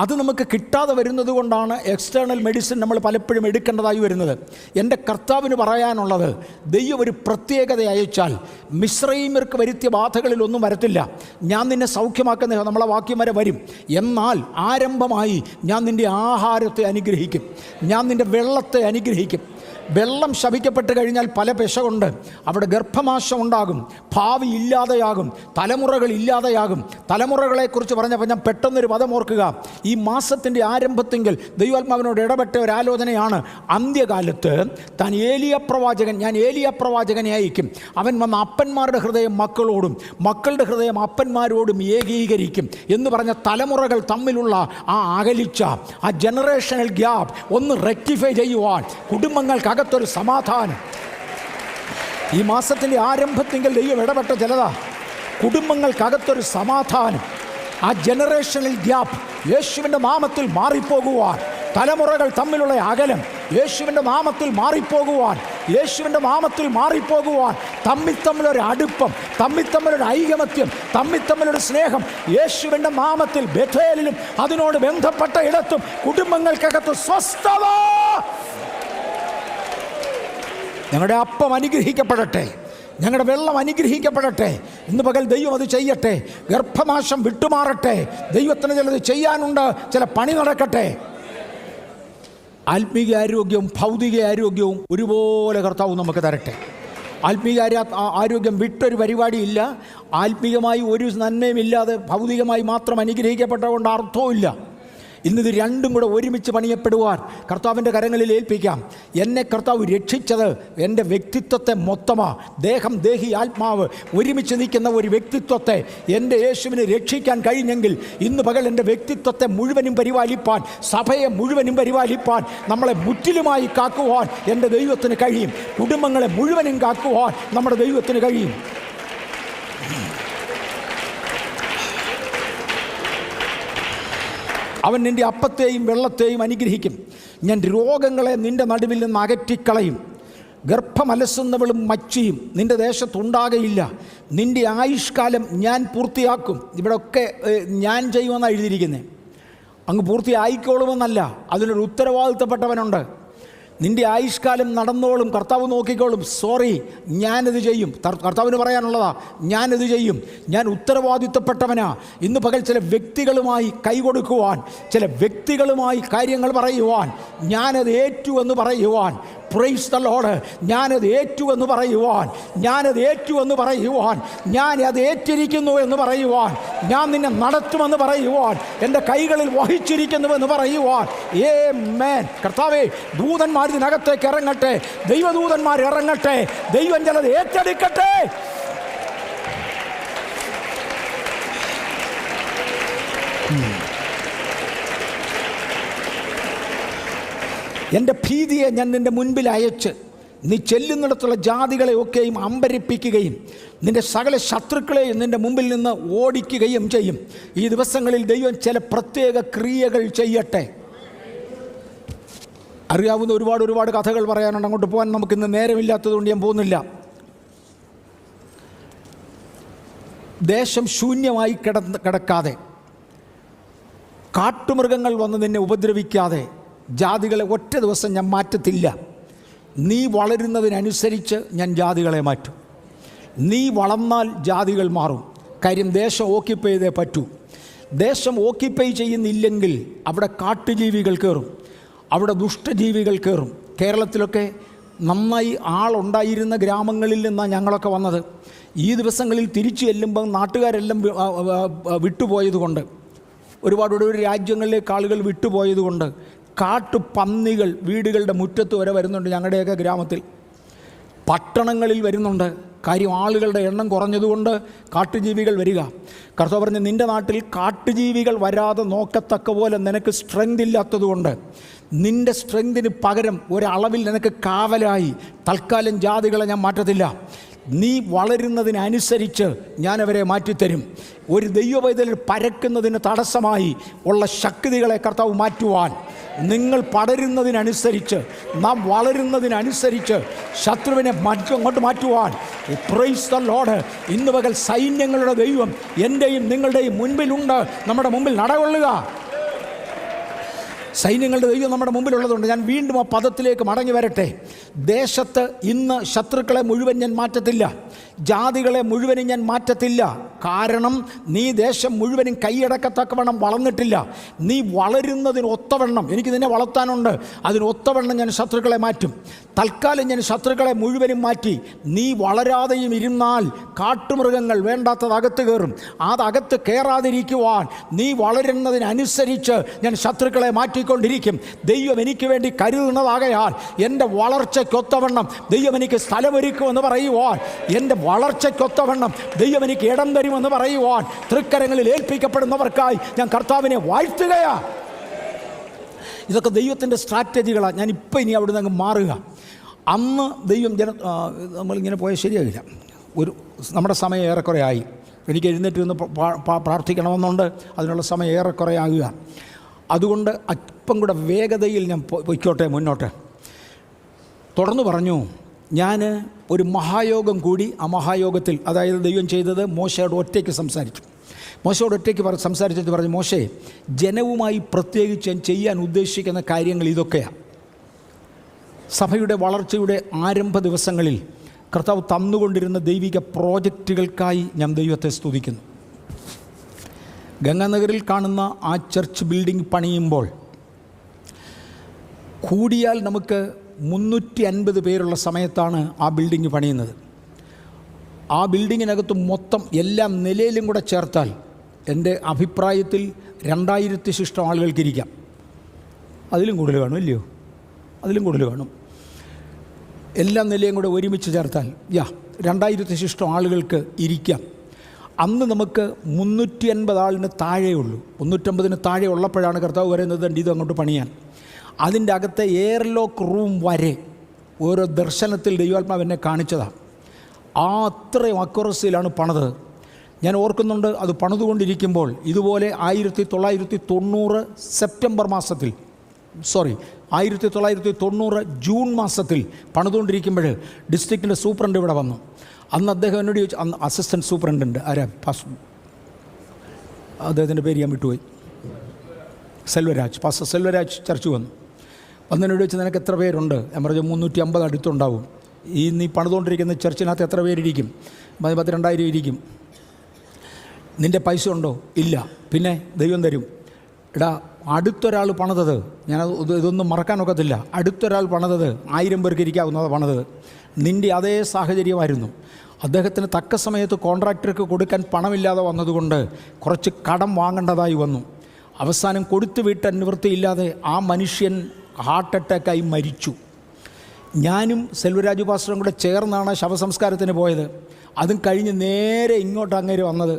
അത് നമുക്ക് കിട്ടാതെ വരുന്നത് കൊണ്ടാണ് എക്സ്റ്റേണൽ മെഡിസിൻ നമ്മൾ പലപ്പോഴും എടുക്കേണ്ടതായി വരുന്നത്. എൻ്റെ കർത്താവിന് പറയാനുള്ളത്, ദൈവം ഒരു പ്രത്യേകത അയച്ചാൽ മിസ്രയീമ്യർക്ക് വരുത്തിയ ബാധകളിലൊന്നും വരത്തില്ല. ഞാൻ നിന്നെ സൗഖ്യമാക്കുന്ന നമ്മളെ വാക്യം വരെ വരും. എന്നാൽ ആരംഭമായി ഞാൻ നിൻ്റെ ആഹാരത്തെ അനുഗ്രഹിക്കും, ഞാൻ നിൻ്റെ വെള്ളത്തെ അനുഗ്രഹിക്കും. വെള്ളം ശപിക്കപ്പെട്ട് കഴിഞ്ഞാൽ പല പെശകൊണ്ട് അവിടെ ഗർഭനാശം ഉണ്ടാകും, ഭാവി ഇല്ലാതെയാകും, തലമുറകൾ ഇല്ലാതെയാകും. തലമുറകളെക്കുറിച്ച് പറഞ്ഞപ്പോൾ ഞാൻ പെട്ടെന്നൊരു പദം ഓർക്കുക. ഈ മാസത്തിൻ്റെ ആരംഭത്തെങ്കിൽ ദൈവാത്മാവിനോട് ഇടപെട്ട ഒരു ആലോചനയാണ്. അന്ത്യകാലത്ത് താൻ ഞാൻ ഏലിയ പ്രവാചകനെ അയക്കും. അവൻ വന്ന അപ്പന്മാരുടെ ഹൃദയം മക്കളോടും മക്കളുടെ ഹൃദയം അപ്പന്മാരോടും ഏകീകരിക്കും എന്ന് പറഞ്ഞ തലമുറകൾ തമ്മിലുള്ള ആ അകലിച്ച, ആ ജനറേഷണൽ ഗ്യാപ്പ് ഒന്ന് റെക്ടിഫൈ ചെയ്യുവാൻ കുടുംബങ്ങൾക്കകത്തൊരു സമാധാനം. ഈ മാസത്തിൻ്റെ ആരംഭത്തെങ്കിൽ ദൈവം ഇടപെട്ട ചിലതാ. കുടുംബങ്ങൾക്കകത്തൊരു സമാധാനം, ആ ജനറേഷണൽ ഗ്യാപ്പ് യേശുവിൻ്റെ നാമത്തിൽ മാറിപ്പോകുവാൻ, തലമുറകൾ തമ്മിലുള്ള അകലം യേശുവിൻ്റെ നാമത്തിൽ മാറിപ്പോകുവാൻ, യേശുവിൻ്റെ നാമത്തിൽ മാറിപ്പോകുവാൻ, തമ്മിലൊരു അടുപ്പം, തമ്മിലൊരു ഐകമത്യം, തമ്മിലൊരു സ്നേഹം യേശുവിൻ്റെ നാമത്തിൽ ബേഥേലിലും അതിനോട് ബന്ധപ്പെട്ട ഇടത്തും കുടുംബങ്ങൾക്കകത്ത് സ്വസ്ഥത. ഞങ്ങളുടെ അപ്പം അനുഗ്രഹിക്കപ്പെടട്ടെ, ഞങ്ങളുടെ വെള്ളം അനുഗ്രഹിക്കപ്പെടട്ടെ. ഇന്ന് പകൽ ദൈവം അത് ചെയ്യട്ടെ. ഗർഭനാശം വിട്ടുമാറട്ടെ. ദൈവത്തിന് ചിലത് ചെയ്യാനുണ്ട്, ചില പണി നടക്കട്ടെ. ആത്മീയ ആരോഗ്യവും ഭൗതിക ആരോഗ്യവും ഒരുപോലെ കർത്താവ് നമുക്ക് തരട്ടെ. ആത്മീയ ആരോഗ്യം വിട്ടൊരു പരിപാടിയില്ല. ആത്മീയമായി ഒരു നന്മയുമില്ലാതെ ഭൗതികമായി മാത്രം അനുഗ്രഹിക്കപ്പെട്ടതുകൊണ്ട് അർത്ഥവുമില്ല. ഇന്നിത് രണ്ടും കൂടെ ഒരുമിച്ച് പണിയപ്പെടുവാൻ കർത്താവിൻ്റെ കരങ്ങളിൽ ഏൽപ്പിക്കാം. എന്നെ കർത്താവ് രക്ഷിച്ചത് എൻ്റെ വ്യക്തിത്വത്തെ മൊത്തമാണ്. ദേഹം, ദേഹി, ആത്മാവ് ഒരുമിച്ച് നിൽക്കുന്ന ഒരു വ്യക്തിത്വത്തെ എൻ്റെ യേശുവിനെ രക്ഷിക്കാൻ കഴിഞ്ഞെങ്കിൽ ഇന്ന് പകൽ എൻ്റെ വ്യക്തിത്വത്തെ മുഴുവനും പരിപാലിപ്പാൻ, സഭയെ മുഴുവനും പരിപാലിപ്പാൻ, നമ്മളെ മുറ്റിലുമായി കാക്കുവാൻ എൻ്റെ ദൈവത്തിന് കഴിയും. കുടുംബങ്ങളെ മുഴുവനും കാക്കുവാൻ നമ്മുടെ ദൈവത്തിന് കഴിയും. അവൻ നിൻ്റെ അപ്പത്തെയും വെള്ളത്തെയും അനുഗ്രഹിക്കും. ഞാൻ രോഗങ്ങളെ നിൻ്റെ നടുവിൽ നിന്ന് അകറ്റിക്കളയും. ഗർഭമലസുന്നവളും മച്ചിയും നിൻ്റെ ദേശത്തുണ്ടാകയില്ല. നിൻ്റെ ആയുഷ്കാലം ഞാൻ പൂർത്തിയാക്കും. ഇവിടെയൊക്കെ ഞാൻ ചെയ്യുമെന്നാണ് എഴുതിയിരിക്കുന്നത്. അങ്ങ് പൂർത്തിയായിക്കോളുമെന്നല്ല, അതിനൊരു ഉത്തരവാദിത്തപ്പെട്ടവനുണ്ട്. നിൻ്റെ ആയുഷ്കാലം നടന്നോളും, കർത്താവ് നോക്കിക്കോളും. സോറി, ഞാനത് ചെയ്യും. കർത്താവിന് പറയാനുള്ളതാ, ഞാനത് ചെയ്യും. ഞാൻ ഉത്തരവാദിത്തപ്പെട്ടവനാ. ഇന്ന് പകൽ ചില വ്യക്തികളുമായി കൈകൊടുക്കുവാൻ, ചില വ്യക്തികളുമായി കാര്യങ്ങൾ പറയുവാൻ, ഞാനത് ഏറ്റു എന്ന് പറയുവാൻ. Praise the Lord. ഞാനത് ഏറ്റു എന്ന് പറയുവാൻ, ഞാനത് ഏറ്റു എന്ന് പറയുവാൻ, ഞാൻ അത് ഏറ്റിരിക്കുന്നു എന്ന് പറയുവാൻ, ഞാൻ നിന്നെ നടത്തുമെന്ന് പറയുവാൻ, എൻ്റെ കൈകളിൽ വഹിച്ചിരിക്കുന്നുവെന്ന് പറയുവാൻ. ആമേൻ. കർത്താവേ, ദൂതന്മാർ ഇതിനകത്തേക്ക് ഇറങ്ങട്ടെ, ദൈവദൂതന്മാർ ഇറങ്ങട്ടെ, ദൈവം ചിലത് ഏറ്റെടുക്കട്ടെ. എൻ്റെ ഭീതിയെ ഞാൻ നിൻ്റെ മുൻപിൽ അയച്ച് നീ ചെല്ലുന്നിടത്തുള്ള ജാതികളെ ഒക്കെയും അമ്പരിപ്പിക്കുകയും നിൻ്റെ സകല ശത്രുക്കളെയും നിൻ്റെ മുമ്പിൽ നിന്ന് ഓടിക്കുകയും ചെയ്യും. ഈ ദിവസങ്ങളിൽ ദൈവം ചില പ്രത്യേക ക്രിയകൾ ചെയ്യട്ടെ. അറിയാവുന്ന ഒരുപാട് കഥകൾ പറയാനുണ്ട്. അങ്ങോട്ട് പോകാൻ നമുക്കിന്ന് നേരമില്ലാത്തതുകൊണ്ട് ഞാൻ പോകുന്നില്ല. ദേശം ശൂന്യമായി കിടക്കാതെ, കാട്ടുമൃഗങ്ങൾ വന്ന് നിന്നെ ഉപദ്രവിക്കാതെ ജാതികളെ ഒറ്റ ദിവസം ഞാൻ മാറ്റത്തില്ല. നീ വളരുന്നതിനനുസരിച്ച് ഞാൻ ജാതികളെ മാറ്റും. നീ വളർന്നാൽ ജാതികൾ മാറും. കാര്യം ദേശം ഓക്യുപ്പൈ ചെയ്തേ പറ്റൂ. ദേശം ഓക്യുപ്പൈ ചെയ്യുന്നില്ലെങ്കിൽ അവിടെ കാട്ടുജീവികൾ കയറും, അവിടെ ദുഷ്ടജീവികൾ കയറും. കേരളത്തിലൊക്കെ നന്നായി ആളുണ്ടായിരുന്ന ഗ്രാമങ്ങളിൽ നിന്നാണ് ഞങ്ങളൊക്കെ വന്നത്. ഈ ദിവസങ്ങളിൽ തിരിച്ചു ചെല്ലുമ്പം നാട്ടുകാരെല്ലാം വിട്ടുപോയതുകൊണ്ട്, ഒരുപാട് രാജ്യങ്ങളിലേക്ക് ആളുകൾ വിട്ടുപോയതുകൊണ്ട് കാട്ടുപന്നികൾ വീടുകളുടെ മുറ്റത്ത് വരെ വരുന്നുണ്ട്. ഞങ്ങളുടെയൊക്കെ ഗ്രാമത്തിൽ, പട്ടണങ്ങളിൽ വരുന്നുണ്ട്. കാര്യം ആളുകളുടെ എണ്ണം കുറഞ്ഞതുകൊണ്ട് കാട്ടുജീവികൾ വരിക. കർത്താവ് പറഞ്ഞ്, നിൻ്റെ നാട്ടിൽ കാട്ടുജീവികൾ വരാതെ നോക്കത്തക്ക പോലെ നിനക്ക് സ്ട്രെങ്ത് ഇല്ലാത്തതുകൊണ്ട് നിൻ്റെ സ്ട്രെങ്തിന് പകരം ഒരളവിൽ നിനക്ക് കാവലായി തൽക്കാലം ജാതികളെ ഞാൻ മാറ്റത്തില്ല. നീ വളരുന്നതിനനുസരിച്ച് ഞാനവരെ മാറ്റിത്തരും. ഒരു ദൈവപൈതലിൽ പരക്കുന്നതിന് തടസ്സമായി ഉള്ള ശക്തികളെ കർത്താവ് മാറ്റുവാൻ, നിങ്ങൾ പടരുന്നതിനനുസരിച്ച്, നാം വളരുന്നതിനനുസരിച്ച് ശത്രുവിനെ അങ്ങോട്ട് മാറ്റുവാൻ, പ്രൈസ് ദ ലോർഡ്, ഇന്ന് പകൽ സൈന്യങ്ങളുടെ ദൈവം എൻ്റെയും നിങ്ങളുടെയും മുൻപിലുണ്ട്. നമ്മുടെ മുമ്പിൽ നടകൊള്ളുക. സൈന്യങ്ങളുടെ ദൈവം നമ്മുടെ മുമ്പിലുള്ളതുകൊണ്ട് ഞാൻ വീണ്ടും ആ പദത്തിലേക്ക് മടങ്ങി വരട്ടെ. ദേശത്ത് ഇന്ന് ശത്രുക്കളെ മുഴുവൻ ഞാൻ മാറ്റത്തില്ല, ജാതികളെ മുഴുവനും ഞാൻ മാറ്റത്തില്ല. കാരണം നീ ദേശം മുഴുവനും കൈയടക്കത്തക്കവണ്ണം വളർന്നിട്ടില്ല. നീ വളരുന്നതിന് ഒത്തവണ്ണം എനിക്ക് നിന്നെ വളർത്താനുണ്ട്. അതിനൊത്തവണ്ണം ഞാൻ ശത്രുക്കളെ മാറ്റും. തൽക്കാലം ഞാൻ ശത്രുക്കളെ മുഴുവനും മാറ്റി. നീ വളരാതെയും ഇരുന്നാൽ കാട്ടുമൃഗങ്ങൾ വേണ്ടാത്തത് അകത്ത് കയറും. അതകത്ത് കയറാതിരിക്കുവാൻ നീ വളരുന്നതിനനുസരിച്ച് ഞാൻ ശത്രുക്കളെ മാറ്റിക്കൊണ്ടിരിക്കും. ദൈവം എനിക്ക് വേണ്ടി കരുതുന്നതാകയാൽ എൻ്റെ വളർച്ചയ്ക്കൊത്തവണ്ണം ദൈവം എനിക്ക് സ്ഥലമൊരുക്കുമെന്ന് പറയുവാൻ, എൻ്റെ വളർച്ചയ്ക്കൊത്തവണ്ണം ദൈവം എനിക്ക് ഇടം തരുമെന്ന് പറയുവാൻ തൃക്കരങ്ങളിൽ ഏൽപ്പിക്കപ്പെടുന്നവർക്കായി ഞാൻ കർത്താവിനെ വാഴ്ത്തുകയാണ്. ഇതൊക്കെ ദൈവത്തിൻ്റെ സ്ട്രാറ്റജികളാണ്. ഞാനിപ്പോൾ ഇനി അവിടെ നിന്ന് മാറുക. അന്ന് ദൈവം നമ്മളിങ്ങനെ പോയാൽ ശരിയാകില്ല. നമ്മുടെ സമയം ഏറെക്കുറെ ആയി. എനിക്ക് എഴുന്നേറ്റ് നിന്ന് പ്രാർത്ഥിക്കണമെന്നുണ്ട്. അതിനുള്ള സമയം ഏറെക്കുറെ ആകുക. അതുകൊണ്ട് അല്പം കൂടെ വേഗതയിൽ ഞാൻ പൊയ്ക്കോട്ടെ മുന്നോട്ട്. തുടർന്ന് പറഞ്ഞു, ഞാൻ ഒരു മഹായോഗം കൂടി. ആ മഹായോഗത്തിൽ, അതായത് ദൈവം ചെയ്തത്, മോശയോട് ഒറ്റയ്ക്ക് സംസാരിച്ചു. മോശയോട് ഒറ്റയ്ക്ക് സംസാരിച്ചിട്ട് പറഞ്ഞു, മോശേ, ജനവുമായി പ്രത്യേകിച്ച് ഞാൻ ചെയ്യാൻ ഉദ്ദേശിക്കുന്ന കാര്യങ്ങൾ ഇതൊക്കെയാണ്. സഭയുടെ വളർച്ചയുടെ ആരംഭ ദിവസങ്ങളിൽ കർത്താവ് തന്നുകൊണ്ടിരുന്ന ദൈവിക പ്രോജക്റ്റുകൾക്കായി ഞാൻ ദൈവത്തെ സ്തുതിക്കുന്നു. ഗംഗാനഗറിൽ കാണുന്ന ആ ചർച്ച് ബിൽഡിംഗ് പണിയുമ്പോൾ കൂടിയാൽ നമുക്ക് 350 പേരുള്ള സമയത്താണ് ആ ബിൽഡിംഗ് പണിയുന്നത്. ആ ബിൽഡിങ്ങിനകത്ത് മൊത്തം എല്ലാ നിലയിലും കൂടെ ചേർത്താൽ എൻ്റെ അഭിപ്രായത്തിൽ 2000 ശിഷ്ടം ആളുകൾക്കിരിക്കാം. അതിലും കൂടുതൽ കാണും, ഇല്ലയോ? അതിലും കൂടുതൽ കാണും. എല്ലാ നിലയും കൂടെ ഒരുമിച്ച് ചേർത്താൽ 2000 ശിഷ്ടം ആളുകൾക്ക് ഇരിക്കാം. അന്ന് നമുക്ക് 350 ആളിന് താഴെയുള്ളൂ. 350 താഴെ ഉള്ളപ്പോഴാണ് കർത്താവ് പറയുന്നത് ഇത് അങ്ങോട്ട് പണിയാൻ. അതിൻ്റെ അകത്തെ എയർലോക്ക് റൂം വരെ ഓരോ ദർശനത്തിൽ ദൈവാത്മാവ് എന്നെ കാണിച്ചതാണ്. അത്രയും അക്യുറസിയിലാണ് പണിത്. ഞാൻ ഓർക്കുന്നുണ്ട്, അത് പണിതുകൊണ്ടിരിക്കുമ്പോൾ ഇതുപോലെ 1990 സെപ്റ്റംബർ മാസത്തിൽ 1990 ജൂൺ മാസത്തിൽ പണിതുകൊണ്ടിരിക്കുമ്പോൾ ഡിസ്ട്രിക്റ്റിൻ്റെ സൂപ്രണ്ട് ഇവിടെ വന്നു. അന്ന് അദ്ദേഹം എന്നോട് ചോദിച്ചു, അന്ന് അസിസ്റ്റൻറ്റ് സൂപ്രണ്ടുണ്ട്, അദ്ദേഹത്തിൻ്റെ പേര് ഞാൻ വിട്ടുപോയി, പാസ്റ്റർ സെൽവരാജ് ചർച്ച് വന്നതിനോട് ചോദിച്ചു, നിനക്ക് എത്ര പേരുണ്ട്? ഞാൻ പറഞ്ഞു 350 അടുത്തുണ്ടാവും. ഈ നീ പണിതുകൊണ്ടിരിക്കുന്ന ചർച്ചിനകത്ത് എത്ര പേരിരിക്കും? 10,000 ഇരിക്കും. നിൻ്റെ പൈസ ഉണ്ടോ? ഇല്ല. പിന്നെ ദൈവം തരും. എടാ, അടുത്തൊരാൾ പണിതത്, ഇതൊന്നും മറക്കാനൊക്കത്തില്ല, അടുത്തൊരാൾ പണിതത് 1000 പേർക്ക് ഇരിക്കാവുന്നതാണ് പണിതത്. നിൻ്റെ അതേ സാഹചര്യമായിരുന്നു. അദ്ദേഹത്തിന് തക്ക സമയത്ത് കോൺട്രാക്ടർക്ക് കൊടുക്കാൻ പണമില്ലാതെ വന്നതുകൊണ്ട് കുറച്ച് കടം വാങ്ങേണ്ടതായി വന്നു. അവസാനം കൊടുത്തു വീട്ടാൻ നിവൃത്തിയില്ലാതെ ആ മനുഷ്യൻ ഹാർട്ട് അറ്റാക്കായി മരിച്ചു. ഞാനും സെൽവരാജു പാസ്റ്ററും കൂടെ ചേർന്നാണ് ശവസംസ്കാരത്തിന് പോയത്. അതും കഴിഞ്ഞ് നേരെ ഇങ്ങോട്ട് അങ്ങേര് വന്നത്.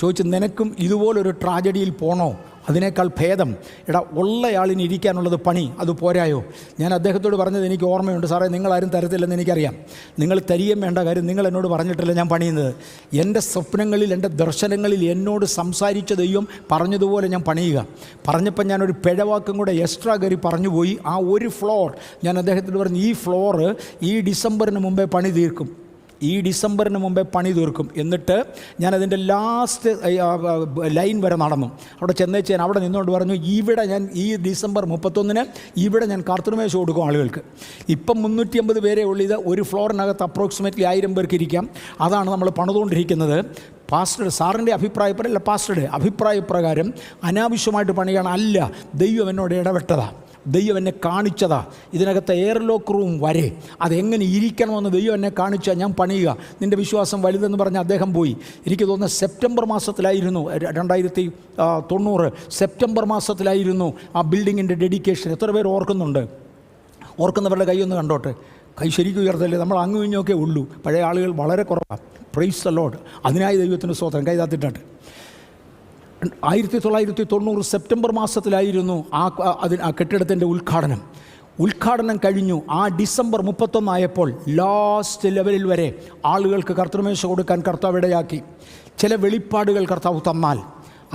ചോദിച്ചു, നിനക്കും ഇതുപോലൊരു ട്രാജഡിയിൽ പോണോ? അതിനേക്കാൾ ഭേദം ഉള്ളയാളിന് ഇരിക്കാനുള്ളത് പണി, അത് പോരായോ? ഞാൻ അദ്ദേഹത്തോട് പറഞ്ഞത് എനിക്ക് ഓർമ്മയുണ്ട്, സാറേ നിങ്ങളാരും തരത്തില്ലെന്ന് എനിക്കറിയാം, നിങ്ങൾ തരികയും വേണ്ട, കാര്യം നിങ്ങൾ എന്നോട് പറഞ്ഞിട്ടില്ല ഞാൻ പണിയുന്നത്. എൻ്റെ സ്വപ്നങ്ങളിൽ, എൻ്റെ ദർശനങ്ങളിൽ എന്നോട് സംസാരിച്ച ദൈവം പറഞ്ഞതുപോലെ ഞാൻ പണിയുക. പറഞ്ഞപ്പോൾ ഞാനൊരു പിഴവാക്കും കൂടെ എക്സ്ട്രാ കയറി പറഞ്ഞു പോയി. ആ ഒരു ഫ്ലോർ ഞാൻ അദ്ദേഹത്തോട് പറഞ്ഞു, ഈ ഫ്ലോറ് ഈ ഡിസംബറിന് മുമ്പേ പണി തീർക്കും, ഈ ഡിസംബറിന് മുമ്പേ പണി തീർക്കും. എന്നിട്ട് ഞാനതിൻ്റെ ലാസ്റ്റ് ലൈൻ വരെ നടന്നു. അവിടെ ചെന്നേച്ച് ഞാൻ അവിടെ നിന്നുകൊണ്ട് പറഞ്ഞു, ഇവിടെ ഞാൻ ഈ ഡിസംബർ 31 ഇവിടെ ഞാൻ കർത്തൃമേശ കൊടുക്കും ആളുകൾക്ക്. ഇപ്പം 350 പേരെ ഉള്ളൂ. ഇത് ഒരു ഫ്ലോറിനകത്ത് അപ്രോക്സിമേറ്റ്ലി 1000 പേർക്ക് ഇരിക്കാം. അതാണ് നമ്മൾ പണിതുകൊണ്ടിരിക്കുന്നത്. പാസ്റ്റർ സാറിൻ്റെ അഭിപ്രായപ്രകാരം, പാസ്റ്ററുടെ അഭിപ്രായപ്രകാരം അനാവശ്യമായിട്ട് പണിയാണ്. അല്ല, ദൈവം എന്നോട് ഇടപെട്ടതാ, ദൈവം എന്നെ കാണിച്ചതാ. ഇതിനകത്ത് എയർ ലോക്ക് റൂം വരെ അതെങ്ങനെ ഇരിക്കണമെന്ന് ദൈവം എന്നെ കാണിച്ചാൽ ഞാൻ പണിയുക. നിൻ്റെ വിശ്വാസം വലുതെന്ന് പറഞ്ഞ് അദ്ദേഹം പോയി. എനിക്ക് തോന്നുന്നത് സെപ്റ്റംബർ മാസത്തിലായിരുന്നു, 2090 സെപ്റ്റംബർ മാസത്തിലായിരുന്നു ആ ബിൽഡിങ്ങിൻ്റെ ഡെഡിക്കേഷൻ. എത്ര പേർ ഓർക്കുന്നുണ്ട്? ഓർക്കുന്നവരുടെ കൈയൊന്ന് കണ്ടോട്ടെ. കൈ ശരിക്കും ഉയർത്തല്ലേ, നമ്മൾ അങ്ങും ഇഞ്ഞൊക്കെ ഉള്ളൂ, പഴയ ആളുകൾ വളരെ കുറവാണ്. Price the Lord. അതിനായി ദൈവത്തിന് സ്തോത്രം. കൈ താത്തിട്ടുണ്ട്. 1990 സെപ്റ്റംബർ മാസത്തിലായിരുന്നു ആ കെട്ടിടത്തിൻ്റെ ഉദ്ഘാടനം കഴിഞ്ഞു. ആ ഡിസംബർ 31 ആയപ്പോൾ ലാസ്റ്റ് ലെവലിൽ വരെ ആളുകൾക്ക് കർത്തൃമേശ കൊടുക്കാൻ കർത്താവ് ഇടയാക്കി. ചില വെളിപ്പാടുകൾ കർത്താവ് തന്നാൽ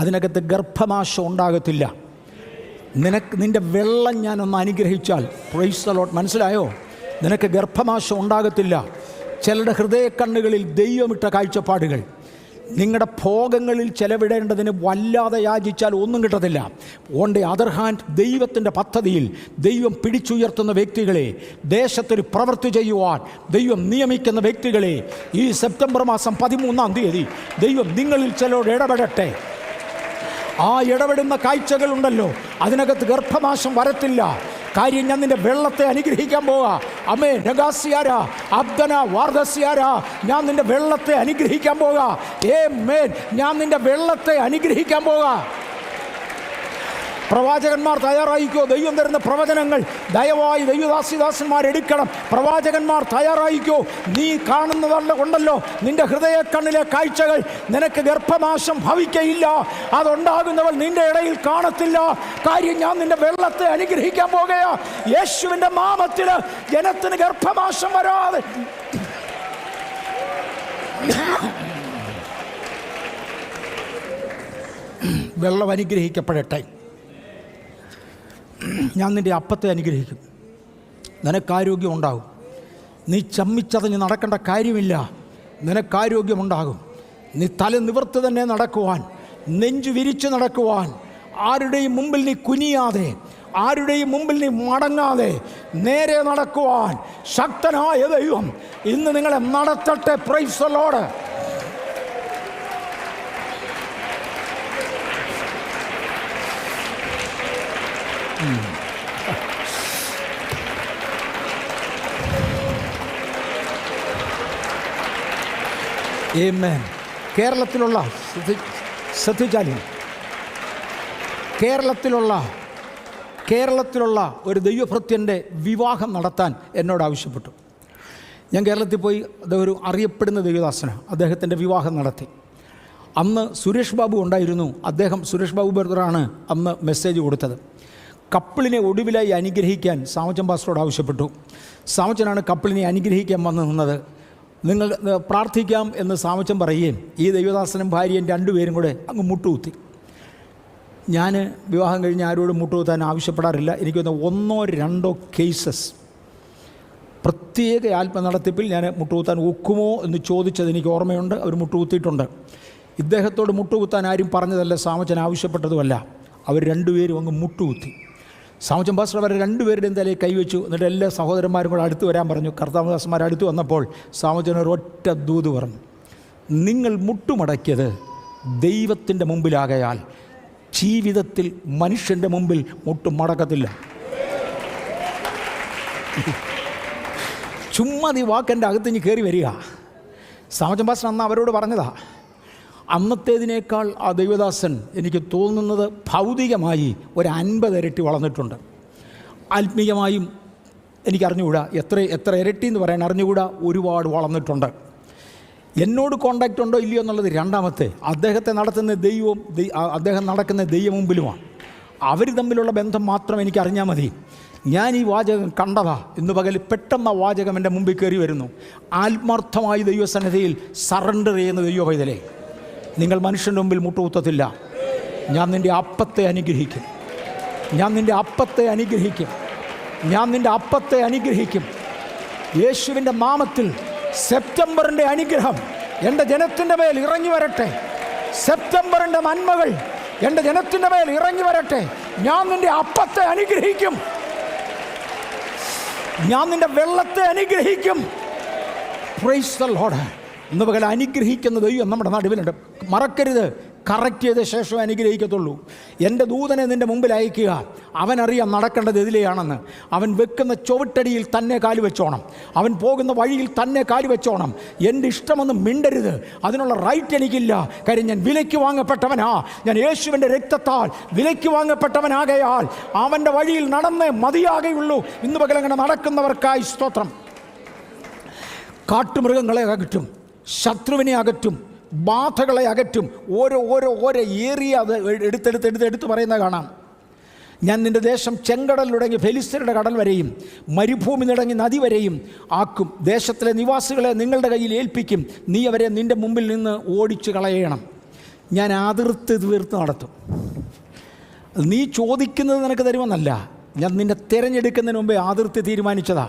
അതിനകത്ത് ഗർഭനാശം ഉണ്ടാകത്തില്ല. നിൻ്റെ വെള്ളം ഞാനൊന്ന് അനുഗ്രഹിച്ചാൽ, പ്രൈസ് ദി ലോർഡ്, മനസ്സിലായോ? നിനക്ക് ഗർഭനാശം ഉണ്ടാകത്തില്ല. ചിലരുടെ ഹൃദയക്കണ്ണുകളിൽ ദൈവമിട്ട കാഴ്ചപ്പാടുകൾ, നിങ്ങളുടെ ഭോഗങ്ങളിൽ ചെലവിടേണ്ടതിന് വല്ലാതെ യാചിച്ചാൽ ഒന്നും കിട്ടത്തില്ല. ഓൺ ദി അതർ ഹാൻഡ്, ദൈവത്തിൻ്റെ പദ്ധതിയിൽ ദൈവം പിടിച്ചുയർത്തുന്ന വ്യക്തികളെ, ദേശത്തൊരു പ്രവൃത്തി ചെയ്യുവാൻ ദൈവം നിയമിക്കുന്ന വ്യക്തികളെ, ഈ സെപ്റ്റംബർ മാസം 13-ാം തീയതി ദൈവം നിങ്ങളിൽ ചിലരോട് ഇടപെടട്ടെ. ആ ഇടപെടുന്ന കാഴ്ചകളുണ്ടല്ലോ, അതിനകത്ത് ഗർഭനാശം വരത്തില്ല. കാര്യം ഞാൻ നിൻ്റെ വെള്ളത്തെ അനുഗ്രഹിക്കാൻ പോവാ. അമേ നഗാസിയാര അബ്ദന വാർദസിയാര, ഞാൻ നിൻ്റെ വെള്ളത്തെ അനുഗ്രഹിക്കാൻ പോകാ. ആമേൻ, ഞാൻ നിൻ്റെ വെള്ളത്തെ അനുഗ്രഹിക്കാൻ പോകാ. പ്രവാചകന്മാർ തയ്യാറായിക്കോ. ദൈവം തരുന്ന പ്രവചനങ്ങൾ ദയവായി ദൈവദാസിദാസന്മാരെടുക്കണം. പ്രവാചകന്മാർ തയ്യാറായിക്കോ. നീ കാണുന്നതല്ല കൊണ്ടല്ലോ നിൻ്റെ ഹൃദയക്കണ്ണിലെ കാഴ്ചകൾ നിനക്ക് ഗർഭനാശം ഭവിക്കയില്ല. അതുണ്ടാകുന്നവൾ നിൻ്റെ ഇടയിൽ കാണത്തില്ല. കാര്യം ഞാൻ നിൻ്റെ വെള്ളത്തെ അനുഗ്രഹിക്കാൻ പോകുകയാ. യേശുവിൻ്റെ നാമത്തിൽ ജനത്തിന് ഗർഭനാശം വരാതെ വെള്ളം അനുഗ്രഹിക്കപ്പെടട്ടെ. ഞാൻ നിൻ്റെ അപ്പത്തെ അനുഗ്രഹിക്കും. നിനക്കാരോഗ്യം ഉണ്ടാകും. നീ ചമ്മിച്ചതഞ്ഞ് നടക്കേണ്ട കാര്യമില്ല. നിനക്കാരോഗ്യമുണ്ടാകും. നീ തല നിവർത്ത് തന്നെ നടക്കുവാൻ, നെഞ്ചു വിരിച്ച് നടക്കുവാൻ, ആരുടെയും മുമ്പിൽ നീ കുനിയാതെ, ആരുടെയും മുമ്പിൽ നീ മടങ്ങാതെ നേരെ നടക്കുവാൻ ശക്തനായ ദൈവം ഇന്ന് നിങ്ങളെ നടത്തട്ടെ. Praise the lord. ആമേൻ. കേരളത്തിലുള്ള ശ്രദ്ധിച്ചാലും കേരളത്തിലുള്ള ഒരു ദൈവഭൃത്യൻ്റെ വിവാഹം നടത്താൻ എന്നോട് ആവശ്യപ്പെട്ടു. ഞാൻ കേരളത്തിൽ പോയി, അദ്ദേഹം ഒരു അറിയപ്പെടുന്ന ദൈവദാസനാണ്. അദ്ദേഹത്തിൻ്റെ വിവാഹം നടത്തി. അന്ന് സുരേഷ് ബാബു ഉണ്ടായിരുന്നു. സുരേഷ് ബാബു ബ്രദറാണ് അന്ന് മെസ്സേജ് കൊടുത്തത്. കപ്പിളിനെ ഒടുവിലായി അനുഗ്രഹിക്കാൻ സാമച്ചൻ പാസ്റ്ററോട് ആവശ്യപ്പെട്ടു. സാമച്ചനാണ് കപ്പിളിനെ അനുഗ്രഹിക്കാൻ വന്ന് നിന്നത്. നിങ്ങൾ പ്രാർത്ഥിക്കാം എന്ന് സാമച്ചൻ പറയുകയും ഈ ദൈവദാസനും ഭാര്യയും രണ്ടുപേരും കൂടെ അങ്ങ് മുട്ടുകുത്തി. ഞാൻ വിവാഹം കഴിഞ്ഞ് ആരോടും മുട്ടുകുത്താൻ ആവശ്യപ്പെടാറില്ല. എനിക്കൊന്ന് 1-2 കേസസ് പ്രത്യേക ആത്മനടത്തിപ്പിൽ ഞാൻ മുട്ടുകുത്താൻ ഒക്കുമോ എന്ന് ചോദിച്ചത് എനിക്ക് ഓർമ്മയുണ്ട്. അവർ മുട്ടുകുത്തിയിട്ടുണ്ട്. ഇദ്ദേഹത്തോട് മുട്ടുകുത്താൻ ആരും പറഞ്ഞതല്ല, സാമച്ചൻ ആവശ്യപ്പെട്ടതുമല്ല. അവർ രണ്ടുപേരും അങ്ങ് മുട്ടുകുത്തി. സാമച്ചൻ പാസ്റ്റർ അവരെ രണ്ടുപേരുടെയും തലയിൽ കൈവച്ചു. എന്നിട്ട് എല്ലാ സഹോദരന്മാരും കൂടെ അടുത്ത് വരാൻ പറഞ്ഞു. കർത്താവദാസന്മാർ അടുത്ത് വന്നപ്പോൾ സാമച്ചൻ ഒരൊറ്റ ദൂത് പറഞ്ഞു, നിങ്ങൾ മുട്ടുമടക്കിയത് ദൈവത്തിൻ്റെ മുമ്പിലാകയാൽ ജീവിതത്തിൽ മനുഷ്യൻ്റെ മുമ്പിൽ മുട്ടുമടക്കത്തില്ല. ചുമ്മാ നീ വാക്കെൻ്റെ അകത്ത് ഇനി കയറി വരിക. സാമച്ചൻ പാസ്റ്റർ അന്ന് അവരോട് പറഞ്ഞതാ. അന്നത്തേതിനേക്കാൾ ആ ദൈവദാസൻ എനിക്ക് തോന്നുന്നത് ഭൗതികമായി ഒരു 50 ഇരട്ടി വളർന്നിട്ടുണ്ട്. ആത്മീയമായും എനിക്കറിഞ്ഞുകൂടാ എത്ര ഇരട്ടി എന്ന് പറയാൻ അറിഞ്ഞുകൂടാ, ഒരുപാട് വളർന്നിട്ടുണ്ട്. എന്നോട് കോണ്ടാക്റ്റ് ഉണ്ടോ ഇല്ലയോ എന്നുള്ളത് രണ്ടാമത്തെ. അദ്ദേഹത്തെ നടത്തുന്ന ദൈവവും അദ്ദേഹം നടക്കുന്ന ദൈവമുമ്പിലുമാണ്. അവർ തമ്മിലുള്ള ബന്ധം മാത്രം എനിക്ക് അറിഞ്ഞാൽ മതി. ഞാൻ ഈ വാചകം കണ്ടതാ, ഇന്ന് പകൽ പെട്ടെന്ന് ആ വാചകം എൻ്റെ മുമ്പിൽ കയറി വരുന്നു. ആത്മാർത്ഥമായി ദൈവസന്നിധിയിൽ സറണ്ടർ ചെയ്യുന്ന ദൈവ പൈതലേ, നിങ്ങൾ മനുഷ്യൻ്റെ മുമ്പിൽ മുട്ടുകുത്തത്തില്ല. ഞാൻ നിൻ്റെ അപ്പത്തെ അനുഗ്രഹിക്കും. ഞാൻ നിൻ്റെ അപ്പത്തെ അനുഗ്രഹിക്കും. ഞാൻ നിൻ്റെ അപ്പത്തെ അനുഗ്രഹിക്കും. യേശുവിൻ്റെ നാമത്തിൽ സെപ്റ്റംബറിൻ്റെ അനുഗ്രഹം എൻ്റെ ജനത്തിൻ്റെ മേൽ ഇറങ്ങി വരട്ടെ. സെപ്റ്റംബറിൻ്റെ നന്മകൾ എൻ്റെ ജനത്തിൻ്റെ മേൽ ഇറങ്ങി വരട്ടെ. ഞാൻ നിൻ്റെ അപ്പത്തെ അനുഗ്രഹിക്കും. ഞാൻ നിൻ്റെ വെള്ളത്തെ അനുഗ്രഹിക്കും. Price the Lord. ഇന്ന് പകൽ അനുഗ്രഹിക്കുന്ന ദൈവം നമ്മുടെ നടുവിലുണ്ട്. മറക്കരുത്, കറക്റ്റ് ചെയ്ത ശേഷം അനുഗ്രഹിക്കത്തുള്ളൂ. എൻ്റെ ദൂതനെ നിൻ്റെ മുമ്പിൽ അയക്കുക. അവനറിയാം നടക്കേണ്ടത് എതിലെയാണെന്ന്. അവൻ വെക്കുന്ന ചുവട്ടടിയിൽ തന്നെ കാല് വെച്ചോണം. അവൻ പോകുന്ന വഴിയിൽ തന്നെ കാല് വെച്ചോണം. എൻ്റെ ഇഷ്ടമൊന്നും മിണ്ടരുത്. അതിനുള്ള റൈറ്റ് എനിക്കില്ല. കാര്യം ഞാൻ വിലയ്ക്ക് വാങ്ങപ്പെട്ടവനാ. ഞാൻ യേശുവിൻ്റെ രക്തത്താൽ വിലയ്ക്ക് വാങ്ങപ്പെട്ടവനാകയാൽ അവൻ്റെ വഴിയിൽ നടന്നേ മതിയാകെയുള്ളൂ. ഇന്ന് പകൽ അങ്ങനെ നടക്കുന്നവർക്കായി സ്തോത്രം. കാട്ടുമൃഗങ്ങളെ അകറ്റും, ശത്രുവിനെ അകറ്റും, ബാധകളെ അകറ്റും. ഓരോ ഏരിയ അത് എടുത്ത് പറയുന്നത് കാണാം. ഞാൻ നിൻ്റെ ദേശം ചെങ്കടൽ തുടങ്ങി ഫെലിസ്ത്യരുടെ കടൽ വരെയും മരുഭൂമി തുടങ്ങി നദി വരെയും ആക്കും. ദേശത്തിലെ നിവാസികളെ നിങ്ങളുടെ കയ്യിൽ ഏൽപ്പിക്കും. നീ അവരെ നിൻ്റെ മുമ്പിൽ നിന്ന് ഓടിച്ചു കളയണം. ഞാൻ അതിർത്തി തീർത്ത് നടത്തും. നീ ചോദിക്കുന്നത് നിനക്ക് തരുമെന്നല്ല, ഞാൻ നിന്നെ തിരഞ്ഞെടുക്കുന്നതിന് മുമ്പേ അതിർത്തി തീരുമാനിച്ചതാ.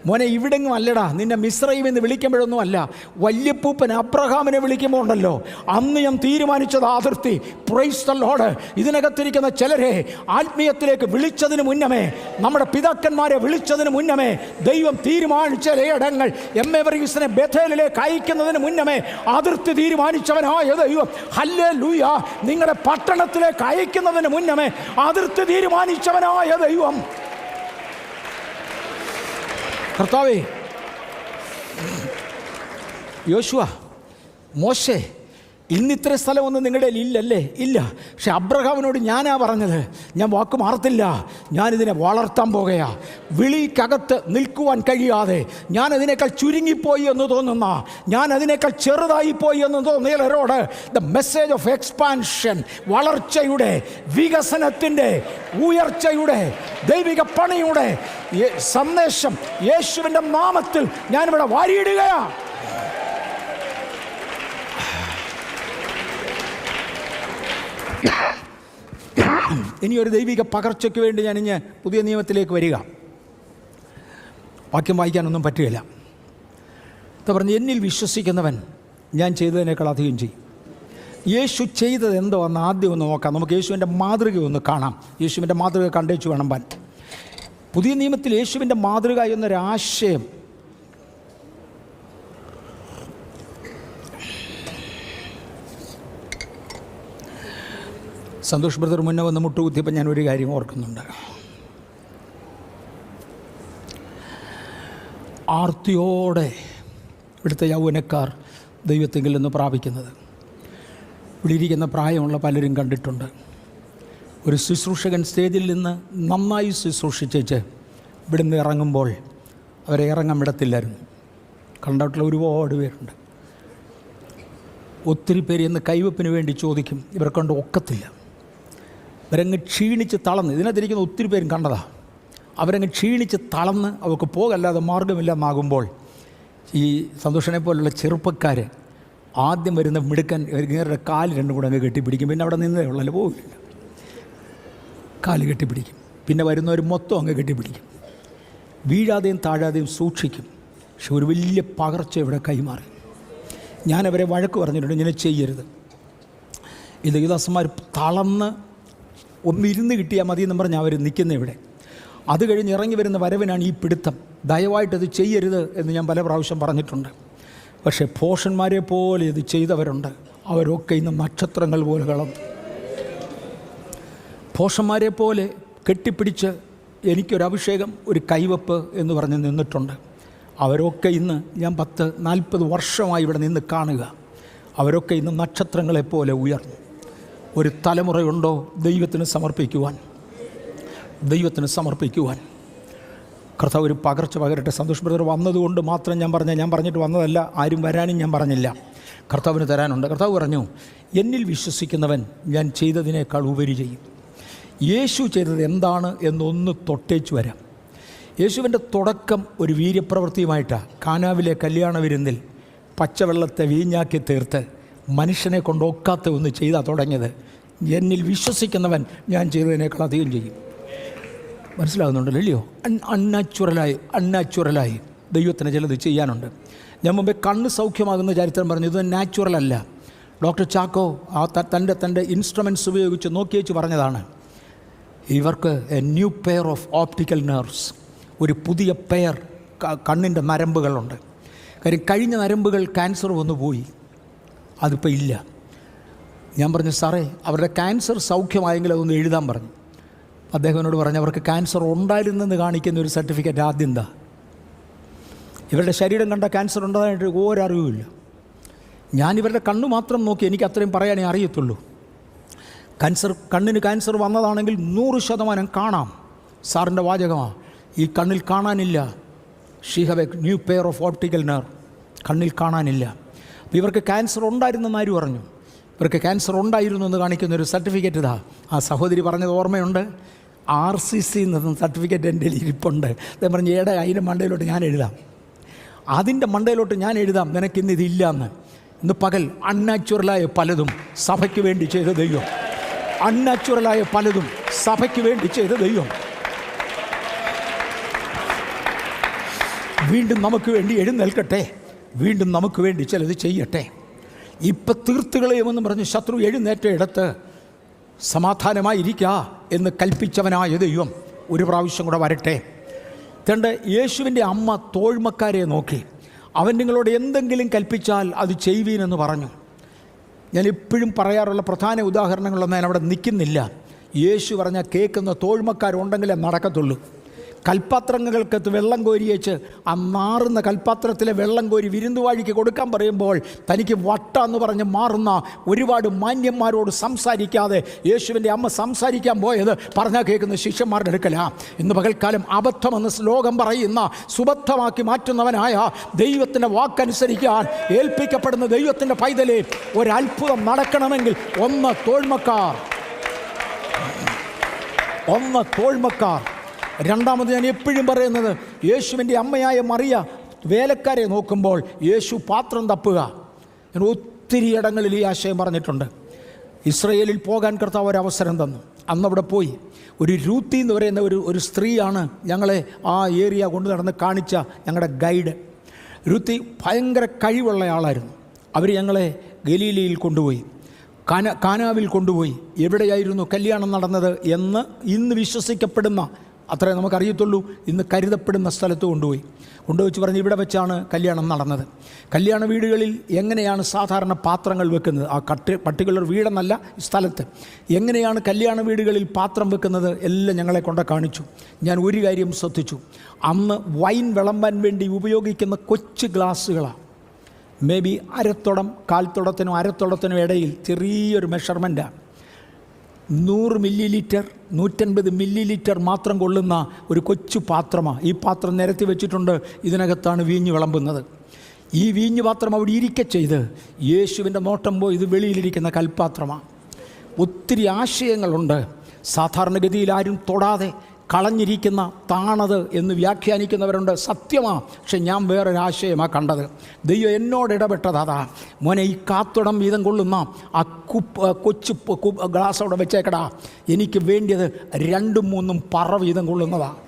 മോനെ, ഇവിടെങ്ങും അല്ലടാ. നിന്നെ മിസ്രൈം എന്ന് വിളിക്കുമ്പോഴൊന്നും അല്ല. വല്യപ്പൂപ്പൻ അബ്രഹാമിനെ വിളിക്കുമ്പോൾ ഉണ്ടല്ലോ, അന്ന് ഞാൻ തീരുമാനിച്ചത് അതിർത്തി. Price the Lord. ഇതിനകത്തിരിക്കുന്ന ചിലരെ ആത്മീയത്തിലേക്ക് വിളിച്ചതിന് മുന്നമേ, നമ്മുടെ പിതാക്കന്മാരെ വിളിച്ചതിന് മുന്നമേ, ദൈവം തീരുമാനിച്ച ഇടങ്ങൾ എമ്മേവറീസിനെ ബേഥേലിലേക്ക് അയക്കുന്നതിന് മുന്നമേ അതിർത്തി തീരുമാനിച്ചവനായ ദൈവം, ഹല്ലേലൂയ, നിങ്ങളുടെ പട്ടണത്തിലേക്ക് അയക്കുന്നതിന് മുന്നമേ അതിർത്തി തീരുമാനിച്ചവനായ ദൈവം. കർത്താവേ, യോശുവ, മോശെ, ഇന്നിത്ര സ്ഥലമൊന്നും നിങ്ങളുടെ ഇല്ലല്ലേ? ഇല്ല. പക്ഷെ അബ്രഹാമിനോട് ഞാനാ പറഞ്ഞത്, ഞാൻ വാക്ക് മാറത്തില്ല. ഞാനിതിനെ വളർത്താൻ പോകുകയാ. വിളിക്കകത്ത് നിൽക്കുവാൻ കഴിയാതെ ഞാൻ അതിനേക്കാൾ ചുരുങ്ങിപ്പോയി എന്ന് തോന്നുന്ന, ഞാൻ അതിനേക്കാൾ ചെറുതായിപ്പോയി എന്ന് തോന്നിയവരോട് ദ മെസ്സേജ് ഓഫ് എക്സ്പാൻഷൻ, വളർച്ചയുടെ, വികസനത്തിൻ്റെ, ഉയർച്ചയുടെ, ദൈവിക പണിയുടെ സന്ദേശം യേശുവിൻ്റെ നാമത്തിൽ ഞാനിവിടെ വാരിയിടുകയാ. ഇനിയൊരു ദൈവിക പകർച്ചയ്ക്ക് വേണ്ടി ഞാനിഞ്ഞ് പുതിയ നിയമത്തിലേക്ക് വരിക. വാക്യം വായിക്കാനൊന്നും പറ്റുകയില്ല. എന്താ പറഞ്ഞ്, എന്നിൽ വിശ്വസിക്കുന്നവൻ ഞാൻ ചെയ്തതിനേക്കാൾ അധികം ചെയ്യും. യേശു ചെയ്തത് എന്തോ എന്ന് ആദ്യം ഒന്ന് നോക്കാം. നമുക്ക് യേശുവിൻ്റെ മാതൃക ഒന്ന് കാണാം. യേശുവിൻ്റെ മാതൃക കണ്ടേച്ചു വേണം പാൻ. പുതിയ നിയമത്തിൽ യേശുവിൻ്റെ മാതൃക എന്നൊരാശയം സന്തോഷ് ബ്രദർ മുന്നേ വന്ന് മുട്ടുകുത്തിയപ്പോൾ ഞാൻ ഒരു കാര്യം ഓർക്കുന്നുണ്ട്. ആർത്തിയോടെ ഇവിടുത്തെ യൗവനക്കാർ ദൈവത്തെങ്കിൽ നിന്ന് പ്രാപിക്കുന്നത് ഇവിടെ ഇരിക്കുന്ന പ്രായമുള്ള പലരും കണ്ടിട്ടുണ്ട്. ഒരു ശുശ്രൂഷകൻ സ്റ്റേജിൽ നിന്ന് നന്നായി ശുശ്രൂഷിച്ചേച്ച് ഇവിടെ നിന്ന് ഇറങ്ങുമ്പോൾ അവരെ ഇറങ്ങാൻ വിടത്തില്ലായിരുന്നു. കണ്ടിട്ടുള്ള ഒരുപാട് പേരുണ്ട്. ഒത്തിരി പേര് ഇന്ന് കൈവപ്പിന് വേണ്ടി ചോദിക്കും, ഇവരെ കൊണ്ട് ഒക്കത്തില്ല. അവരങ്ങ് ക്ഷീണിച്ച് തളർന്ന്, ഇതിനകത്തിരിക്കുന്ന ഒത്തിരി പേരും കണ്ടതാ, അവരങ്ങ് ക്ഷീണിച്ച് തളർന്ന് അവർക്ക് പോകല്ലാതെ മാർഗമില്ലെന്നാകുമ്പോൾ ഈ സന്തോഷനെ പോലുള്ള ചെറുപ്പക്കാർ ആദ്യം വരുന്ന മിടുക്കൻ ഇവരുടെ കാല് രണ്ടും കൂടെ അങ്ങ് കെട്ടിപ്പിടിക്കും. പിന്നെ അവിടെ നിന്നേ ഉള്ളല്ലോ, പോകില്ല, കാല് കെട്ടിപ്പിടിക്കും. പിന്നെ വരുന്നവർ മൊത്തം അങ്ങ് കെട്ടിപ്പിടിക്കും. വീഴാതെയും താഴാതെയും സൂക്ഷിക്കും. പക്ഷെ ഒരു വലിയ പകർച്ച ഇവിടെ കൈമാറി. ഞാനവരെ വഴക്ക് പറഞ്ഞിട്ടുണ്ട്, ഇങ്ങനെ ചെയ്യരുത്. ഈ ദൈവദാസന്മാർ തളർന്ന് ഒന്നിരുന്ന് കിട്ടിയാൽ മതി എന്ന് പറഞ്ഞാൽ അവർ നിൽക്കുന്ന ഇവിടെ. അത് കഴിഞ്ഞ് ഇറങ്ങി വരുന്ന വരവിനാണ് ഈ പിടുത്തം. ദയവായിട്ടത് ചെയ്യരുത് എന്ന് ഞാൻ പല പ്രാവശ്യം പറഞ്ഞിട്ടുണ്ട്. പക്ഷേ ഭോഷന്മാരെ പോലെ ഇത് ചെയ്തവരുണ്ട്. അവരൊക്കെ ഇന്ന് നക്ഷത്രങ്ങൾ പോലെ കളന്നു. ഭോഷന്മാരെ പോലെ കെട്ടിപ്പിടിച്ച് എനിക്കൊരഭിഷേകം, ഒരു കൈവപ്പ് എന്ന് പറഞ്ഞ് നിന്നിട്ടുണ്ട്. അവരൊക്കെ ഇന്ന് ഞാൻ 10-40 വർഷമായി ഇവിടെ നിന്ന് കാണുക. അവരൊക്കെ ഇന്ന് നക്ഷത്രങ്ങളെപ്പോലെ ഉയർന്നു. ഒരു തലമുറയുണ്ടോ ദൈവത്തിന് സമർപ്പിക്കുവാൻ, ദൈവത്തിന് സമർപ്പിക്കുവാൻ. കർത്താവ് ഒരു പകർച്ച പകരട്ടെ. സന്തോഷ് ബ്രദർ വന്നതുകൊണ്ട് മാത്രം ഞാൻ പറഞ്ഞിട്ട് വന്നതല്ല, ആരും വരാനും ഞാൻ പറഞ്ഞില്ല. കർത്താവിന് തരാനുണ്ട്. കർത്താവ് പറഞ്ഞു, എന്നിൽ വിശ്വസിക്കുന്നവൻ ഞാൻ ചെയ്തതിനേക്കാൾ ഉപരി ചെയ്യും. യേശു ചെയ്തത് എന്താണ് എന്നൊന്ന് തൊട്ടേച്ചു വരാം. യേശുവിൻ്റെ തുടക്കം ഒരു വീര്യപ്രവൃത്തിയുമായിട്ടാണ്. കാനാവിലെ കല്യാണ വിരുന്നിൽ പച്ചവെള്ളത്തെ വീഞ്ഞാക്കി തീർത്ത് മനുഷ്യനെ കൊണ്ടൊക്കാത്ത ഒന്ന് ചെയ്താൽ തുടങ്ങിയത്, എന്നിൽ വിശ്വസിക്കുന്നവൻ ഞാൻ ചെയ്തതിനേക്കാൾ അധികം ചെയ്യും. മനസ്സിലാകുന്നുണ്ടല്ലോ അല്ലയോ? അൺനാച്ചുറലായി ദൈവത്തിന് ചിലത് ചെയ്യാനുണ്ട്. ഞാൻ മുമ്പേ കണ്ണ് സൗഖ്യമാകുന്ന ചരിത്രം പറഞ്ഞു. ഇത് നാച്ചുറലല്ല. ഡോക്ടർ ചാക്കോ തൻ്റെ ഇൻസ്ട്രുമെൻറ്റ്സ് ഉപയോഗിച്ച് നോക്കിയേച്ച് പറഞ്ഞതാണ്, ഇവർക്ക് A new pair of optical nerves, ഒരു പുതിയ പെയർ കണ്ണിൻ്റെ നരമ്പുകളുണ്ട്. കാര്യം കഴിഞ്ഞ നരമ്പുകൾ ക്യാൻസർ വന്നു പോയി, അതിപ്പോൾ ഇല്ല. ഞാൻ പറഞ്ഞു, സാറേ അവരുടെ ക്യാൻസർ സൗഖ്യമായെങ്കിൽ അതൊന്ന് എഴുതാൻ പറഞ്ഞു. അദ്ദേഹം എന്നോട് പറഞ്ഞു, അവർക്ക് ക്യാൻസർ ഉണ്ടായിരുന്നെന്ന് കാണിക്കുന്ന ഒരു സർട്ടിഫിക്കറ്റ് ആദ്യം എന്താ? ഇവരുടെ ശരീരം കണ്ട ക്യാൻസർ ഉണ്ടായിട്ട് ഒരറിവുമില്ല. ഞാനിവരുടെ കണ്ണ് മാത്രം നോക്കി എനിക്ക് അത്രയും പറയാനേ അറിയത്തുള്ളൂ. കണ്ണിന് ക്യാൻസർ വന്നതാണെങ്കിൽ 100% കാണാം. സാറിൻ്റെ വാചകമാണ്, ഈ കണ്ണിൽ കാണാനില്ല. She have a new pair of optical nerve, കണ്ണിൽ കാണാനില്ല. അപ്പോൾ ഇവർക്ക് ക്യാൻസർ ഉണ്ടായിരുന്നെന്ന് ആര് പറഞ്ഞു? ഇവർക്ക് ക്യാൻസർ ഉണ്ടായിരുന്നു എന്ന് കാണിക്കുന്ന ഒരു സർട്ടിഫിക്കറ്റ് ഇതാ. ആ സഹോദരി പറഞ്ഞത് ഓർമ്മയുണ്ട്. RCC എന്ന സർട്ടിഫിക്കറ്റ് എൻ്റെ ഇരിപ്പുണ്ട്. അദ്ദേഹം പറഞ്ഞു, അതിൻ്റെ മണ്ടയിലോട്ട് ഞാൻ എഴുതാം, അതിൻ്റെ മണ്ടയിലോട്ട് ഞാൻ എഴുതാം, നിനക്കിന്ന് ഇതില്ല എന്ന്. ഇന്ന് പകൽ അൺനാച്ചുറലായ പലതും സഭയ്ക്ക് വേണ്ടി ചെയ്ത ദൈവം, അൺനാച്ചുറലായ പലതും സഭയ്ക്ക് വേണ്ടി ചെയ്ത ദൈവം വീണ്ടും നമുക്ക് വേണ്ടി എഴുന്നേൽക്കട്ടെ, വീണ്ടും നമുക്ക് വേണ്ടി ചിലത് ചെയ്യട്ടെ. ഇപ്പം തീർത്തുകളയുമെന്ന് പറഞ്ഞ് ശത്രു എഴുന്നേറ്റ ഇടത്ത് സമാധാനമായിരിക്കുക എന്ന് കൽപ്പിച്ചവനായ ദൈവം ഒരു പ്രാവശ്യം കൂടെ വരട്ടെ. തൻ്റെ യേശുവിൻ്റെ അമ്മ തോഴ്മക്കാരെ നോക്കി, അവൻ നിങ്ങളോട് എന്തെങ്കിലും കൽപ്പിച്ചാൽ അത് ചെയ്യുവീനെന്ന് പറഞ്ഞു. ഞാൻ എപ്പോഴും പറയാറുള്ള പ്രധാന ഉദാഹരണങ്ങളൊന്നും ഞാൻ അവിടെ നിൽക്കുന്നില്ല. യേശു പറഞ്ഞാൽ കേൾക്കുന്ന തോഴ്മക്കാരുണ്ടെങ്കിലേ നടക്കത്തുള്ളൂ. കൽപ്പാത്രങ്ങൾക്കകത്ത് വെള്ളം കോരിയേച്ച് ആ മാറുന്ന കൽപ്പാത്രത്തിലെ വെള്ളം കോരി വിരുന്നുവാഴിക്ക് കൊടുക്കാൻ പറയുമ്പോൾ തനിക്ക് വട്ടാന്ന് പറഞ്ഞ് മാറുന്ന ഒരുപാട് മാന്യന്മാരോട് സംസാരിക്കാതെ യേശുവിൻ്റെ അമ്മ സംസാരിക്കാൻ പോയത് പറഞ്ഞാൽ കേൾക്കുന്ന ശിഷ്യന്മാരുടെ അടുക്കലാണ്. ഇന്ന് പകൽക്കാലം അബദ്ധമെന്ന് ശ്ലോകം പറയുന്ന സുബദ്ധമാക്കി മാറ്റുന്നവനായ ദൈവത്തിൻ്റെ വാക്കനുസരിക്കാൻ ഏൽപ്പിക്കപ്പെടുന്ന ദൈവത്തിൻ്റെ പൈതലേ, ഒരത്ഭുതം നടക്കണമെങ്കിൽ ഒന്ന് തോഴ്മക്കാർ. രണ്ടാമത് ഞാൻ എപ്പോഴും പറയുന്നത്, യേശുവിൻ്റെ അമ്മയായ മറിയ വേലക്കാരെ നോക്കുമ്പോൾ യേശു പാത്രം തപ്പുക. ഞാൻ ഒത്തിരി ഇടങ്ങളിൽ ഈ ആശയം പറഞ്ഞിട്ടുണ്ട്. ഇസ്രയേലിൽ പോകാൻ കർത്താവ് ഒരവസരം തന്നു. അന്നവിടെ പോയി ഒരു രൂത്തി എന്ന് പറയുന്ന ഒരു സ്ത്രീയാണ് ഞങ്ങളെ ആ ഏരിയ കൊണ്ട് നടന്ന് കാണിച്ച ഞങ്ങളുടെ ഗൈഡ്. രൂത്തി ഭയങ്കര കഴിവുള്ള ആളായിരുന്നു. അവർ ഞങ്ങളെ ഗലീലയിൽ കൊണ്ടുപോയി, കാനാവിൽ കൊണ്ടുപോയി. എവിടെയായിരുന്നു കല്യാണം നടന്നത് എന്ന് ഇന്ന് വിശ്വസിക്കപ്പെടുന്ന, അത്രേ നമുക്കറിയത്തുള്ളൂ, ഇന്ന് കരുതപ്പെടുന്ന സ്ഥലത്ത് കൊണ്ടുവച്ച് പറഞ്ഞ് ഇവിടെ വെച്ചാണ് കല്യാണം നടന്നത്. കല്യാണ വീടുകളിൽ എങ്ങനെയാണ് സാധാരണ പാത്രങ്ങൾ വെക്കുന്നത്, ആ പർട്ടിക്കുലർ വീടെന്നല്ല, സ്ഥലത്ത് എങ്ങനെയാണ് കല്യാണ വീടുകളിൽ പാത്രം വെക്കുന്നത് എല്ലാം ഞങ്ങളെ കൊണ്ട് കാണിച്ചു. ഞാൻ ഒരു കാര്യം ശ്രദ്ധിച്ചു, അന്ന് വൈൻ വിളമ്പാൻ വേണ്ടി ഉപയോഗിക്കുന്ന കൊച്ചു ഗ്ലാസ്സുകളാണ്. മേ ബി കാൽത്തുടത്തിനും അരത്തുടത്തിനും ഇടയിൽ ചെറിയൊരു മെഷർമെൻറ്റാണ്. 100 മില്ലി-ലിറ്റർ 150 മില്ലി-ലിറ്റർ മാത്രം കൊള്ളുന്ന ഒരു കൊച്ചു പാത്രമാണ്. ഈ പാത്രം നിരത്തി വെച്ചിട്ടുണ്ട്. ഇതിനകത്താണ് വീഞ്ഞ് വിളമ്പുന്നത്. ഈ വീഞ്ഞ് പാത്രം അവിടെ ഇരിക്കെ ചെയ്ത് യേശുവിൻ്റെ നോട്ടം പോയി ഇത് വെളിയിലിരിക്കുന്ന കൽപ്പാത്രമാണ്. ഒത്തിരി ആശയങ്ങളുണ്ട്. സാധാരണഗതിയിൽ ആരും തൊടാതെ കളഞ്ഞിരിക്കുന്ന താണത് എന്ന് വ്യാഖ്യാനിക്കുന്നവരുണ്ട്. സത്യമാണ്. പക്ഷെ ഞാൻ വേറൊരാശയമാണ് കണ്ടത്. ദൈവം എന്നോട് ഇടപെട്ടത് അതാ, മോനെ ഈ കാത്തുടം വീതം കൊള്ളുന്ന ആ കൊച്ചു ഗ്ലാസ് അവിടെ വെച്ചേക്കടാ, എനിക്ക് വേണ്ടിയത് 2-3 പറ വീതം കൊള്ളുന്നതാണ്.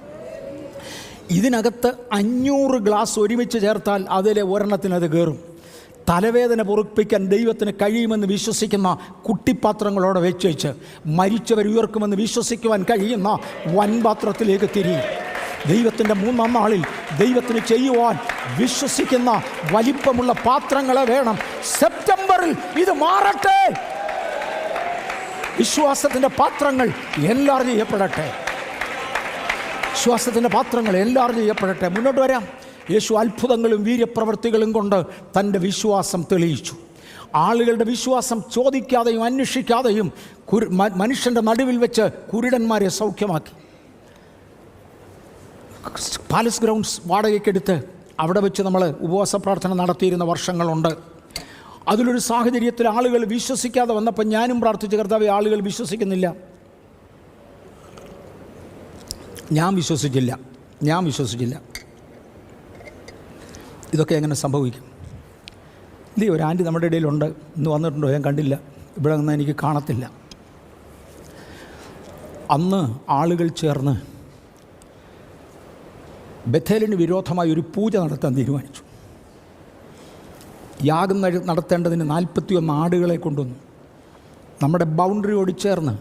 ഇതിനകത്ത് 500 ഗ്ലാസ് ഒരുമിച്ച് ചേർത്താൽ അതിലെ ഒരെണ്ണത്തിനത് കയറും. തലവേദന പൊറുപ്പിക്കാൻ ദൈവത്തിന് കഴിയുമെന്ന് വിശ്വസിക്കുന്ന കുട്ടിപ്പാത്രങ്ങളോടെ വെച്ച് മരിച്ചവർ ഉയർക്കുമെന്ന് വിശ്വസിക്കുവാൻ കഴിയുന്ന വൻപാത്രത്തിലേക്ക് തിരിയും. ദൈവത്തിൻ്റെ 3-ാം നാളിൽ ദൈവത്തിന് ചെയ്യുവാൻ വിശ്വസിക്കുന്ന വലിപ്പമുള്ള പാത്രങ്ങളെ വേണം. സെപ്റ്റംബറിൽ ഇത് മാറട്ടെ. വിശ്വാസത്തിൻ്റെ പാത്രങ്ങൾ എൻലാർജ് ചെയ്യപ്പെടട്ടെ. മുന്നോട്ട് വരാം. യേശു അത്ഭുതങ്ങളും വീര്യപ്രവൃത്തികളും കൊണ്ട് തൻ്റെ വിശ്വാസം തെളിയിച്ചു. ആളുകളുടെ വിശ്വാസം ചോദിക്കാതെയും അന്വേഷിക്കാതെയും മനുഷ്യൻ്റെ നടുവിൽ വെച്ച് കുരുടന്മാരെ സൗഖ്യമാക്കി. പാലസ് ഗ്രൗണ്ട്സ് വാടകയ്ക്കെടുത്ത് അവിടെ വെച്ച് നമ്മൾ ഉപവാസ പ്രാർത്ഥന നടത്തിയിരുന്ന വർഷങ്ങളുണ്ട്. അതിലൊരു സാഹചര്യത്തിൽ ആളുകൾ വിശ്വസിക്കാതെ വന്നപ്പോൾ ഞാനും പ്രാർത്ഥിച്ച കർത്താവേ, ആളുകൾ വിശ്വസിക്കുന്നില്ല. ഞാൻ വിശ്വസിച്ചില്ല. ഇതൊക്കെ എങ്ങനെ സംഭവിക്കും? ഒരു ആൻറ്റി നമ്മുടെ ഇടയിലുണ്ട്, ഇന്ന് വന്നിട്ടുണ്ടോ ഞാൻ കണ്ടില്ല, ഇവിടെ നിന്ന് എനിക്ക് കാണത്തില്ല. അന്ന് ആളുകൾ ചേർന്ന് ബഥേലിന് വിരോധമായി ഒരു പൂജ നടത്താൻ തീരുമാനിച്ചു. യാഗം നടത്തേണ്ടതിന് 41 ആടുകളെ കൊണ്ടുവന്നു. നമ്മുടെ ബൗണ്ടറിയോട് ചേർന്ന്,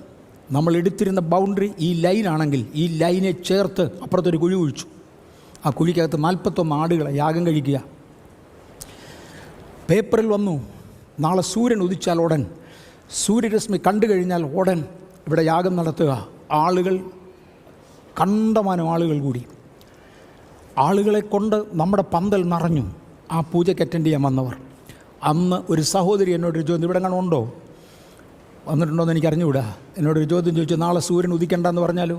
നമ്മൾ എടുത്തിരുന്ന ബൗണ്ടറി ഈ ലൈനാണെങ്കിൽ ഈ ലൈനെ ചേർത്ത് അപ്പുറത്തൊരു കുഴി കുഴിച്ചു. ആ കുഴിക്കകത്ത് 41 ആടുകളെ യാഗം കഴിക്കുക. പേപ്പറിൽ വന്നു, നാളെ സൂര്യൻ ഉദിച്ചാൽ ഉടൻ, സൂര്യരശ്മി കണ്ടു കഴിഞ്ഞാൽ ഉടൻ ഇവിടെ യാഗം നടത്തുക. ആളുകൾ, കണ്ടമാനം ആളുകൾ കൂടി. ആളുകളെ കൊണ്ട് നമ്മുടെ പന്തൽ നിറഞ്ഞു. ആ പൂജയ്ക്ക് അറ്റൻഡ് ചെയ്യാൻ വന്നവർ. അന്ന് ഒരു സഹോദരി എന്നോടൊരു ചോദ്യം, ഇവിടെ എങ്ങനെ ഉണ്ടോ, വന്നിട്ടുണ്ടോ എന്ന് എനിക്ക് അറിഞ്ഞുകൂടാ. എന്നോടൊരു ചോദ്യം ചോദിച്ചു, നാളെ സൂര്യൻ ഉദിക്കണ്ടെന്ന് പറഞ്ഞാലോ?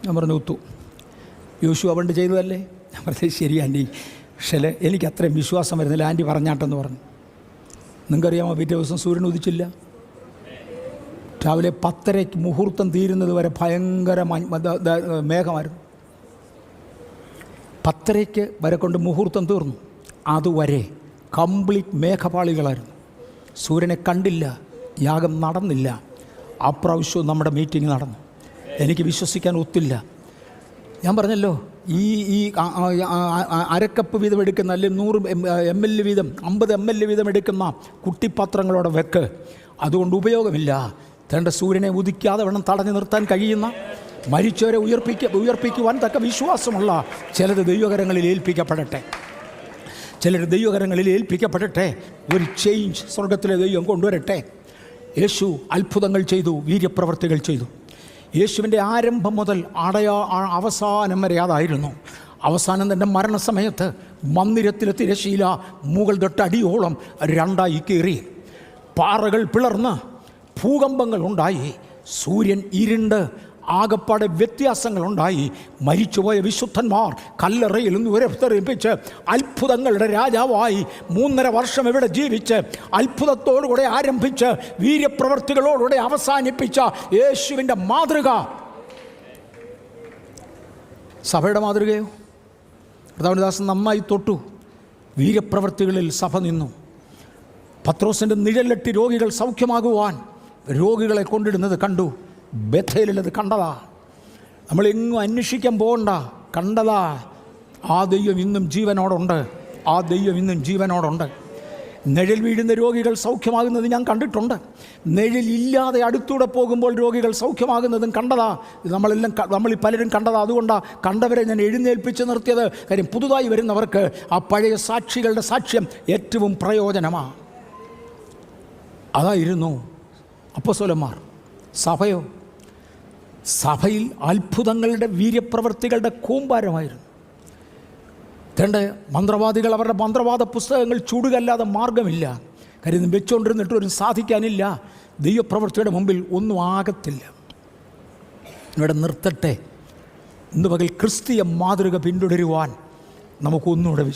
ഞാൻ പറഞ്ഞു ഒത്തു, യോശുവ പണ്ട് ചെയ്തതല്ലേ. ഞാൻ പറഞ്ഞത് ശരി ആൻറ്റി, പക്ഷേ എനിക്ക് അത്രയും വിശ്വാസം വരുന്നില്ല, ആൻറ്റി പറഞ്ഞാട്ടെന്ന് പറഞ്ഞു. നിങ്ങൾക്കറിയാമോ, പിറ്റേ ദിവസം സൂര്യൻ ഉദിച്ചില്ല. രാവിലെ 10:30 മുഹൂർത്തം തീരുന്നത് വരെ ഭയങ്കര മേഘമായിരുന്നു. 10:30 വരെ കൊണ്ട് മുഹൂർത്തം തീർന്നു. അതുവരെ കംപ്ലീറ്റ് മേഘപാളികളായിരുന്നു. സൂര്യനെ കണ്ടില്ല, യാഗം നടന്നില്ല. അപ്രാവശ്യവും നമ്മുടെ മീറ്റിംഗ് നടന്നു. എനിക്ക് വിശ്വസിക്കാൻ ഒത്തില്ല. ഞാൻ പറഞ്ഞല്ലോ, ഈ അരക്കപ്പ് വീതം എടുക്കുന്ന, അല്ലെങ്കിൽ 100 ml വീതം, 50 ml വീതം എടുക്കുന്ന കുട്ടിപ്പാത്രങ്ങളോടെ വെക്ക്. അതുകൊണ്ട് ഉപയോഗമില്ല. തൻ്റെ സൂര്യനെ ഉദിക്കാതെ വേണം തടഞ്ഞു നിർത്താൻ കഴിയുന്ന, മരിച്ചവരെ ഉയർപ്പിക്കുവാൻ തക്ക വിശ്വാസമുള്ള ചിലത് ദൈവകരങ്ങളിൽ ഏൽപ്പിക്കപ്പെടട്ടെ. ഒരു ചേഞ്ച് സ്വർഗത്തിലെ ദൈവം കൊണ്ടുവരട്ടെ. യേശു അത്ഭുതങ്ങൾ ചെയ്തു, വീര്യപ്രവർത്തികൾ ചെയ്തു. യേശുവിൻ്റെ ആരംഭം മുതൽ അവസാനം വരെ അതായിരുന്നു. അവസാനം തൻ്റെ മരണസമയത്ത് മന്ദിരത്തിലെ തിരശീല മുകൾ തൊട്ട് അടിയോളം 2ആയി കീറി. പാറകൾ പിളർന്ന് ഭൂകമ്പങ്ങൾ ഉണ്ടായി. സൂര്യൻ ഇരുണ്ട്, ആകപ്പാടെ വ്യത്യാസങ്ങളുണ്ടായി. മരിച്ചുപോയ വിശുദ്ധന്മാർ കല്ലറയിൽ നിന്ന് ഉയർത്തെഴുന്നേൽപ്പിച്ച് അത്ഭുതങ്ങളുടെ രാജാവായി 3.5 വർഷം ഇവിടെ ജീവിച്ച് അത്ഭുതത്തോടുകൂടെ ആരംഭിച്ച് വീര്യപ്രവർത്തികളോടുകൂടെ അവസാനിപ്പിച്ച യേശുവിൻ്റെ മാതൃക സഭയുടെ മാതൃകയോ? കർത്താവിൻദാസൻ നന്നായി തൊട്ടു. വീര്യപ്രവർത്തികളിൽ സഭ നിന്നു. പത്രോസിൻ്റെ നിഴലിട്ട് രോഗികൾ സൗഖ്യമാകുവാൻ രോഗികളെ കൊണ്ടിടുന്നത് കണ്ടു. ബഥേലിലത് കണ്ടതാ. നമ്മളെങ്ങും അന്വേഷിക്കാൻ പോകണ്ട, കണ്ടതാ. ആ ദൈവം ഇന്നും ജീവനോടുണ്ട്. നിഴൽ വീഴുന്ന രോഗികൾ സൗഖ്യമാകുന്നത് ഞാൻ കണ്ടിട്ടുണ്ട്. നിഴലില്ലാതെ അടുത്തൂടെ പോകുമ്പോൾ രോഗികൾ സൗഖ്യമാകുന്നതും കണ്ടതാ. നമ്മളിൽ പലരും കണ്ടതാ. അതുകൊണ്ടാണ് കണ്ടവരെ ഞാൻ എഴുന്നേൽപ്പിച്ച് നിർത്തിയത്. കാര്യം പുതുതായി വരുന്നവർക്ക് ആ പഴയ സാക്ഷികളുടെ സാക്ഷ്യം ഏറ്റവും പ്രയോജനമാണ്. അതായിരുന്നു അപ്പോസ്തലന്മാർ. സഭയോ? സഭയിൽ അത്ഭുതങ്ങളുടെ വീര്യപ്രവൃത്തികളുടെ കൂമ്പാരമായിരുന്നു. തൻ്റെ മന്ത്രവാദികൾ അവരുടെ മന്ത്രവാദ പുസ്തകങ്ങൾ ചൂടുകല്ലാതെ മാർഗമില്ല. കാര്യം വെച്ചുകൊണ്ടിരുന്നിട്ടൊരു സാധിക്കാനില്ല. ദൈവപ്രവൃത്തിയുടെ മുമ്പിൽ ഒന്നും ആകത്തില്ല. ഇവിടെ നിർത്തട്ടെ. ഇന്ന് പകൽ ക്രിസ്തീയ മാതൃക പിന്തുടരുവാൻ നമുക്കൊന്നുകൂടെ